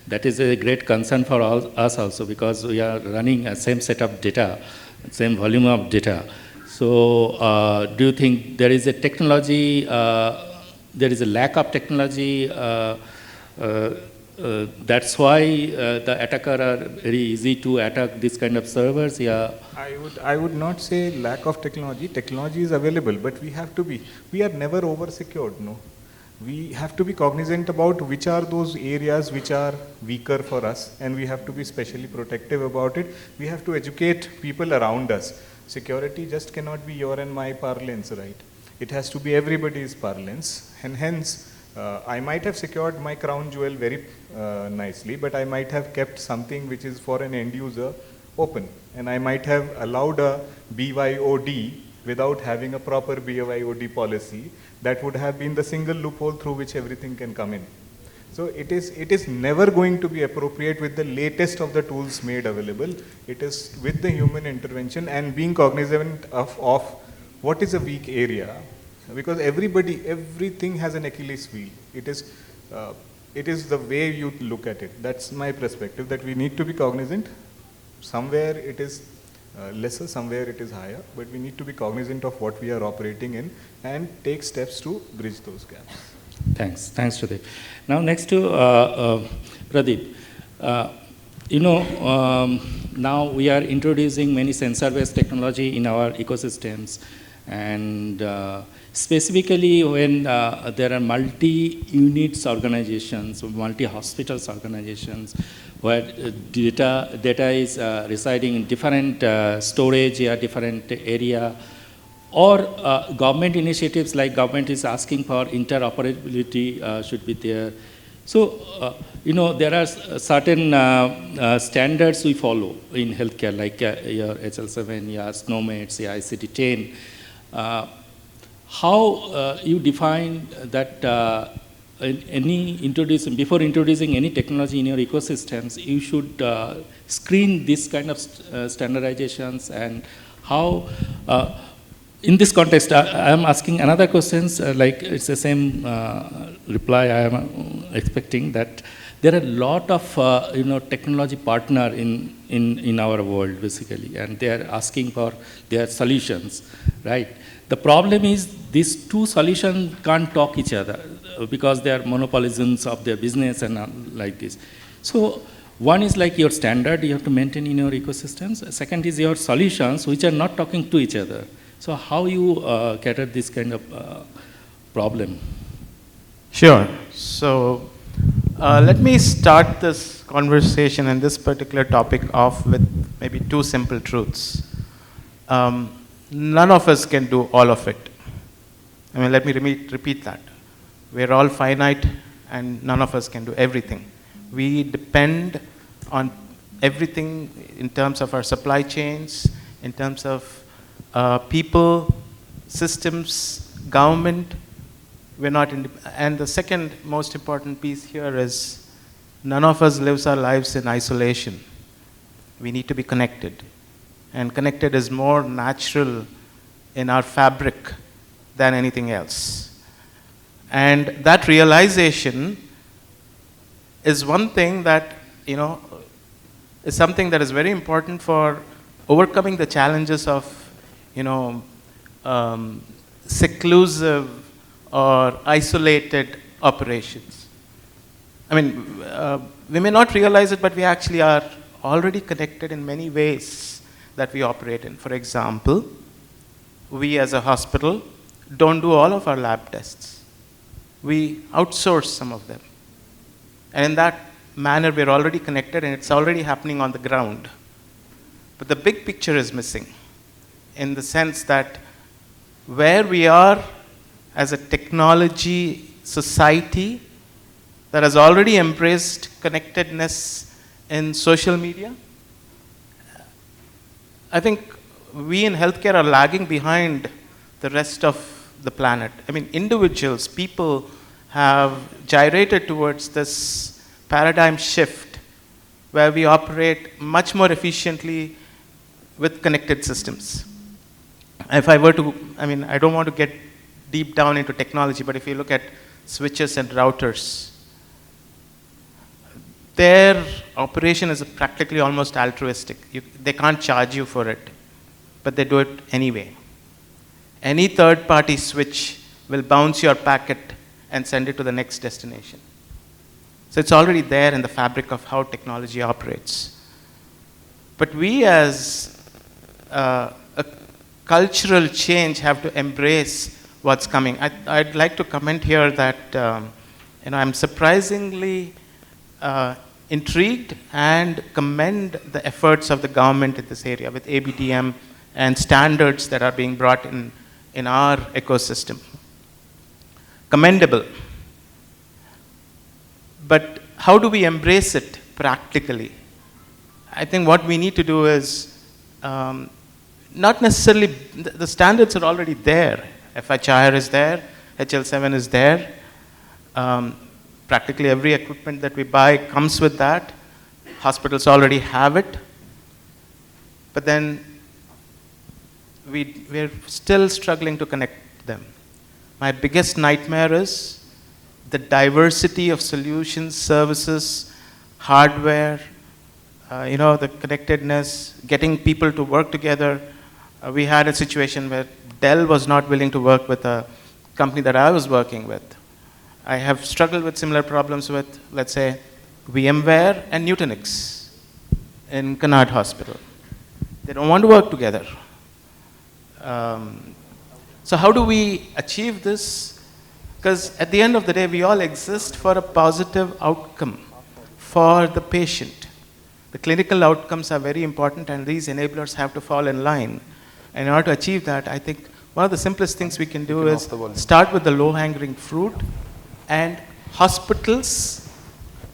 That is a great concern for us also because we are running a same set of data, same volume of data. So do you think there is a technology, there is a lack of technology, that's why the attacker are very easy to attack this kind of servers? Yeah. I would not say lack of technology. Technology is available, but we are never over secured, no. We have to be cognizant about which are those areas which are weaker for us, and we have to be specially protective about it. We have to educate people around us. Security just cannot be your and my parlance, right? It has to be everybody's parlance, and hence I might have secured my crown jewel very nicely, but I might have kept something which is for an end user open, and I might have allowed a BYOD without having a proper BYOD policy. That would have been the single loophole through which everything can come in. So it is never going to be appropriate with the latest of the tools made available. It is with the human intervention and being cognizant of what is a weak area, because everything has an Achilles wheel. It is the way you look at it. That's my perspective, that we need to be cognizant. Somewhere it is lesser, somewhere it is higher, but we need to be cognizant of what we are operating in and take steps to bridge those gaps. Thanks, Sudeep. Now next to Pradeep. Now we are introducing many sensor-based technology in our ecosystems, and specifically when there are multi-units organizations, multi-hospitals organizations, where data is residing in different storage, different area, or government initiatives like government is asking for interoperability should be there. So, there are certain standards we follow in healthcare, like your HL7, your SNOMED, your ICD-10. How you define that before introducing any technology in your ecosystems, you should screen this kind of standardizations, and how, in this context, I am asking another questions, like it's the same reply I am expecting, that there are a lot of technology partner in our world basically, and they are asking for their solutions, right? The problem is these two solutions can't talk each other because they are monopolisms of their business and like this. So one is like your standard you have to maintain in your ecosystems. Second is your solutions which are not talking to each other. So how you cater this kind of problem? Sure. So let me start this conversation and this particular topic off with maybe two simple truths. None of us can do all of it. I mean, let me repeat that. We're all finite and none of us can do everything. We depend on everything in terms of our supply chains, in terms of people, systems, government. We're not and the second most important piece here is none of us lives our lives in isolation. We need to be connected. And connected is more natural in our fabric than anything else. And that realization is one thing that, is something that is very important for overcoming the challenges of, seclusive or isolated operations. I mean, we may not realize it, but we actually are already connected in many ways that we operate in. For example, we as a hospital don't do all of our lab tests. We outsource some of them. And in that manner, we're already connected and it's already happening on the ground. But the big picture is missing in the sense that where we are as a technology society that has already embraced connectedness in social media, I think we in healthcare are lagging behind the rest of the planet. I mean, individuals, people have gyrated towards this paradigm shift where we operate much more efficiently with connected systems. If I were to, I don't want to get deep down into technology, but if you look at switches and routers, their operation is practically almost altruistic. They can't charge you for it, but they do it anyway. Any third-party switch will bounce your packet and send it to the next destination. So it's already there in the fabric of how technology operates. But we as a cultural change have to embrace what's coming. I'd like to comment here that I'm surprisingly intrigued and commend the efforts of the government in this area with ABDM and standards that are being brought in our ecosystem. Commendable. But how do we embrace it practically? I think what we need to do is not necessarily, the standards are already there. FHIR is there, HL7 is there. Practically every equipment that we buy comes with that. Hospitals already have it. But then we're still struggling to connect them. My biggest nightmare is the diversity of solutions, services, hardware, the connectedness, getting people to work together. We had a situation where Dell was not willing to work with a company that I was working with. I have struggled with similar problems with, let's say, VMware and Nutanix in Kennard Hospital. They don't want to work together. So how do we achieve this? Because at the end of the day, we all exist for a positive outcome for the patient. The clinical outcomes are very important and these enablers have to fall in line. And in order to achieve that, I think one of the simplest things we can do is start with the low-hanging fruit, and hospitals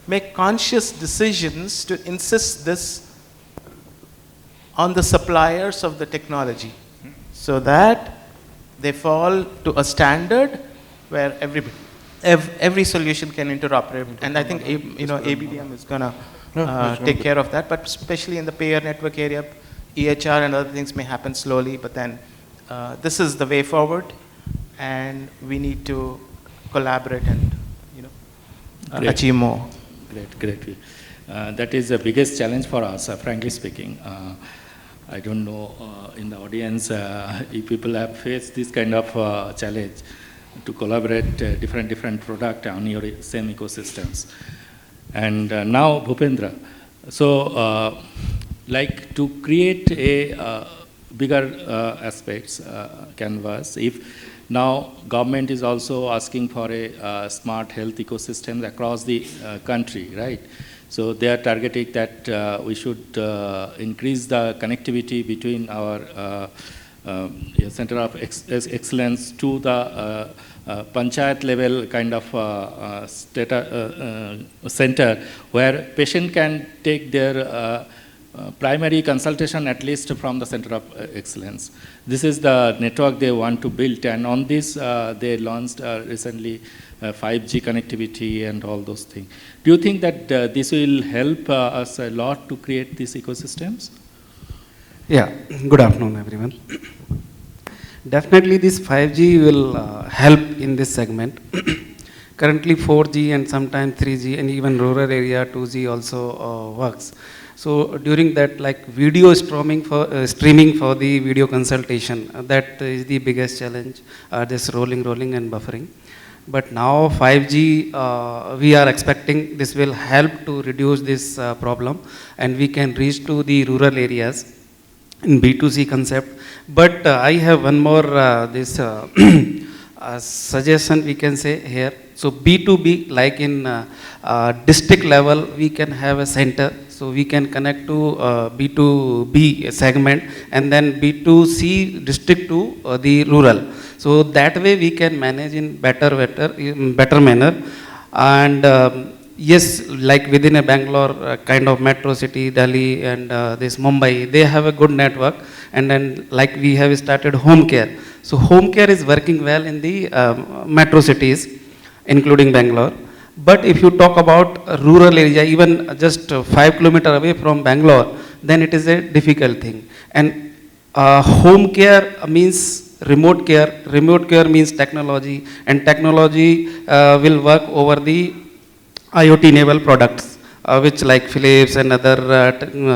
make conscious decisions to insist this on the suppliers of the technology so that they fall to a standard where every solution can interoperate. And I think ABDM is going to take care of that, but especially in the payer network area, EHR and other things may happen slowly, but then this is the way forward, and we need to collaborate and achieve more. Great. That is the biggest challenge for us, frankly speaking. I don't know in the audience if people have faced this kind of challenge to collaborate different product on your same ecosystems. And now, Bhupendra, so like to create a bigger aspects, canvas. If now government is also asking for a smart health ecosystem across the country, right? So they are targeting that we should increase the connectivity between our center of excellence to the panchayat level kind of center where patient can take their primary consultation at least from the center of excellence. This is the network they want to build, and on this they launched recently 5G connectivity and all those things. Do you think that this will help us a lot to create these ecosystems? Yeah, good afternoon everyone. Definitely this 5G will help in this segment. Currently 4G and sometimes 3G and even rural area 2G also works. So during that, like video streaming for the video consultation, that is the biggest challenge, this rolling and buffering. But now 5G, we are expecting this will help to reduce this problem, and we can reach to the rural areas in B2C concept. But I have one more suggestion we can say here. So B2B, like in district level, we can have a center. So we can connect to B2B segment and then B2C district to the rural. So that way we can manage in better manner. And yes, like within a Bangalore kind of metro city, Delhi and this Mumbai, they have a good network. And then like we have started home care. So home care is working well in the metro cities, including Bangalore. But if you talk about rural area, even just 5 kilometers away from Bangalore, then it is a difficult thing. And home care means remote care. Remote care means technology, and technology will work over the IoT-enabled products, which like Philips and other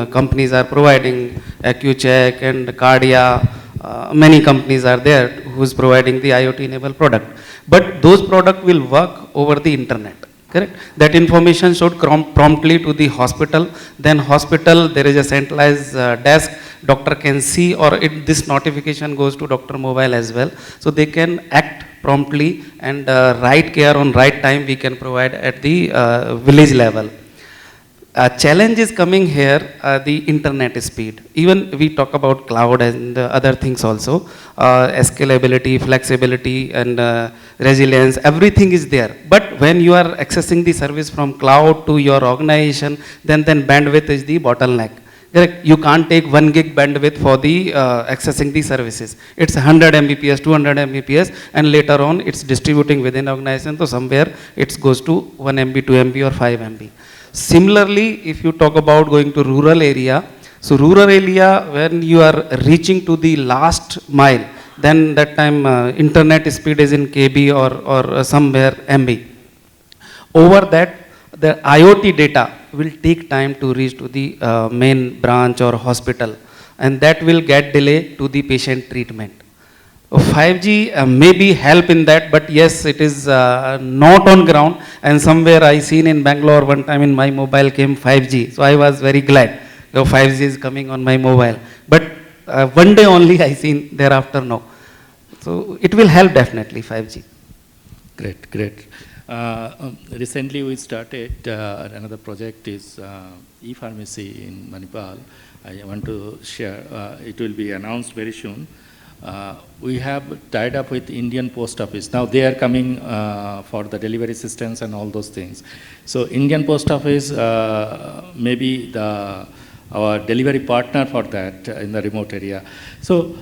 companies are providing, AccuCheck and Cardia. Many companies are there who is providing the IoT-enabled product. But those products will work over the internet. Correct? That information should come promptly to the hospital. Then hospital, there is a centralized desk. Doctor can see, or this notification goes to doctor mobile as well. So they can act promptly, and right care on right time we can provide at the village level. Challenge is coming here, the internet speed. Even we talk about cloud and other things also, scalability, flexibility and resilience, everything is there. But when you are accessing the service from cloud to your organization, then bandwidth is the bottleneck. Correct? You can't take 1 gig bandwidth for the accessing the services. It's 100 Mbps, 200 Mbps, and later on it's distributing within organization. So somewhere it goes to 1 MB, 2 MB or 5 MB. Similarly, if you talk about going to rural area, so rural area, when you are reaching to the last mile, then that time internet speed is in KB or somewhere MB. Over that, the IoT data will take time to reach to the main branch or hospital, and that will get delay to the patient treatment. 5G maybe help in that, but yes, it is not on ground. And somewhere I seen in Bangalore one time in my mobile came 5G, so I was very glad. 5G is coming on my mobile. But one day only I seen, thereafter no. So it will help definitely 5G. Great. Recently we started another project is e-pharmacy in Manipal. I want to share, it will be announced very soon. We have tied up with Indian Post Office. Now they are coming for the delivery systems and all those things. So Indian Post Office may be our delivery partner for that in the remote area. So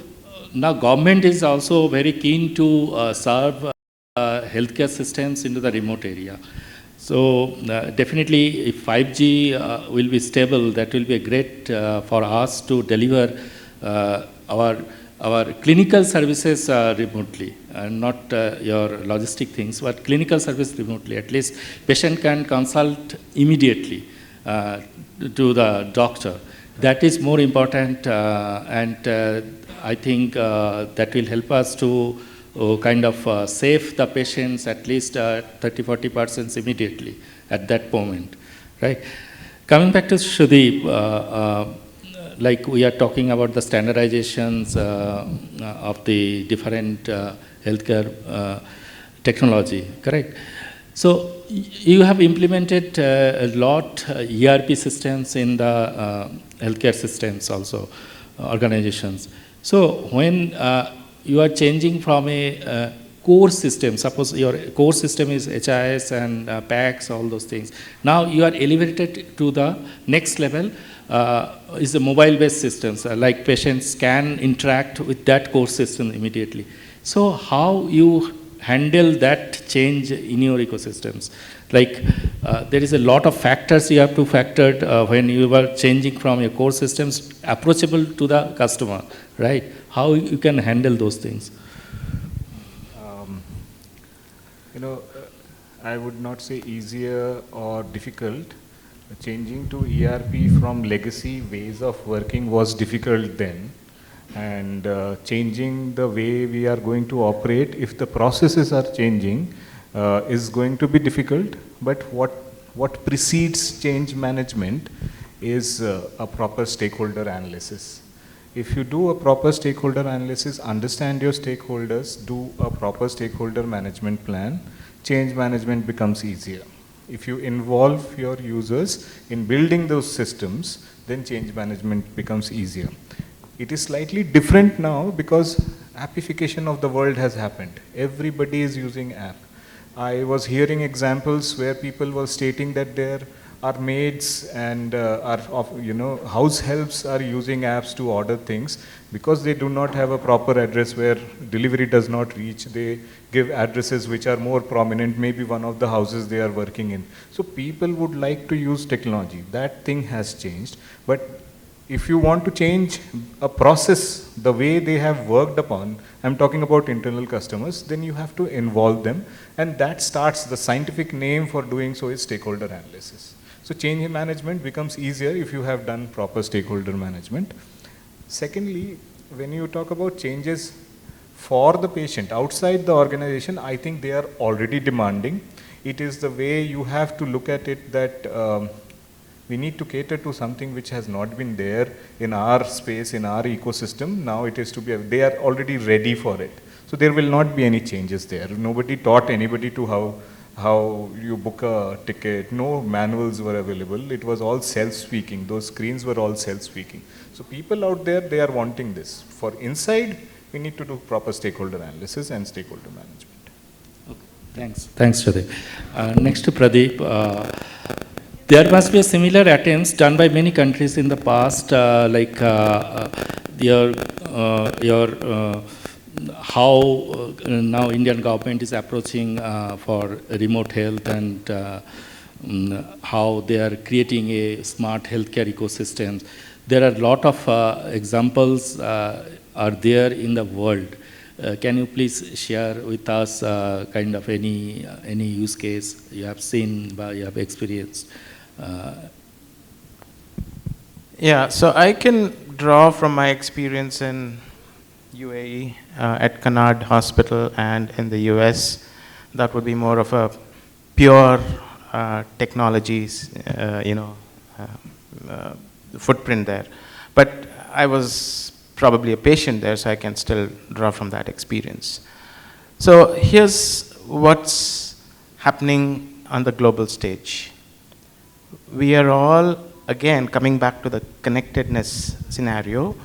now government is also very keen to serve healthcare systems into the remote area. So definitely if 5G will be stable, that will be a great for us to deliver our clinical services remotely, not your logistic things, but clinical service remotely. At least patient can consult immediately to the doctor. That is more important, and I think that will help us to kind of save the patients at least 30-40% immediately at that moment, right? Coming back to Shrudeep, like we are talking about the standardizations of the different healthcare technology, correct? So you have implemented a lot ERP systems in the healthcare systems also, organizations. So when you are changing from a core system, suppose your core system is HIS and PACS, all those things. Now you are elevated to the next level, is the mobile-based systems, like patients can interact with that core system immediately. So how you handle that change in your ecosystems? Like there is a lot of factors you have to factor when you are changing from your core systems approachable to the customer, right? How you can handle those things? You know, I would not say easier or difficult. Changing to ERP from legacy ways of working was difficult then. And changing the way we are going to operate, if the processes are changing, is going to be difficult. But what precedes change management is a proper stakeholder analysis. If you do a proper stakeholder analysis, understand your stakeholders, do a proper stakeholder management plan, change management becomes easier. If you involve your users in building those systems, then change management becomes easier. It is slightly different now because appification of the world has happened. Everybody is using app. I was hearing examples where people were stating that there are maids and house helps are using apps to order things because they do not have a proper address where delivery does not reach. They give addresses which are more prominent, maybe one of the houses they are working in. So people would like to use technology. That thing has changed. But if you want to change a process the way they have worked upon, I'm talking about internal customers, then you have to involve them. And that starts, the scientific name for doing so is stakeholder analysis. So change management becomes easier if you have done proper stakeholder management. Secondly, when you talk about changes for the patient outside the organization, I think they are already demanding. It is the way you have to look at it that we need to cater to something which has not been there in our space, in our ecosystem. Now it is to be, they are already ready for it. So there will not be any changes there. Nobody taught anybody to how you book a ticket. No manuals were available. It was all self-speaking. Those screens were all self-speaking. So people out there, they are wanting this. For inside, we need to do proper stakeholder analysis and stakeholder management. Okay, thanks. Thanks, Pradeep. Next to Pradeep. There must be a similar attempts done by many countries in the past, like how now Indian government is approaching for remote health and how they are creating a smart healthcare ecosystem. There are a lot of examples are there in the world. Can you please share with us kind of any use case you have seen, you have experienced? Yeah, so I can draw from my experience in UAE at Kanad Hospital and in the US. That would be more of a pure technologies, footprint there. But I was probably a patient there, so I can still draw from that experience. So here's what's happening on the global stage. We are all, again, coming back to the connectedness scenario.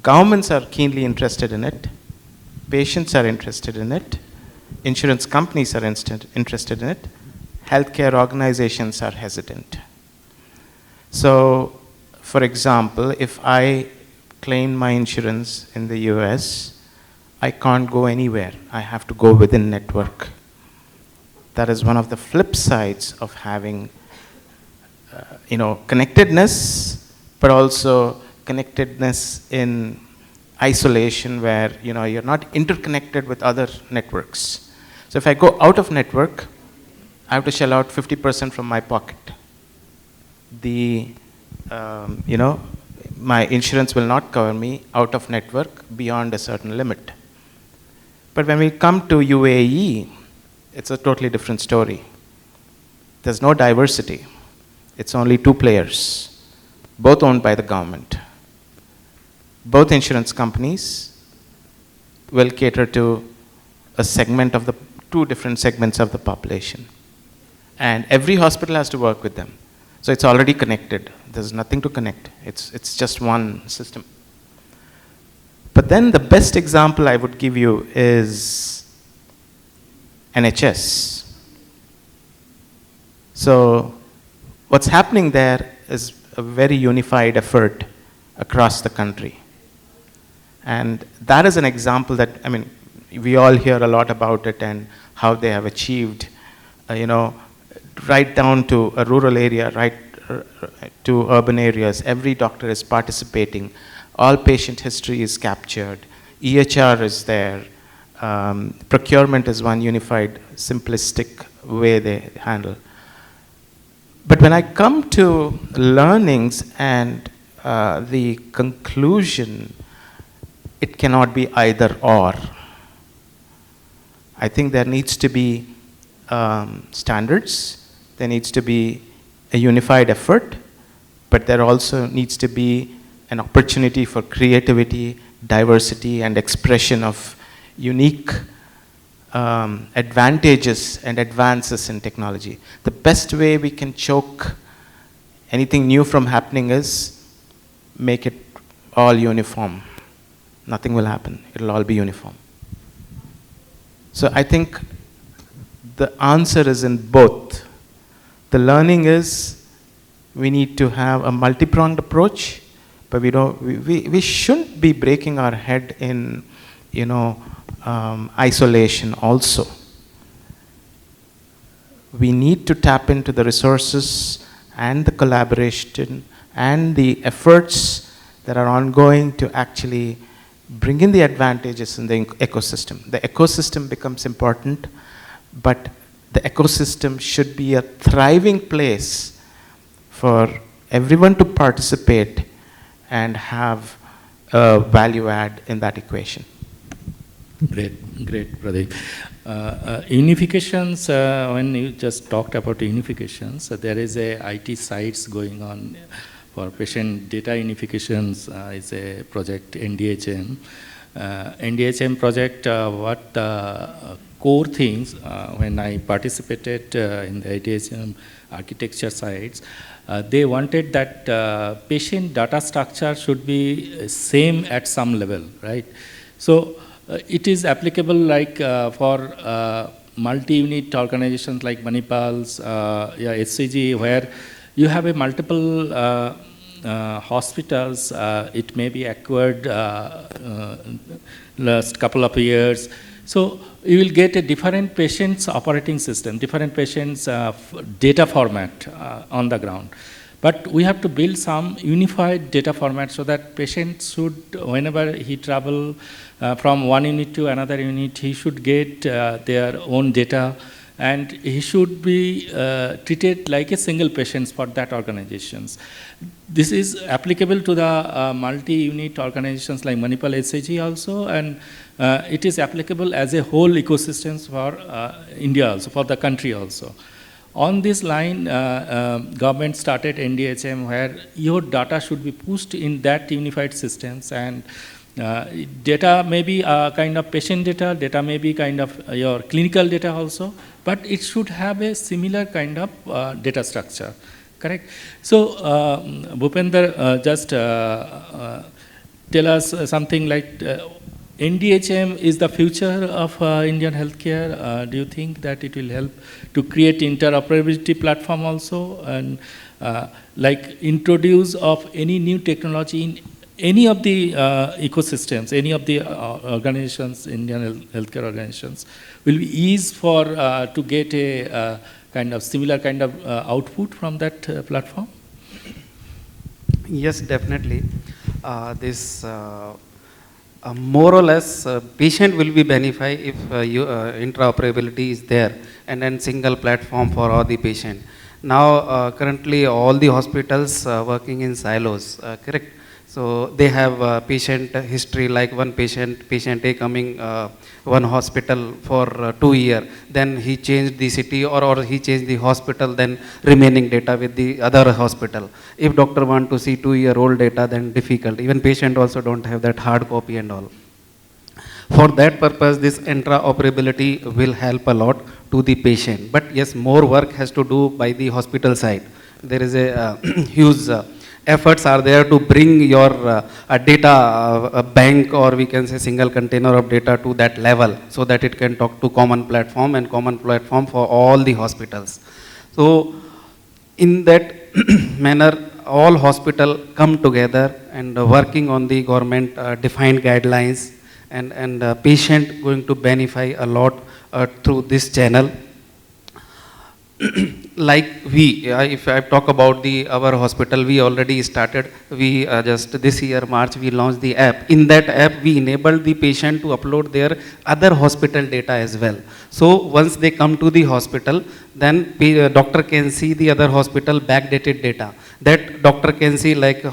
Governments are keenly interested in it. Patients are interested in it. Insurance companies are interested in it. Healthcare organizations are hesitant. So, for example, if I claim my insurance in the US, I can't go anywhere. I have to go within network. That is one of the flip sides of having connectedness, but also connectedness in isolation where you're not interconnected with other networks. So if I go out of network, I have to shell out 50% from my pocket. My insurance will not cover me out of network beyond a certain limit. But when we come to UAE, it's a totally different story. There's no diversity. It's only two players, both owned by the government. both insurance companies will cater to a segment of the two different segments of the population. And every hospital has to work with them. So it's already connected. There's nothing to connect. It's just one system. But then the best example I would give you is NHS. So what's happening there is a very unified effort across the country. And that is an example that, I mean, we all hear a lot about it and how they have achieved, right down to a rural area, right to urban areas. Every doctor is participating. All patient history is captured. EHR is there. Procurement is one unified, simplistic way they handle. But when I come to learnings and the conclusion, it cannot be either or. I think there needs to be standards, there needs to be a unified effort, but there also needs to be an opportunity for creativity, diversity, and expression of unique advantages and advances in technology. The best way we can choke anything new from happening is make it all uniform. Nothing will happen. It'll all be uniform. So I think the answer is in both. The learning is we need to have a multi-pronged approach, but we shouldn't be breaking our head in, isolation also. We need to tap into the resources and the collaboration and the efforts that are ongoing to actually bring in the advantages in the ecosystem. The ecosystem becomes important, but the ecosystem should be a thriving place for everyone to participate and have a value add in that equation. Great, Pradeep. Unifications, when you just talked about unifications, there is a IT sites going on for patient data unifications. Is a project, NDHM. NDHM project, what core things, when I participated in the NDHM architecture sites, they wanted that patient data structure should be same at some level, right? So it is applicable like for multi-unit organizations like Manipal's, HCG, where you have a multiple hospitals. It may be acquired last couple of years. So you will get a different patient's operating system, different patient's data format on the ground. But we have to build some unified data format so that patients should, whenever he travel from one unit to another unit, he should get their own data, and he should be treated like a single patient for that organizations. This is applicable to the multi-unit organizations like Manipal HCG also, and it is applicable as a whole ecosystem for India also, for the country also. On this line, government started NDHM, where your data should be pushed in that unified systems, and data may be kind of patient data, data may be kind of your clinical data also, but it should have a similar kind of data structure, correct? So, Bhupender, just tell us something like, NDHM is the future of Indian healthcare. Do you think that it will help to create interoperability platform also, and like introduce of any new technology in any of the ecosystems, any of the organizations, Indian healthcare organizations, will be easy for to get a kind of similar kind of output from that platform? Yes, definitely. More or less, patient will be benefited if interoperability is there, and then single platform for all the patient. Now, currently, all the hospitals working in silos, correct? So they have patient history, like one patient A coming one hospital for 2 years, then he changed the city or he changed the hospital, then remaining data with the other hospital. If doctor want to see 2-year-old data, then difficult. Even patient also don't have that hard copy and all. For that purpose, this interoperability will help a lot to the patient. But yes, more work has to do by the hospital side. There is a huge efforts are there to bring your data bank, or we can say single container of data, to that level so that it can talk to common platform and common platform for all the hospitals. So in that manner, all hospital come together and working on the government defined guidelines, and patient going to benefit a lot through this channel. Like if I talk about our hospital, we already started, just this year, March, we launched the app. In that app, we enabled the patient to upload their other hospital data as well. So once they come to the hospital, then doctor can see the other hospital backdated data. That doctor can see like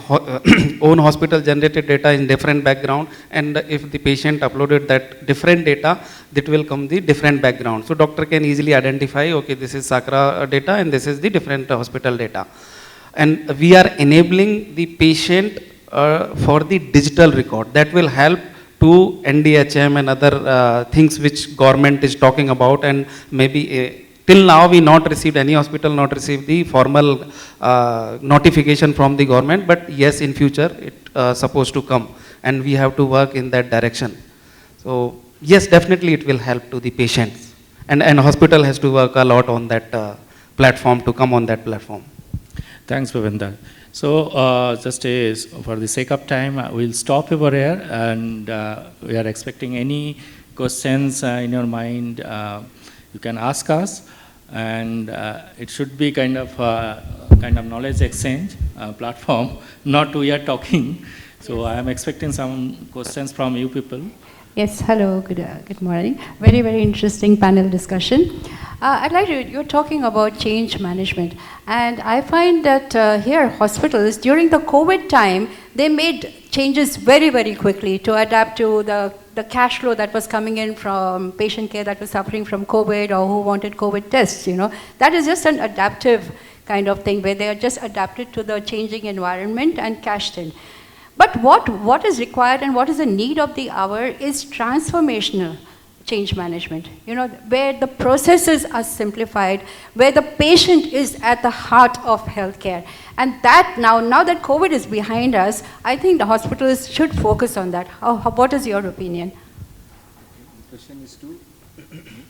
own hospital generated data in different background, and if the patient uploaded that different data, that will come the different background. So doctor can easily identify, okay, this is Sakra data and this is the different hospital data. And we are enabling the patient for the digital record. That will help to NDHM and other things which government is talking about, and maybe till now we not received, any hospital not received the formal notification from the government, but yes, in future it supposed to come, and we have to work in that direction. So yes, definitely it will help to the patients, and hospital has to work a lot on that platform, to come on that platform. Thanks, Bhavendra. So just for the sake of time, we'll stop over here, and we are expecting any questions in your mind. You can ask us, and it should be kind of knowledge exchange platform, not we are talking. So I am expecting some questions from you people. Yes, hello, good morning. Very, very interesting panel discussion. I'd like to, you're talking about change management, and I find that here hospitals, during the COVID time, they made changes very, very quickly to adapt to the cash flow that was coming in from patient care that was suffering from COVID or who wanted COVID tests, you know. That is just an adaptive kind of thing where they are just adapted to the changing environment and cashed in. But what is required and what is the need of the hour is transformational change management, you know, where the processes are simplified, where the patient is at the heart of healthcare. And that now that COVID is behind us, I think the hospitals should focus on that. What is your opinion? The question is to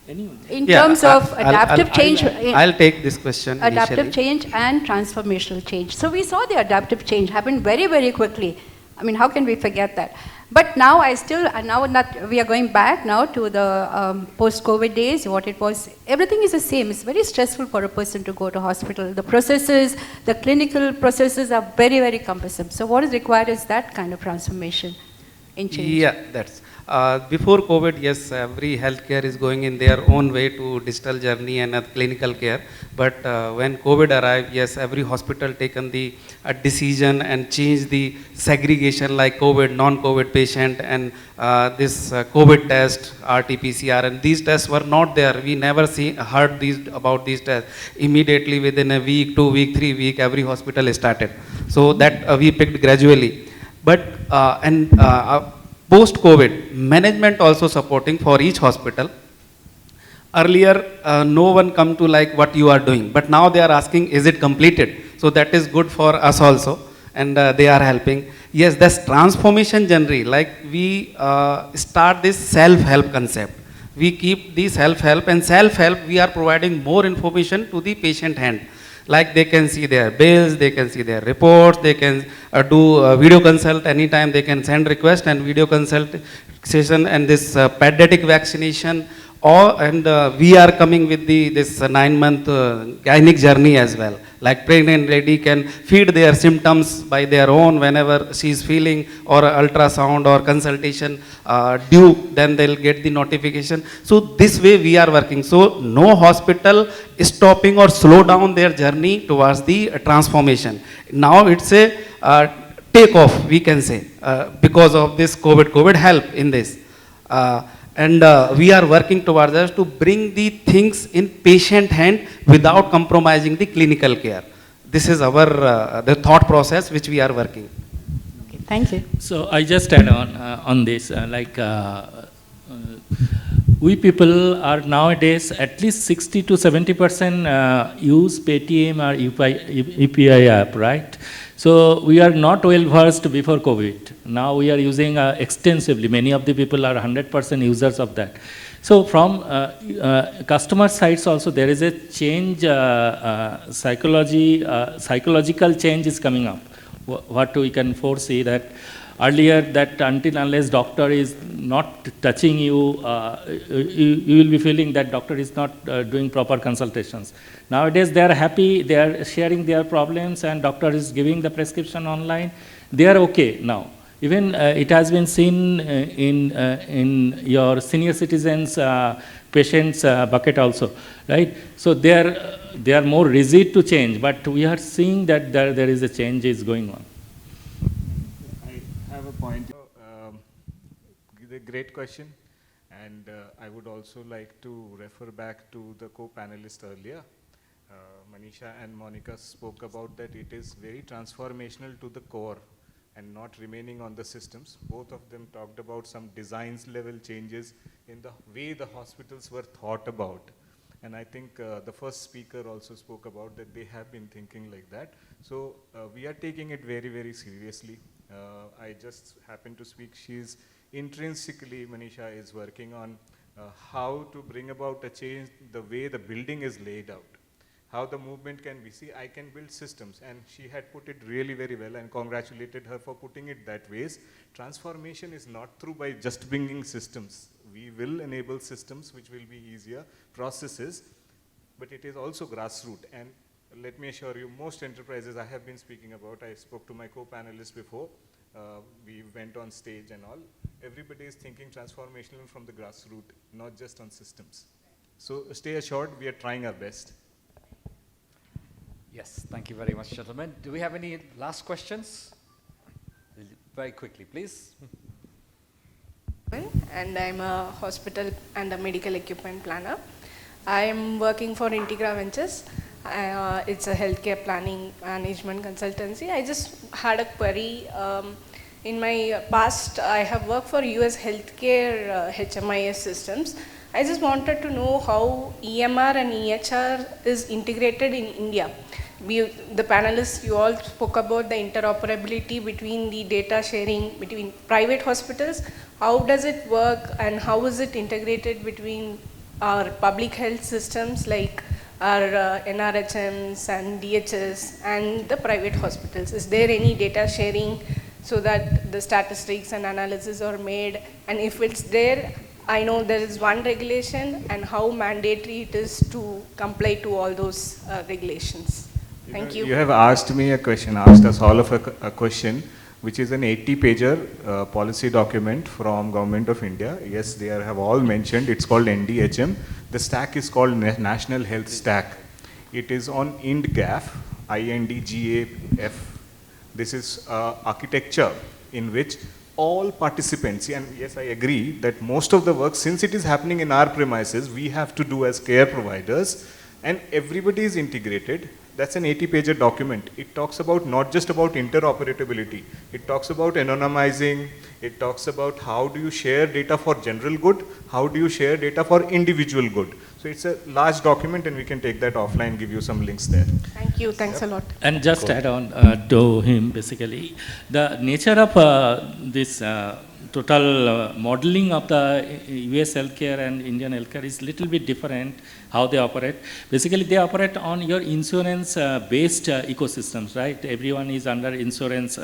anyone. In terms of adaptive change. I'll take this question. Adaptive initially. change and transformational change. So we saw the adaptive change happen very, very quickly. I mean, how can we forget that? But now now that we are going back now to the post-COVID days, what it was, everything is the same. It's very stressful for a person to go to hospital. The processes, the clinical processes are very, very cumbersome. So what is required is that kind of transformation in change. Yeah, that's. Before COVID, yes, every healthcare is going in their own way to digital journey and clinical care. But when COVID arrived, yes, every hospital taken the decision and changed the segregation, like COVID, non-COVID patient, and this COVID test, RT-PCR, and these tests were not there. We never heard about these tests. Immediately within a week, 2 weeks, 3 weeks, every hospital started. So that we picked gradually. But post-COVID, management also supporting for each hospital. Earlier, no one come to like what you are doing, but now they are asking, is it completed? So that is good for us also, and they are helping. Yes, that's transformation journey. Like we start this self-help concept. We keep the self-help, and self-help, we are providing more information to the patient hand. Like they can see their bills, they can see their reports, they can do video consult anytime, they can send request and video consultation, and this pediatric vaccination, and we are coming with this 9-month gynec journey as well. Like pregnant lady can feed their symptoms by their own whenever she is feeling, or ultrasound or consultation due, then they'll get the notification. So this way we are working. So no hospital is stopping or slow down their journey towards the transformation. Now it's a take off, we can say, because of this COVID help in this. And we are working towards us to bring the things in patient hand without compromising the clinical care. This is our the thought process which we are working. Okay, thank you. So I just add on this, we people are nowadays at least 60 to 70% use Paytm or UPI app, right? So we are not well versed before COVID. Now we are using extensively. Many of the people are 100% users of that. So from customer sides also there is a change, psychological change is coming up. What we can foresee that earlier that until unless doctor is not touching you, you will be feeling that doctor is not doing proper consultations. Nowadays they are happy, they are sharing their problems and doctor is giving the prescription online. They are okay now. Even it has been seen in your senior citizens patients bucket also, right? So they are more rigid to change, but we are seeing that there is a change is going on. I have a point. Great question, and I would also like to refer back to the co-panelists earlier. Manisha and Monica spoke about that it is very transformational to the core and not remaining on the systems. Both of them talked about some designs level changes in the way the hospitals were thought about. And I think the first speaker also spoke about that they have been thinking like that. So we are taking it very, very seriously. I just happened to speak. She's intrinsically, Manisha is working on how to bring about a change the way the building is laid out. How the movement can be. See, I can build systems, and she had put it really very well and congratulated her for putting it that way. Transformation is not through by just bringing systems. We will enable systems which will be easier, processes, but it is also grassroots. And let me assure you, most enterprises I have been speaking about, I spoke to my co-panelists before, we went on stage and all, everybody is thinking transformational from the grassroots, not just on systems. So stay assured, we are trying our best. Yes, thank you very much, gentlemen. Do we have any last questions? Very quickly, please. And I'm a hospital and a medical equipment planner. I'm working for Integra Ventures. It's a healthcare planning management consultancy. I just had a query. In my past, I have worked for US healthcare HMIS systems. I just wanted to know how EMR and EHR is integrated in India. The panelists, you all spoke about the interoperability between the data sharing between private hospitals. How does it work and how is it integrated between our public health systems like our NRHMs and DHS and the private hospitals? Is there any data sharing so that the statistics and analysis are made? And if it's there, I know there is one regulation and how mandatory it is to comply to all those regulations. Thank you. You have asked me a question, asked us all of a question, which is an 80-pager policy document from Government of India. Yes, they have all mentioned, it's called NDHM. The stack is called National Health Stack. It is on INDGAF, INDGAF. This is architecture in which all participants, and yes, I agree that most of the work, since it is happening in our premises, we have to do as care providers, and everybody is integrated. That's an 80-pager document. It talks about not just about interoperability. It talks about anonymizing. It talks about how do you share data for general good, how do you share data for individual good. So it's a large document and we can take that offline, give you some links there. Thank you, thanks a lot. And just add on to him basically, the nature of this total modeling of the US healthcare and Indian healthcare is little bit different how they operate. Basically they operate on your insurance based ecosystems, right? Everyone is under insurance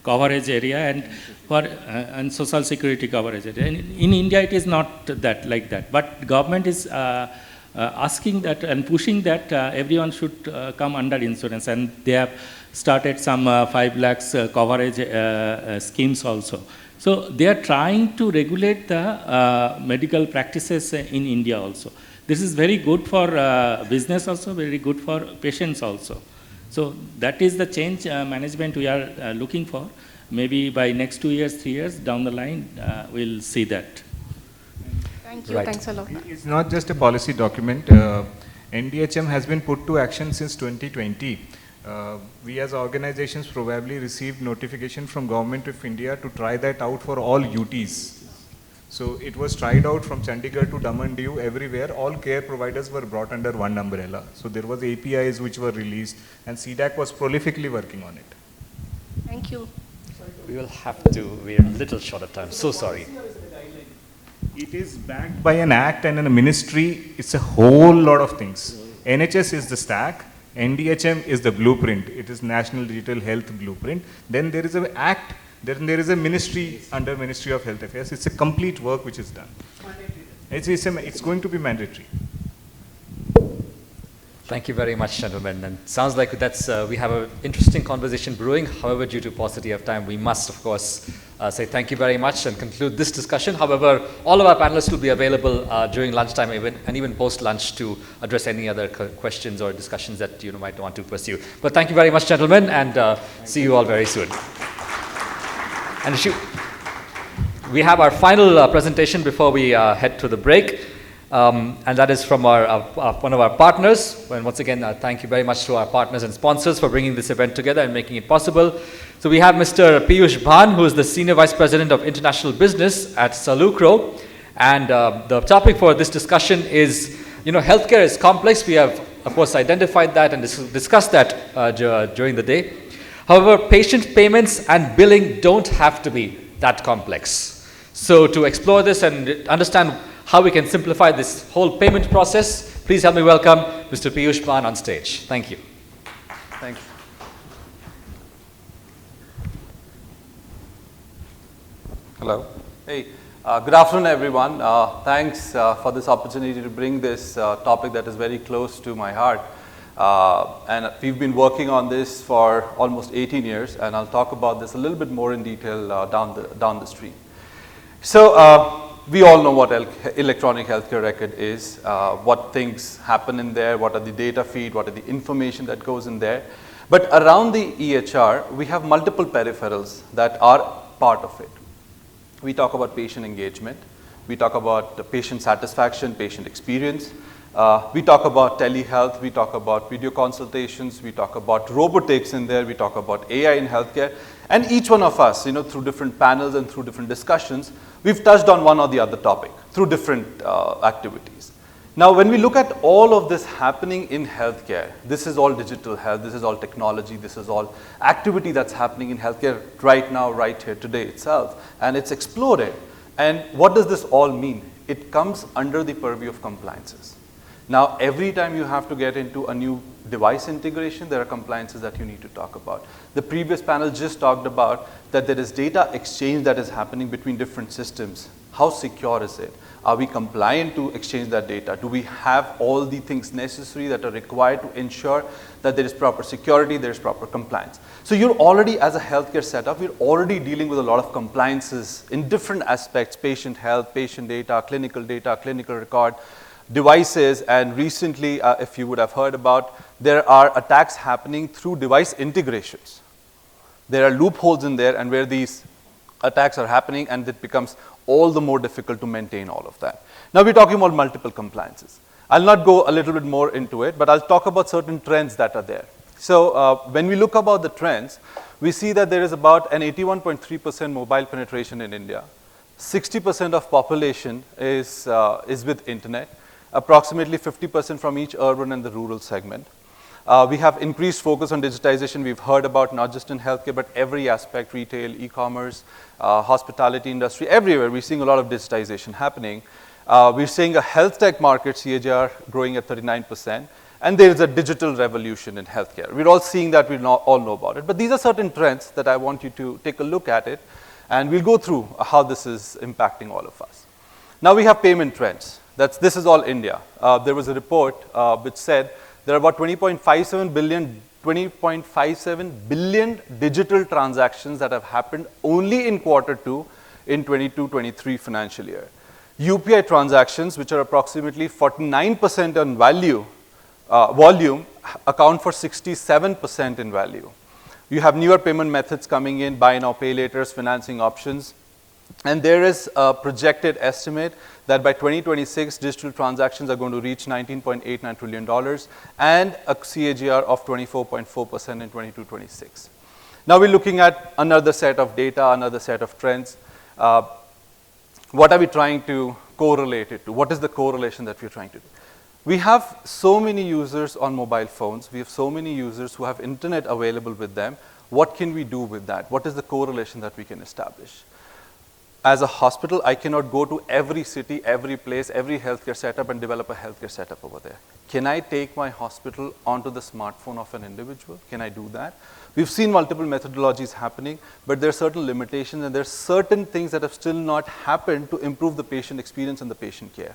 coverage area and for and social security coverage area. And in India it is not that like that, but government is asking that and pushing that everyone should come under insurance, and they have started some 5 lakhs coverage schemes also. So they are trying to regulate the medical practices in India also. This is very good for business also, very good for patients also. So that is the change management we are looking for. Maybe by next 2 years, 3 years down the line, we'll see that. Thank you. Right. Thanks a lot. It's not just a policy document. NDHM has been put to action since 2020. We as organizations probably received notification from Government of India to try that out for all UTs. So it was tried out from Chandigarh to Daman Diu, everywhere. All care providers were brought under one umbrella. So there was APIs which were released, and CDAC was prolifically working on it. Thank you. We will have to, we're a little short of time, so sorry. It is backed by an act and a ministry. It's a whole lot of things. NHS is the stack, NDHM is the blueprint. It is National Digital Health Blueprint. Then there is an act, then there is a ministry under Ministry of Health Affairs. It's a complete work which is done. It's going to be mandatory. Thank you very much, gentlemen. And sounds like that's we have an interesting conversation brewing. However, due to paucity of time, we must, of course, say thank you very much and conclude this discussion. However, all of our panelists will be available during lunchtime and even post-lunch to address any other questions or discussions that you might want to pursue. But thank you very much, gentlemen, and see you all very soon. And we have our final presentation before we head to the break. And that is from one of our partners. And once again, thank you very much to our partners and sponsors for bringing this event together and making it possible. So we have Mr. Piyush Bhan, who is the Senior Vice President of International Business at Salukro. And the topic for this discussion is, healthcare is complex. We have, of course, identified that and discussed that during the day. However, patient payments and billing don't have to be that complex. So to explore this and understand how we can simplify this whole payment process, please help me welcome Mr. Piyush Bhan on stage. Thank you. Thank you. Hello. Hey, good afternoon, everyone. Thanks for this opportunity to bring this topic that is very close to my heart. And we've been working on this for almost 18 years, and I'll talk about this a little bit more in detail down the street. So, we all know what electronic healthcare record is, what things happen in there, what are the data feed, what are the information that goes in there. But around the EHR, we have multiple peripherals that are part of it. We talk about patient engagement, we talk about patient satisfaction, patient experience, we talk about telehealth, we talk about video consultations, we talk about robotics in there, we talk about AI in healthcare. And each one of us, through different panels and through different discussions, we've touched on one or the other topic through different activities. Now, when we look at all of this happening in healthcare, this is all digital health, this is all technology, this is all activity that's happening in healthcare right now, right here today itself, and it's exploded. And what does this all mean? It comes under the purview of compliances. Now, every time you have to get into a new device integration, there are compliances that you need to talk about. The previous panel just talked about that there is data exchange that is happening between different systems. How secure is it? Are we compliant to exchange that data? Do we have all the things necessary that are required to ensure that there is proper security, there is proper compliance? So you're already, as a healthcare setup, you're already dealing with a lot of compliances in different aspects: patient health, patient data, clinical record, devices. And recently, if you would have heard about, there are attacks happening through device integrations. There are loopholes in there, and where these attacks are happening, and it becomes all the more difficult to maintain all of that. Now we're talking about multiple compliances. I'll not go a little bit more into it, but I'll talk about certain trends that are there. So when we look about the trends, we see that there is about an 81.3% mobile penetration in India. 60% of population is with internet. Approximately 50% from each urban and the rural segment. We have increased focus on digitization. We've heard about not just in healthcare, but every aspect: retail, e-commerce, hospitality industry, everywhere. We're seeing a lot of digitization happening. We're seeing a health tech market, CAGR, growing at 39%. And there is a digital revolution in healthcare. We're all seeing that, we all know about it. But these are certain trends that I want you to take a look at it. And we'll go through how this is impacting all of us. Now we have payment trends. This is all India. There was a report which said there are about 20.57 billion digital transactions that have happened only in Q2 in 22-23 financial year. UPI transactions, which are approximately 49% on value, volume account for 67% in value. You have newer payment methods coming in, buy now, pay laters, financing options. And there is a projected estimate that by 2026, digital transactions are going to reach $19.89 trillion and a CAGR of 24.4% in 22-26. Now we're looking at another set of data, another set of trends. What are we trying to correlate it to? What is the correlation that we're trying to do? We have so many users on mobile phones. We have so many users who have internet available with them. What can we do with that? What is the correlation that we can establish? As a hospital, I cannot go to every city, every place, every healthcare setup and develop a healthcare setup over there. Can I take my hospital onto the smartphone of an individual? Can I do that? We've seen multiple methodologies happening, but there are certain limitations and there are certain things that have still not happened to improve the patient experience and the patient care.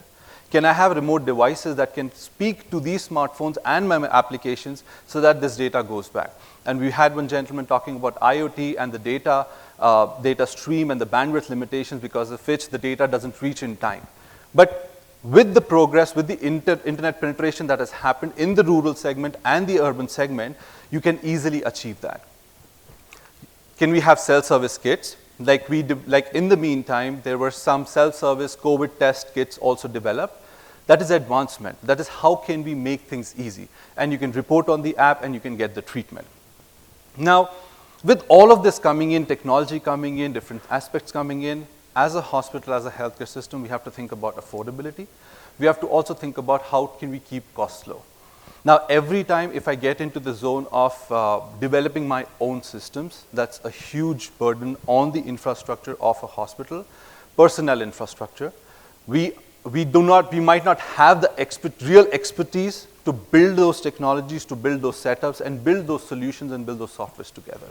Can I have remote devices that can speak to these smartphones and my applications so that this data goes back? And we had one gentleman talking about IoT and the data stream and the bandwidth limitations because of which the data doesn't reach in time. But with the progress, with the internet penetration that has happened in the rural segment and the urban segment, you can easily achieve that. Can we have self-service kits? Like in the meantime, there were some self-service COVID test kits also developed. That is advancement. That is how can we make things easy. And you can report on the app and you can get the treatment. Now, with all of this coming in, technology coming in, different aspects coming in, as a hospital, as a healthcare system, we have to think about affordability. We have to also think about how can we keep costs low. Now, every time if I get into the zone of developing my own systems, that's a huge burden on the infrastructure of a hospital, personnel infrastructure. We might not have the real expertise to build those technologies, to build those setups, and build those solutions and build those softwares together.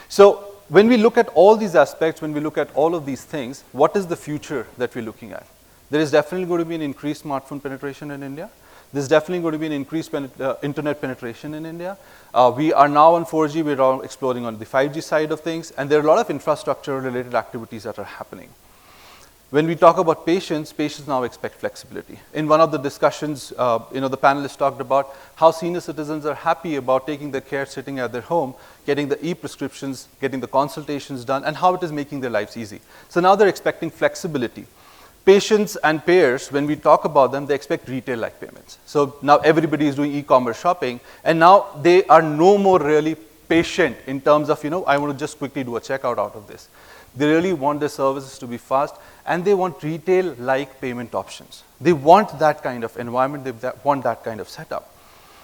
So when we look at all these aspects, when we look at all of these things, what is the future that we're looking at? There is definitely going to be an increased smartphone penetration in India. There's definitely going to be an increased internet penetration in India. We are now on 4G, we're all exploring on the 5G side of things, and there are a lot of infrastructure-related activities that are happening. When we talk about patients now expect flexibility. In one of the discussions, the panelists talked about how senior citizens are happy about taking their care sitting at their home, getting the e-prescriptions, getting the consultations done, and how it is making their lives easy. So now they're expecting flexibility. Patients and payers, when we talk about them, they expect retail-like payments. So now everybody is doing e-commerce shopping, and now they are no more really patient in terms of, I want to just quickly do a checkout out of this. They really want their services to be fast, and they want retail-like payment options. They want that kind of environment, they want that kind of setup.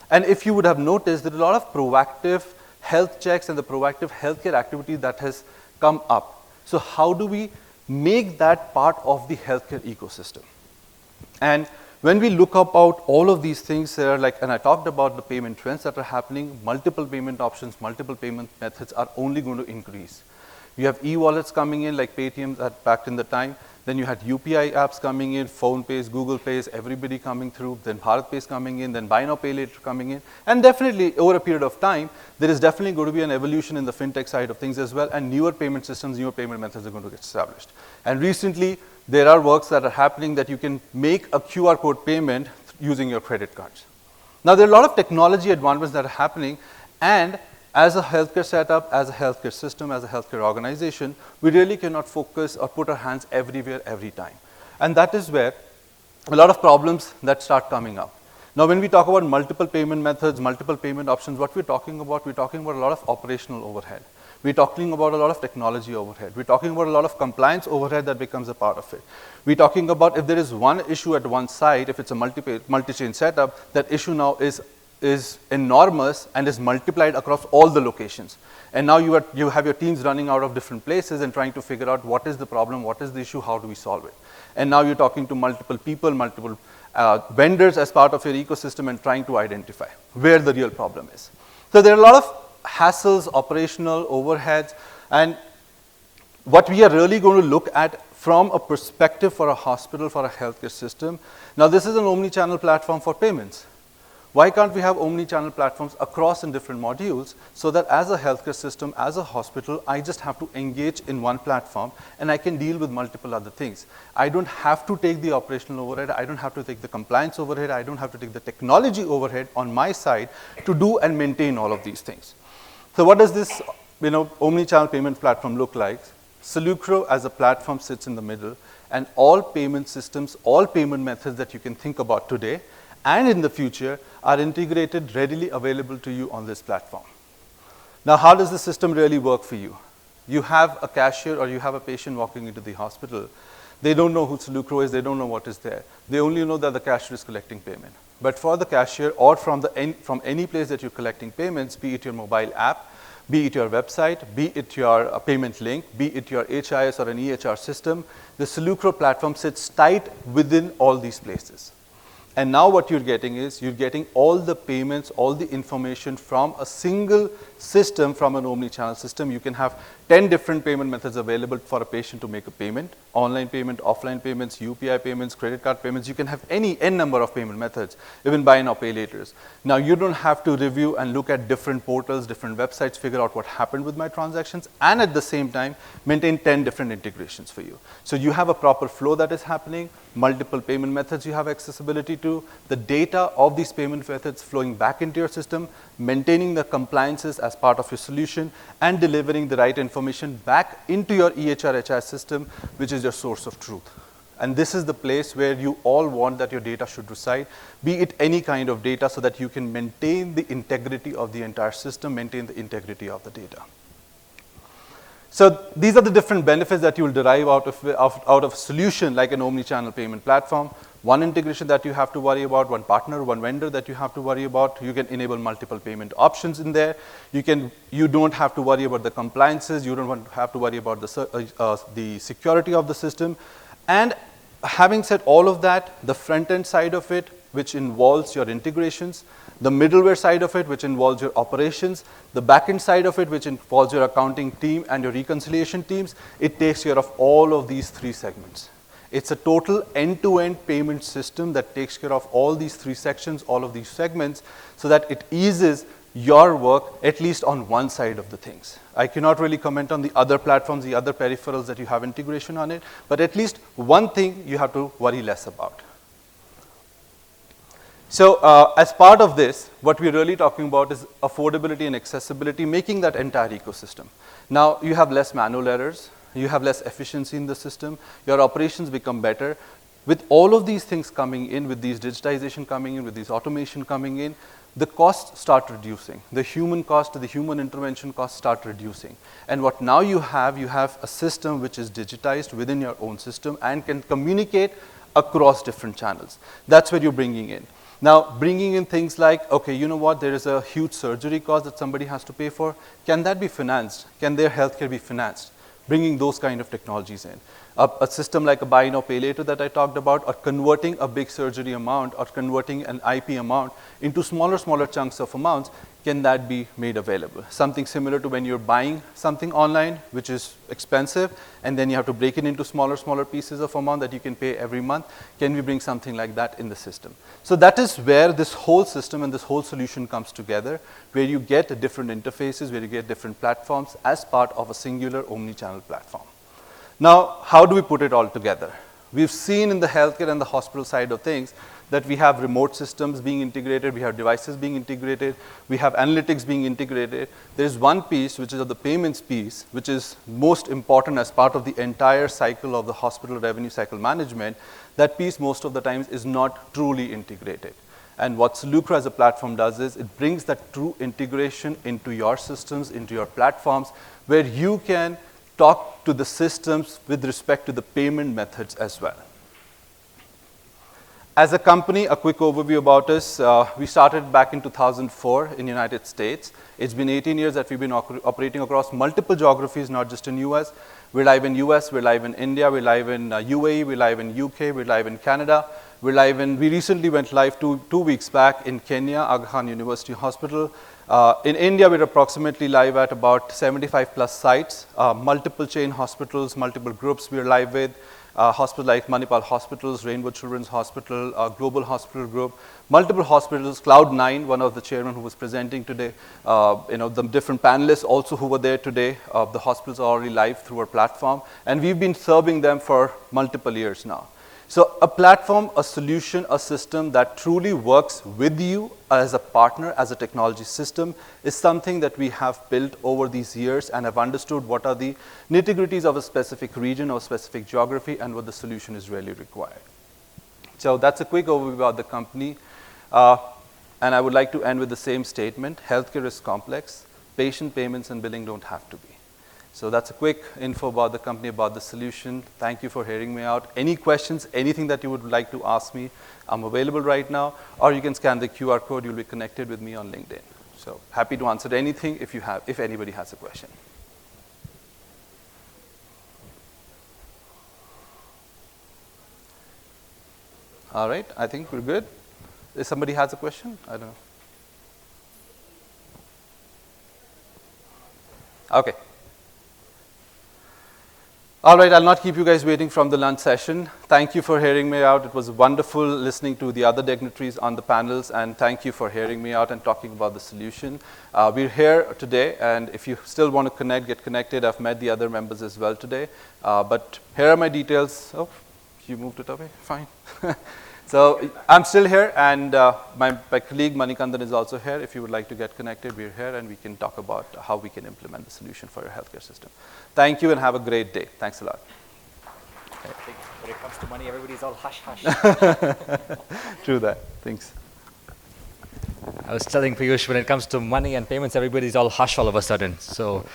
And if you would have noticed, there are a lot of proactive health checks and the proactive healthcare activity that has come up. So how do we make that part of the healthcare ecosystem? And when we look about all of these things, and I talked about the payment trends that are happening, multiple payment options, multiple payment methods are only going to increase. You have e-wallets coming in like Paytm back in the time. Then you had UPI apps coming in, PhonePays, Google Pays, everybody coming through. Then BharatPay coming in, then Buy Now Pay Later coming in. And definitely over a period of time, there is definitely going to be an evolution in the fintech side of things as well. And newer payment systems, newer payment methods are going to get established. And recently, there are works that are happening that you can make a QR code payment using your credit cards. Now, there are a lot of technology advancements that are happening, and as a healthcare setup, as a healthcare system, as a healthcare organization, we really cannot focus or put our hands everywhere, every time. And that is where a lot of problems that start coming up. Now, when we talk about multiple payment methods, multiple payment options, what we're talking about a lot of operational overhead. We're talking about a lot of technology overhead. We're talking about a lot of compliance overhead that becomes a part of it. We're talking about if there is one issue at one side, if it's a multi-chain setup, that issue now is enormous and is multiplied across all the locations. And now you have your teams running out of different places and trying to figure out what is the problem, what is the issue, how do we solve it. And now you're talking to multiple people, multiple vendors as part of your ecosystem and trying to identify where the real problem is. So there are a lot of hassles, operational overheads, and what we are really going to look at from a perspective for a hospital, for a healthcare system. Now this is an omni-channel platform for payments. Why can't we have omni-channel platforms across in different modules so that as a healthcare system, as a hospital, I just have to engage in one platform and I can deal with multiple other things. I don't have to take the operational overhead, I don't have to take the compliance overhead, I don't have to take the technology overhead on my side to do and maintain all of these things. So what does this omni-channel payment platform look like? Cellucro as a platform sits in the middle, and all payment systems, all payment methods that you can think about today and in the future are integrated, readily available to you on this platform. Now, how does the system really work for you? You have a cashier or you have a patient walking into the hospital. They don't know who Cellucro is, they don't know what is there. They only know that the cashier is collecting payment. But for the cashier or from any place that you're collecting payments, be it your mobile app, be it your website, be it your payment link, be it your HIS or an EHR system, the Cellucro platform sits tight within all these places. And now what you're getting is, you're getting all the payments, all the information from a single system, from an omni-channel system. You can have 10 different payment methods available for a patient to make a payment, online payment, offline payments, UPI payments, credit card payments. You can have n number of payment methods, even buy now, pay laters. Now you don't have to review and look at different portals, different websites, figure out what happened with my transactions, and at the same time, maintain 10 different integrations for you. So you have a proper flow that is happening, multiple payment methods you have accessibility to, the data of these payment methods flowing back into your system, maintaining the compliances as part of your solution, and delivering the right information back into your EHR HI system, which is your source of truth. And this is the place where you all want that your data should reside, be it any kind of data, so that you can maintain the integrity of the entire system, maintain the integrity of the data. So these are the different benefits that you will derive out of a solution like an omni-channel payment platform. One integration that you have to worry about, one partner, one vendor that you have to worry about. You can enable multiple payment options in there. You don't have to worry about the compliances. You don't have to worry about the security of the system. And having said all of that, the front-end side of it, which involves your integrations, the middleware side of it, which involves your operations, the back-end side of it, which involves your accounting team and your reconciliation teams, it takes care of all of these three segments. It's a total end-to-end payment system that takes care of all these three sections, all of these segments, so that it eases your work at least on one side of the things. I cannot really comment on the other platforms, the other peripherals that you have integration on it, but at least one thing you have to worry less about. So as part of this, what we're really talking about is affordability and accessibility, making that entire ecosystem. Now you have less manual errors, you have less efficiency in the system, your operations become better. With all of these things coming in, with these digitization coming in, with these automation coming in, the costs start reducing. The human cost, the human intervention costs start reducing. And what now you have a system which is digitized within your own system and can communicate across different channels. That's where you're bringing in. Now, bringing in things like, okay, you know what, there is a huge surgery cost that somebody has to pay for. Can that be financed? Can their healthcare be financed? Bringing those kind of technologies in. A system like a buy now, pay later that I talked about, or converting a big surgery amount or converting an IP amount into smaller chunks of amounts, can that be made available? Something similar to when you're buying something online, which is expensive, and then you have to break it into smaller pieces of amount that you can pay every month. Can we bring something like that in the system? So that is where this whole system and this whole solution comes together, where you get different interfaces, where you get different platforms as part of a singular omni-channel platform. Now, how do we put it all together? We've seen in the healthcare and the hospital side of things that we have remote systems being integrated, we have devices being integrated, we have analytics being integrated. There's one piece, which is the payments piece, which is most important as part of the entire cycle of the hospital revenue cycle management. That piece most of the times is not truly integrated. And what Cellucro as a platform does is it brings that true integration into your systems, into your platforms, where you can talk to the systems with respect to the payment methods as well. As a company, a quick overview about us. We started back in 2004 in the United States. It's been 18 years that we've been operating across multiple geographies, not just in US. We're live in US, we're live in India, we're live in UAE, we're live in UK, we're live in Canada. We recently went live two weeks back in Kenya, Aga Khan University Hospital. In India, we're approximately live at about 75 plus sites, multiple chain hospitals, multiple groups we're live with. hospitals like Manipal Hospitals, Rainbow Children's Hospital, Global Hospital Group, multiple hospitals, Cloud9, one of the chairmen who was presenting today, the different panelists also who were there today. The hospitals are already live through our platform, and we've been serving them for multiple years now. So a platform, a solution, a system that truly works with you as a partner, as a technology system, is something that we have built over these years and have understood what are the nitty-gritties of a specific region or specific geography and what the solution is really required. So that's a quick overview about the company. And I would like to end with the same statement: healthcare is complex. Patient payments and billing don't have to be. So that's a quick info about the company, about the solution. Thank you for hearing me out. Any questions, anything that you would like to ask me, I'm available right now. Or you can scan the QR code. You'll be connected with me on LinkedIn. So happy to answer anything if anybody has a question. All right, I think we're good. If somebody has a question, I don't know. Okay. All right, I'll not keep you guys waiting from the lunch session. Thank you for hearing me out. It was wonderful listening to the other dignitaries on the panels, and thank you for hearing me out and talking about the solution. We're here today, and if you still want to connect, get connected. I've met the other members as well today. But here are my details. Oh, you moved it away? Fine. So I'm still here, and my colleague Manikandan is also here. If you would like to get connected, we're here, and we can talk about how we can implement the solution for your healthcare system. Thank you, and have a great day. Thanks a lot. I think when it comes to money, everybody's all hush, hush. True that. Thanks. I was telling Piyush, when it comes to money and payments, everybody's all hush all of a sudden. So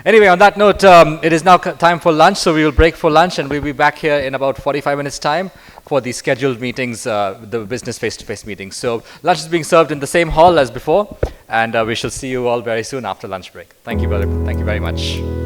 anyway, on that note, it is now time for lunch, so we will break for lunch, and we'll be back here in about 45 minutes' time for the scheduled meetings, the business face-to-face meetings. So lunch is being served in the same hall as before, and we shall see you all very soon after lunch break. Thank you very much.